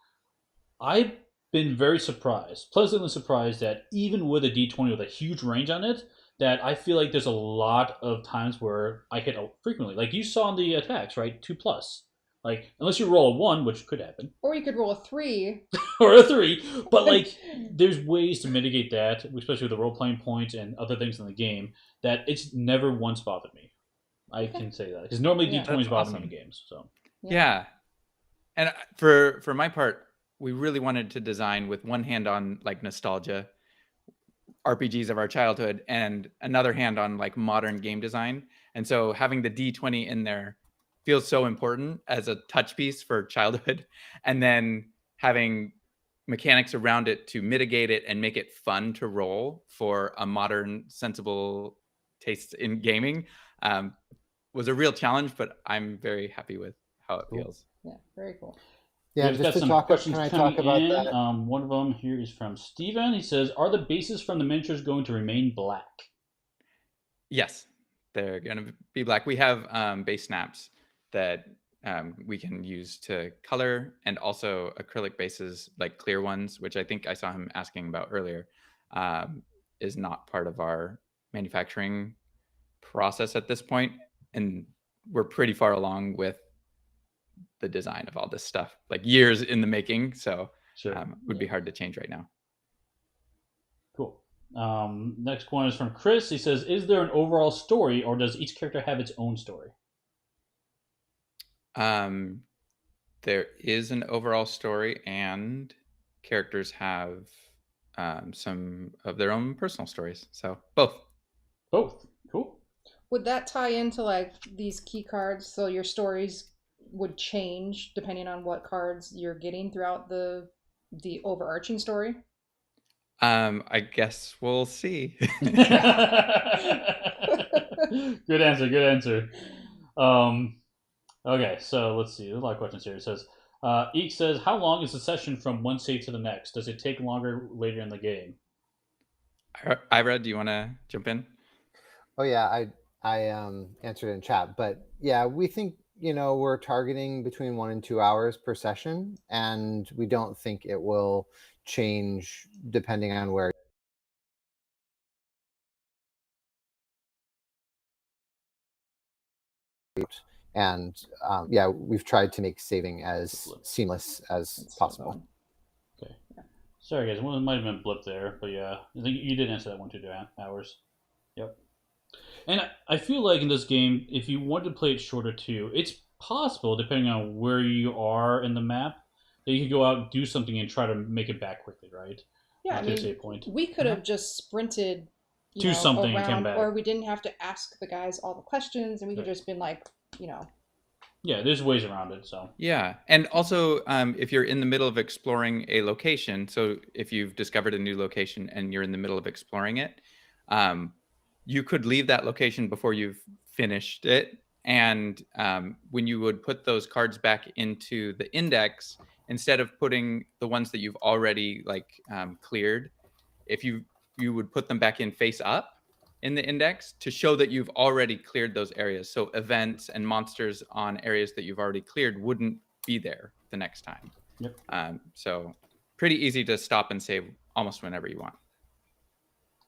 B: I've been very surprised, pleasantly surprised, that even with a D20 with a huge range on it, that I feel like there's a lot of times where I hit frequently. Like you saw in the attacks, right? 2+. Like, unless you roll a 1, which could happen.
A: Or you could roll a 3.
B: Or a 3. But, like, there's ways to mitigate that, especially with the role-playing points and other things in the game, that it's never once bothered me. I can say that. Because normally D20s bother me in games. So
C: Yeah. And for my part, we really wanted to design with one hand on like nostalgia, RPGs of our childhood, and another hand on like modern game design. And so having the D20 in there feels so important as a touch piece for childhood, and then having mechanics around it to mitigate it and make it fun to roll for a modern, sensible taste in gaming was a real challenge, but I'm very happy with how it feels.
A: Yeah, very cool.
D: Yeah,
B: we've
D: just
B: got
D: to
B: some
D: talk.
B: questions
D: Can I
B: coming
D: talk about
B: in.
D: that?
B: One of them here is from Steven. He says, are the bases from the miniatures going to remain black?
C: Yes, they're going to be black. We have base snaps that we can use to color, and also acrylic bases, like clear ones, which I think I saw him asking about earlier, is not part of our manufacturing process at this point. And we're pretty far along with the design of all this stuff, like years in the making. So would be hard to change right now.
B: Cool. Next one is from Chris. He says, is there an overall story, or does each character have its own story?
C: There is an overall story, and characters have some of their own personal stories. So both.
B: Cool.
A: Would that tie into like these key cards? So your stories would change depending on what cards you're getting throughout the overarching story?
C: I guess we'll see.
B: Good answer. Okay, so let's see. There's a lot of questions here. It says, Eek says, how long is the session from one save to the next? Does it take longer later in the game?
C: Ira, do you want to jump in?
D: Oh yeah, I answered in chat, but yeah, we think we're targeting between 1 and 2 hours per session, and we don't think it will change depending on where. And yeah, we've tried to make saving as seamless as possible.
B: Okay. Sorry guys, one might have been a blip there, but yeah, I think you did answer that 1 to 2 hours. Yep. And I feel like in this game, if you want to play it shorter too, it's possible, depending on where you are in the map, that you could go out and do something and try to make it back quickly, right?
A: Yeah, I mean,
B: save point.
A: We could have just sprinted
B: something
A: around,
B: and came back.
A: or we didn't have to ask the guys all the questions, and we could just been like,
B: Yeah, there's ways around it. So
C: yeah, and also if you're in the middle of exploring a location, so if you've discovered a new location and you're in the middle of exploring it, you could leave that location before you've finished it. And when you would put those cards back into the index, instead of putting the ones that you've already cleared, if you would put them back in face up in the index to show that you've already cleared those areas. So events and monsters on areas that you've already cleared wouldn't be there the next time.
B: Yep.
C: So pretty easy to stop and save almost whenever you want.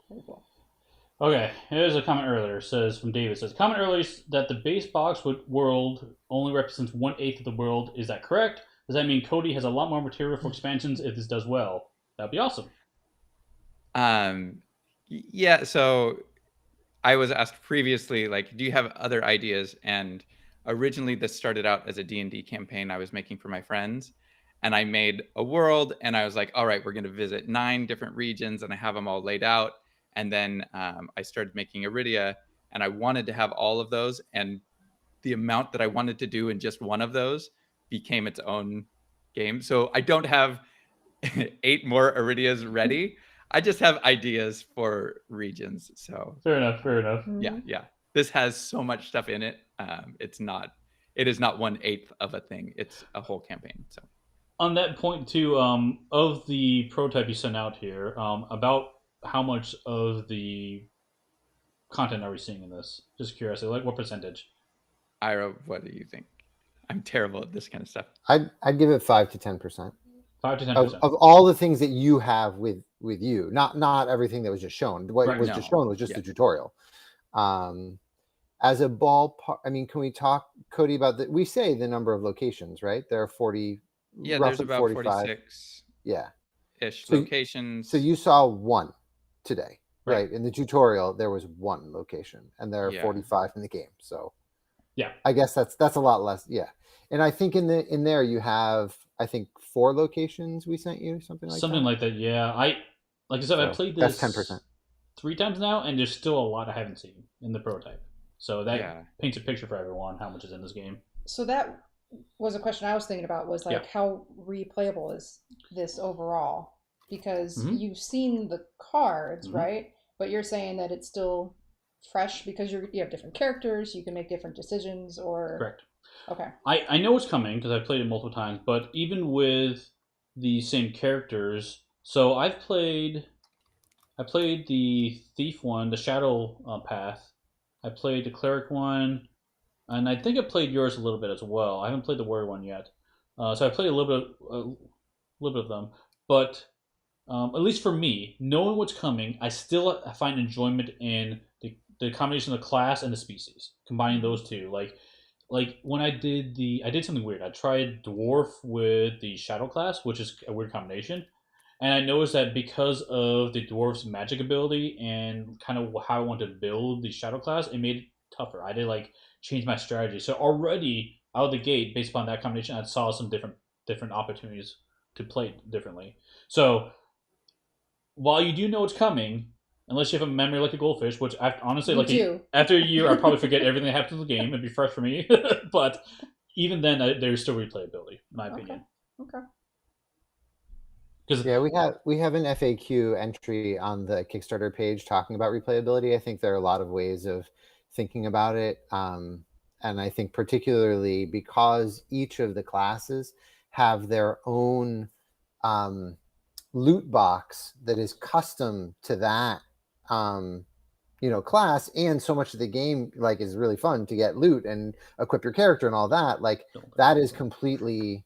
B: Very cool. Okay, here's a comment earlier. It says from David. It says, comment earlier that the base box world only represents 1/8 of the world. Is that correct? Does that mean Cody has a lot more material for expansions if this does well? That'd be awesome.
C: Yeah, so I was asked previously, do you have other ideas? And originally this started out as a D&D campaign I was making for my friends. And I made a world, and I was like, all right, we're going to visit 9 different regions, and I have them all laid out. And then I started making Arydia, and I wanted to have all of those. And the amount that I wanted to do in just one of those became its own game. So I don't have 8 more Arydias ready. I just have ideas for regions. So
B: fair enough.
C: Yeah. This has so much stuff in it. It is not 1/8 of a thing. It's a whole campaign. So
B: on that point too, of the prototype you sent out here, about how much of the content are we seeing in this? Just curious, like what percentage?
C: Ira, what do you think? I'm terrible at this kind of stuff.
D: I'd give it 5 to 10%.
B: 5 to 10%.
D: Of all the things that you have with you, not everything that was just shown. What
B: Right,
D: was just shown was just the tutorial. As a ballpark, I mean, can we talk, Cody, about we say the number of locations, right? There are 40.
C: Yeah,
D: roughly
C: there's about
D: 45.
C: 46.
D: Yeah.
C: Ish
D: So-
C: locations.
D: So you saw one today,
B: Right.
D: right? In the tutorial, there was one location, and there are
C: Yeah.
D: 45 in the game. So
B: Yeah.
D: I guess that's a lot less. Yeah. And I think in there you have, I think, 4 locations we sent you, something like
B: Something
D: that.
B: like that, yeah. Like I said, I
D: So
B: played
D: that's
B: this
D: 10%.
B: 3 times now, and there's still a lot I haven't seen in the prototype. So that
C: Yeah.
B: paints a picture for everyone how much is in this game.
A: So that was a question I was thinking about, was like,
B: Yeah.
A: how replayable is this overall? Because
B: Mhm.
A: you've seen the cards,
B: Mhm.
A: right? But you're saying that it's still fresh because you have different characters, you can make different decisions, or
B: Correct.
A: Okay.
B: I know it's coming because I've played it multiple times, but even with the same characters, so I played the thief one, the shadow path. I played the cleric one, and I think I played yours a little bit as well. I haven't played the warrior one yet, so I played a little bit of them. But at least for me, knowing what's coming, I still find enjoyment in the combination of the class and the species, combining those two. Like when I did something weird. I tried dwarf with the shadow class, which is a weird combination, and I noticed that because of the dwarf's magic ability and kind of how I want to build the shadow class, it made it tougher. I did like change my strategy. So already out of the gate, based upon that combination, I saw some different opportunities to play differently. So while you do know it's coming, unless you have a memory like a goldfish, which honestly,
A: You do.
B: after a year, I probably forget everything that happened in the game. It'd be fresh for me, but even then, there's still replayability, in my opinion.
A: Okay.
B: Because
D: Yeah, we have an FAQ entry on the Kickstarter page talking about replayability. I think there are a lot of ways of thinking about it, and I think particularly because each of the classes have their own loot box that is custom to that class, and so much of the game like is really fun to get loot and equip your character and all that. Like that is completely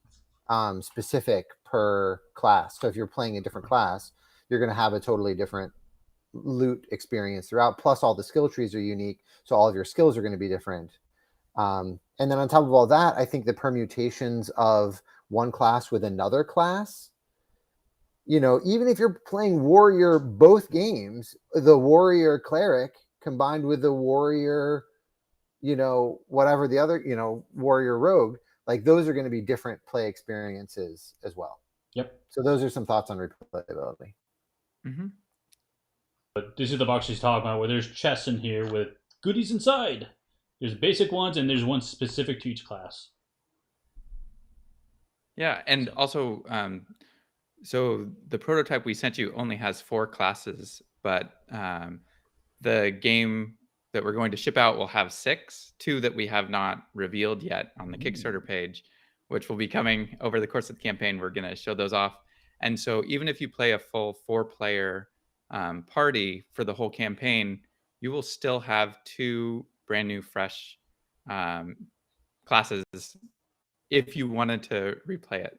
D: specific per class. So if you're playing a different class, you're going to have a totally different loot experience throughout. Plus, all the skill trees are unique, so all of your skills are going to be different. And then on top of all that, I think the permutations of one class with another class, even if you're playing warrior both games, the warrior cleric combined with the warrior, whatever the other, warrior rogue, like those are going to be different play experiences as well.
B: Yep.
D: So those are some thoughts on replayability.
C: Mm-hmm.
B: But this is the box she's talking about, where there's chests in here with goodies inside. There's basic ones, and there's one specific to each class.
C: Yeah, and also, so the prototype we sent you only has 4 classes, but the game that we're going to ship out will have 6, 2 that we have not revealed yet on the Kickstarter page, which will be coming over the course of the campaign. We're going to show those off. And so even if you play a full 4-player party for the whole campaign, you will still have 2 brand new, fresh classes if you wanted to replay it.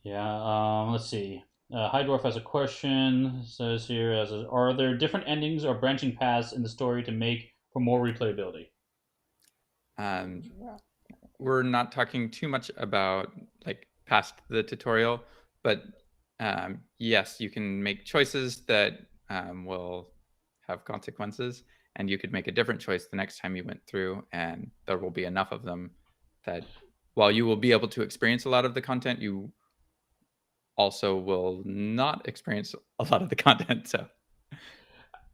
B: Yeah, let's see. Hydorf has a question. Says here, are there different endings or branching paths in the story to make for more replayability?
C: We're not talking too much about like past the tutorial, but yes, you can make choices that will have consequences, and you could make a different choice the next time you went through, and there will be enough of them that while you will be able to experience a lot of the content, you also will not experience a lot of the content. So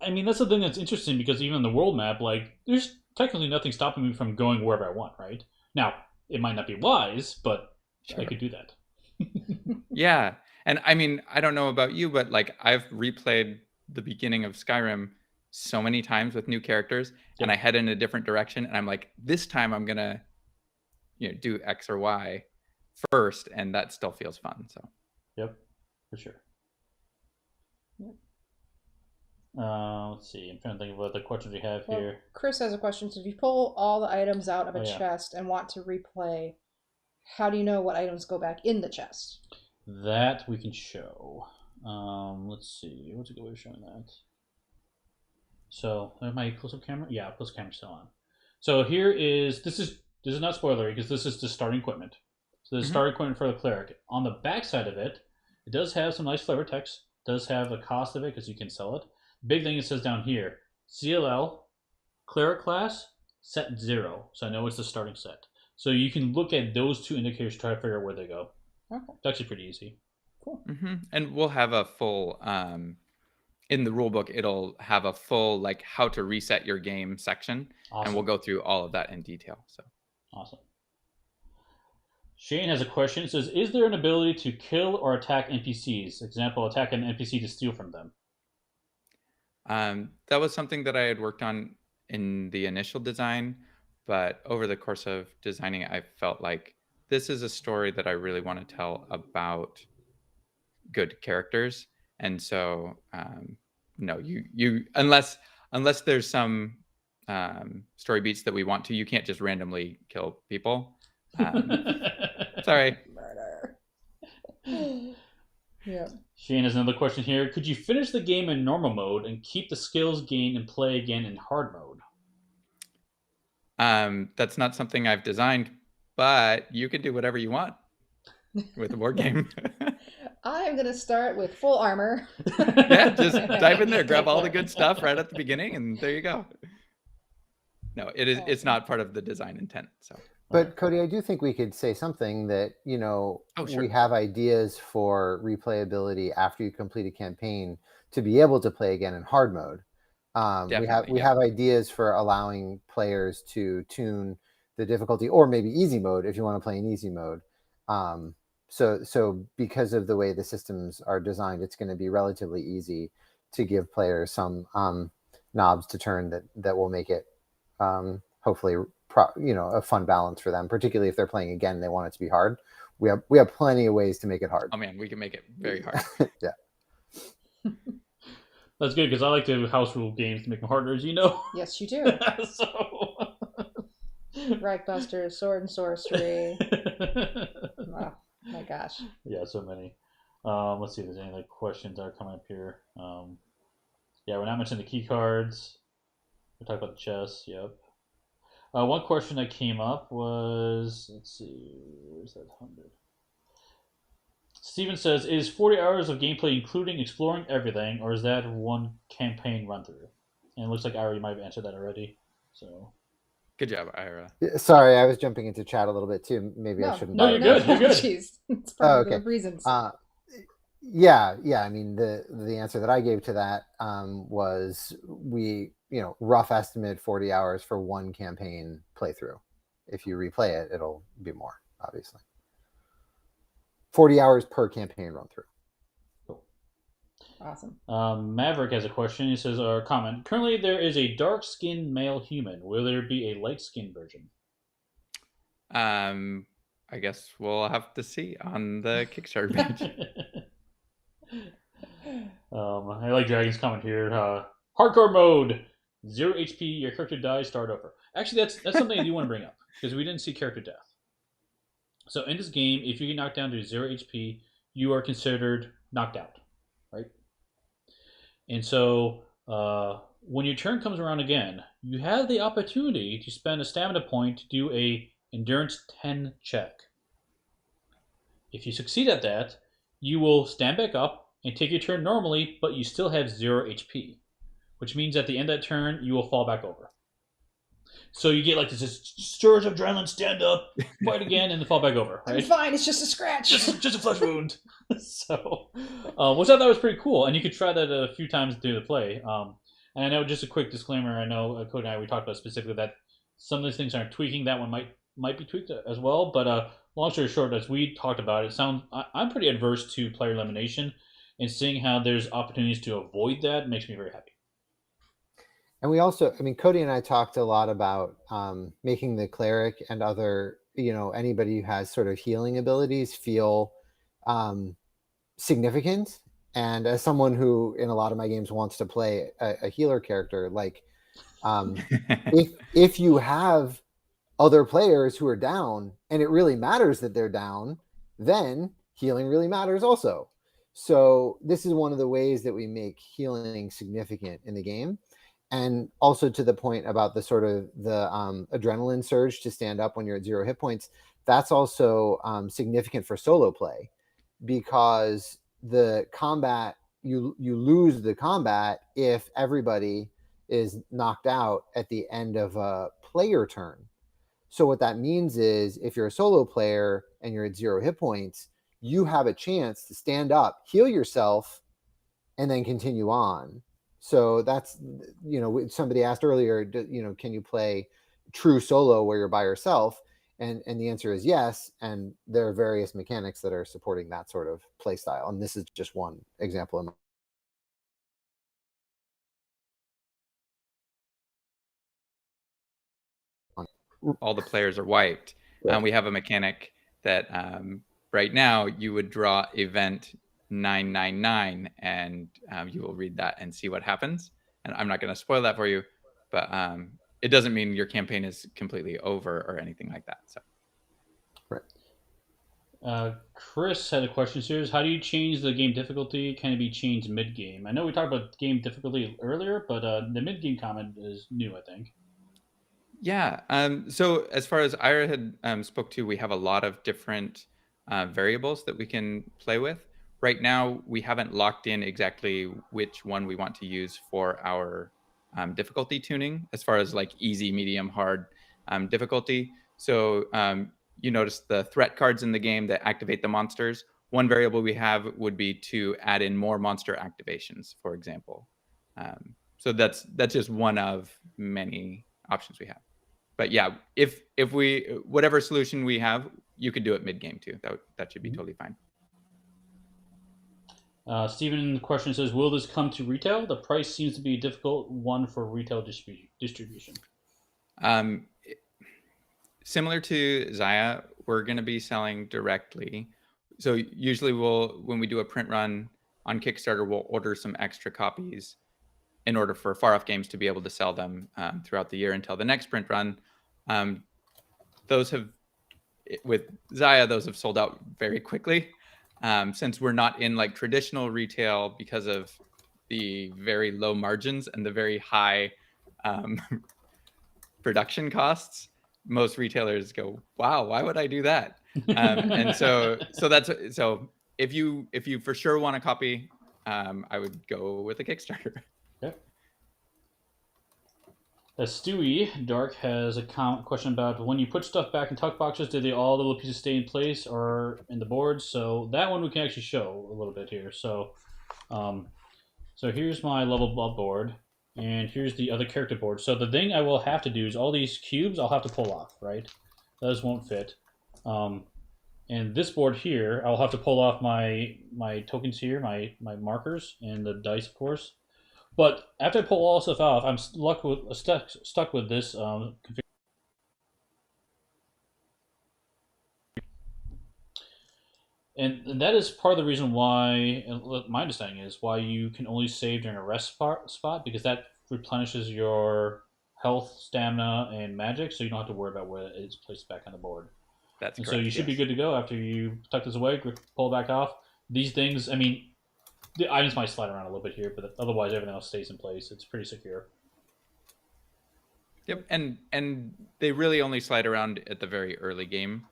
B: I mean, that's the thing that's interesting, because even on the world map, like, there's technically nothing stopping me from going wherever I want, right? Now, it might not be wise, but
C: sure.
B: I could do that.
C: Yeah. And I mean, I don't know about you, but like I've replayed the beginning of Skyrim so many times with new characters, and I head in a different direction, and I'm like, this time I'm gonna do X or Y first, and that still feels fun. So
B: yep, for sure. Let's see. I'm trying to think of what the questions we have
A: Well,
B: here.
A: Chris has a question. So if you pull all the items out of a
B: Oh, yeah.
A: chest and want to replay, how do you know what items go back in the chest?
B: That we can show. Let's see. What's a good way of showing that? So, my close-up camera? Yeah, close-up camera's still on. So here is this is not spoilery because this is the starting equipment. So the starting equipment for the cleric. On the back side of it, it does have some nice flavor text. It does have the cost of it because you can sell it. Big thing it says down here: CLL, cleric class, set 0. So I know it's the starting set. So you can look at those two indicators to try to figure out where they go.
A: Okay.
B: It's actually pretty easy.
A: Cool.
C: And we'll have a full in the rulebook. It'll have a full like how to reset your game section,
B: Awesome.
C: and we'll go through all of that in detail. So
B: awesome. Shane has a question. It says, "Is there an ability to kill or attack NPCs? Example: attack an NPC to steal from them."
C: That was something that I had worked on in the initial design, but over the course of designing it, I felt like this is a story that I really want to tell about good characters, and so no, you unless there's some story beats that we want to, you can't just randomly kill people. Sorry.
A: Murder. Yeah.
B: Shane has another question here. Could you finish the game in normal mode and keep the skills gained and play again in hard mode?
C: That's not something I've designed, but you can do whatever you want with a board game.
A: I'm going to start with full armor.
C: Yeah, just dive in there, grab all the good stuff right at the beginning, and there you go. No, it's not part of the design intent. So,
D: but Cody, I do think we could say something that,
C: sure.
D: we have ideas for replayability after you complete a campaign to be able to play again in hard mode. We have ideas for allowing players to tune the difficulty, or maybe easy mode if you want to play in easy mode. So because of the way the systems are designed, it's going to be relatively easy to give players some knobs to turn that will make it hopefully a fun balance for them, particularly if they're playing again and they want it to be hard. We have plenty of ways to make it hard.
C: Oh man, we can make it very hard.
D: Yeah.
B: That's good because I like to house rule games to make them harder, as you know.
A: Yes, you do.
B: So
A: Ragbusters, Sword and Sorcery. Oh my gosh.
B: Yeah, so many. Let's see if there's any other questions that are coming up here. Yeah, we're not mentioning the key cards. We talked about the chess. Yep. One question that came up was, let's see, where's that 100? Steven says, "Is 40 hours of gameplay including exploring everything, or is that one campaign run through?" And it looks like Ira, you might have answered that already. So
C: good job, Ira.
D: Sorry, I was jumping into chat a little bit too. Maybe I shouldn't.
B: No, you're good. You're good.
A: Jeez. It's part of the reasons.
D: Yeah. I mean, the answer that I gave to that was rough estimate 40 hours for one campaign playthrough. If you replay it, it'll be more, obviously. 40 hours per campaign run through.
B: Cool.
A: Awesome.
B: Maverick has a question. He says, or comment: "Currently, there is a dark-skinned male human. Will there be a light-skinned version?"
C: I guess we'll have to see on the Kickstarter page.
B: I like Dragon's comment here. Hardcore mode, 0 HP. Your character dies. Start over. Actually, that's something I do want to bring up because we didn't see character death. So in this game, if you get knocked down to 0 HP, you are considered knocked out, right? And so when your turn comes around again, you have the opportunity to spend a stamina point to do a endurance 10 check. If you succeed at that, you will stand back up and take your turn normally, but you still have 0 HP, which means at the end of that turn, you will fall back over. So you get like this surge of adrenaline, stand up, fight again, and then fall back over. Right?
A: I'm fine. It's just a scratch.
B: just a flesh wound. So, which I thought was pretty cool, and you could try that a few times through the play. And I know, just a quick disclaimer, I know Cody and I, we talked about specifically that some of these things aren't tweaking. That one might be tweaked as well. But long story short, as we talked about, I'm pretty adverse to player elimination, and seeing how there's opportunities to avoid that makes me very happy.
D: And we also, Cody and I talked a lot about making the cleric and other, anybody who has sort of healing abilities feel significant And as someone who in a lot of my games wants to play a healer character, like if you have other players who are down and it really matters that they're down, then healing really matters also. So this is one of the ways that we make healing significant in the game. And also to the point about the sort of the adrenaline surge to stand up when you're at 0 hit points, that's also significant for solo play, because the combat, you lose the combat if everybody is knocked out at the end of a player turn. So what that means is if you're a solo player and you're at 0 hit points, you have a chance to stand up, heal yourself, and then continue on. So that's, somebody asked earlier, can you play true solo where you're by yourself? And the answer is yes. And there are various mechanics that are supporting that sort of play style. And this is just one example.
C: All the players are wiped.
D: Yeah.
C: We have a mechanic that right now you would draw event 999 and you will read that and see what happens. And I'm not going to spoil that for you, but it doesn't mean your campaign is completely over or anything like that. So,
D: right.
B: Chris had a question here: how do you change the game difficulty? Can it be changed mid-game? I know we talked about game difficulty earlier, but the mid-game comment is new, I think.
C: Yeah. So as far as Ira had spoke to, we have a lot of different variables that we can play with. Right now, we haven't locked in exactly which one we want to use for our difficulty tuning, as far as like easy, medium, hard difficulty. So you notice the threat cards in the game that activate the monsters. One variable we have would be to add in more monster activations, for example. So that's just one of many options we have. But yeah, if we, whatever solution we have, you could do it mid-game too. That should be totally fine.
B: Steven, the question says, will this come to retail? The price seems to be a difficult one for retail distribution.
C: Similar to Xayah, we're going to be selling directly. So usually when we do a print run on Kickstarter, we'll order some extra copies in order for Far Off Games to be able to sell them throughout the year until the next print run. Those have, with Xayah, those have sold out very quickly. Since we're not in like traditional retail because of the very low margins and the very high production costs, most retailers go, wow, why would I do that? And so if you for sure want a copy, I would go with a Kickstarter.
B: Okay. Stewie Dark has a question about when you put stuff back in tuck boxes, do all the little pieces stay in place or in the boards? So that one we can actually show a little bit here. So, so here's my level up board, and here's the other character board. So the thing I will have to do is all these cubes I'll have to pull off, right? Those won't fit. And this board here, I'll have to pull off my tokens here, my markers, and the dice, of course. But after I pull all stuff off, I'm stuck with this configuration. And that is part of the reason why, my understanding is, why you can only save during a rest spot, because that replenishes your health, stamina, and magic, so you don't have to worry about where it's placed back on the board.
C: That's correct.
B: So you should be good to go after you tuck this away, pull it back off. These things, I mean, the items might slide around a little bit here, but otherwise everything else stays in place. It's pretty secure.
C: Yep, and they really only slide around at the very early game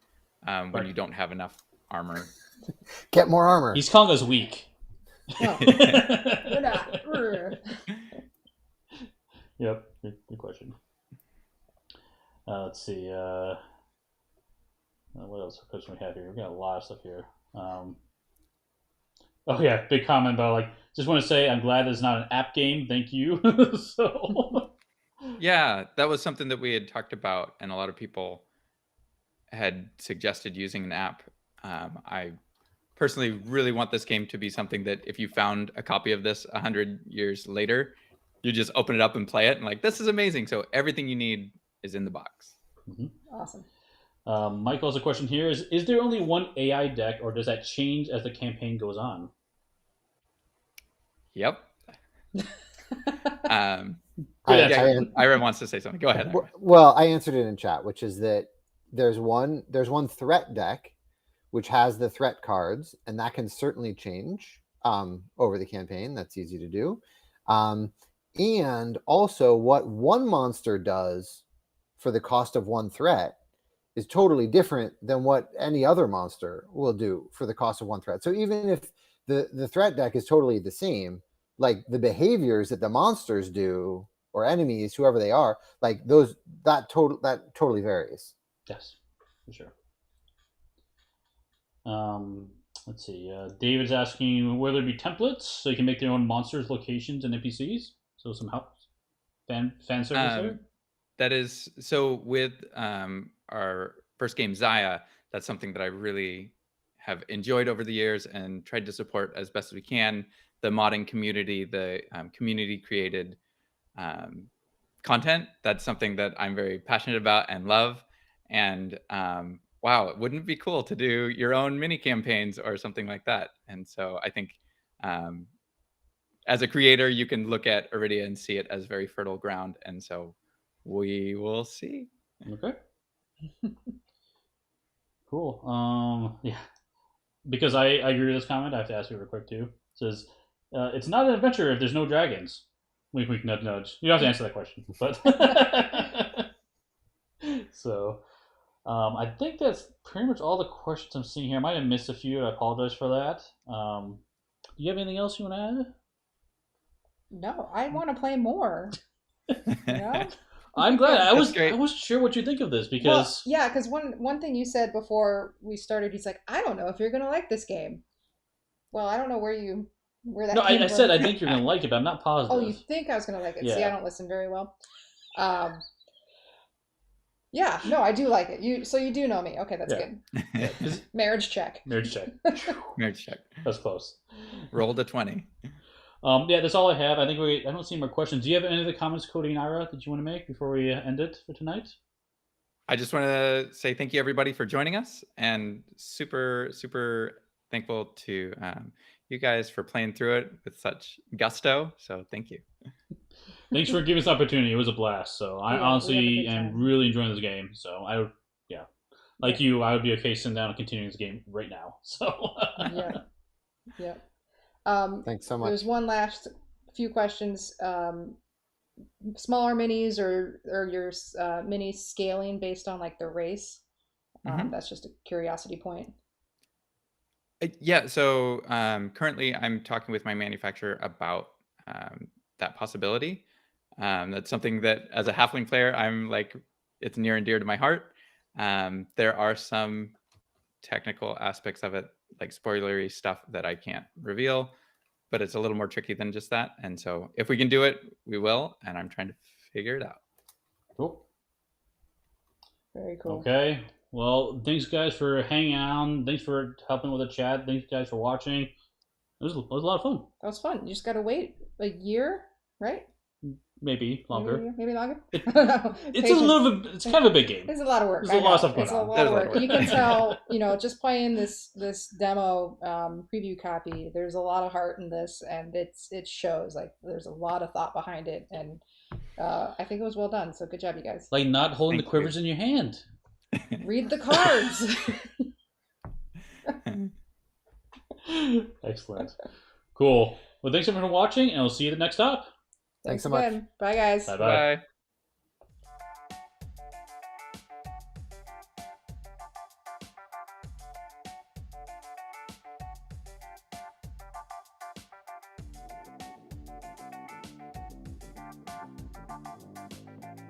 C: when
B: Right.
C: you don't have enough armor.
D: Get more armor.
B: He's calling us weak.
A: Oh.
B: Yep, good question. Let's see. What else question we have here? We've got a lot of stuff here. Oh yeah, big comment about like, just want to say I'm glad it's not an app game. Thank you. So.
C: Yeah, that was something that we had talked about, and a lot of people had suggested using an app. I personally really want this game to be something that if you found a copy of this 100 years later, you just open it up and play it, and like, this is amazing. So everything you need is in the box.
A: Mm-hmm. Awesome.
B: Michael has a question here: is there only one AI deck, or does that change as the campaign goes on?
C: Yep.
B: I
C: Ira wants to say something. Go ahead, Ira.
D: Well, I answered it in chat, which is that there's one threat deck which has the threat cards, and that can certainly change over the campaign. That's easy to do. And also what one monster does for the cost of one threat is totally different than what any other monster will do for the cost of one threat. So even if the threat deck is totally the same, like the behaviors that the monsters do or enemies, whoever they are, like those, that totally varies.
B: Yes, for sure. Let's see. David's asking will there be templates so you can make their own monsters, locations, and NPCs. So some help, fan service there.
C: That is so with our first game Zaya. That's something that I really have enjoyed over the years and tried to support as best as we can. The modding community, the community created content. That's something that I'm very passionate about and love. And wow, wouldn't it be cool to do your own mini campaigns or something like that? And so I think as a creator, you can look at Arydia and see it as very fertile ground. And so we will see.
B: Okay. Cool. Yeah. Because I agree with this comment, I have to ask you real quick too. It says, it's not an adventure if there's no dragons. Wink, wink, nudge, nudge. You don't have to answer that question, but so I think that's pretty much all the questions I'm seeing here. I might have missed a few. I apologize for that. Do you have anything else you want to add?
A: No, I want to play more. You know?
B: I'm glad. I
C: That's great.
B: wasn't sure what you think of this because
A: because one thing you said before we started, he's like, I don't know if you're gonna like this game. Well, I don't know where that.
B: no,
A: came
B: I
A: from.
B: said I think you're gonna like it, but I'm not positive.
A: Oh, you think I was gonna like it?
B: Yeah.
A: See, I don't listen very well. Yeah, no, I do like it. You do know me. Okay, that's
B: Yeah.
A: good.
B: Yeah, 'cause-
A: Marriage check.
B: Marriage check.
C: Marriage check.
B: That's close.
C: Rolled a 20.
B: Yeah, that's all I have. I think I don't see more questions. Do you have any other comments, Cody and Ira, that you want to make before we end it for tonight?
C: I just want to say thank you, everybody, for joining us, and super, super thankful to you guys for playing through it with such gusto. So thank you.
B: Thanks for giving us the opportunity. It was a blast. So I
A: Yeah, we had a
B: honestly
A: good
B: am
A: time.
B: really enjoying this game. So I would be okay sitting down and continuing this game right now. So
A: Yeah.
D: Thanks so much.
A: There's one last few questions. Smaller minis or your mini scaling based on like the race. That's just a curiosity point.
C: Yeah. So currently, I'm talking with my manufacturer about that possibility. That's something that, as a halfling player, I'm like, it's near and dear to my heart. There are some technical aspects of it, like spoilery stuff, that I can't reveal, but it's a little more tricky than just that. And so if we can do it, we will. And I'm trying to figure it out.
B: cool.
A: Very cool.
B: Okay. Well, thanks guys for hanging on. Thanks for helping with the chat. Thanks guys for watching. It was a lot of fun.
A: That was fun. You just got to wait a year, right?
B: Maybe longer.
A: Maybe longer.
B: It's a little bit. It's kind of a big game.
A: It's a lot of work.
B: There's a lot of stuff going
A: It's
B: on.
A: a lot
C: There's
A: of
C: a lot of
A: work.
C: work.
A: You can tell, just playing this demo preview copy. There's a lot of heart in this, and it shows. Like there's a lot of thought behind it, and I think it was well done. So good job, you guys.
B: Like not holding
C: Thank
B: the quivers in your hand.
A: Read the cards.
B: Excellent. Cool. Well, thanks everyone for watching, and we'll see you at the next stop.
D: Thanks so much.
A: Again. Bye, guys.
B: Bye bye.
C: Bye.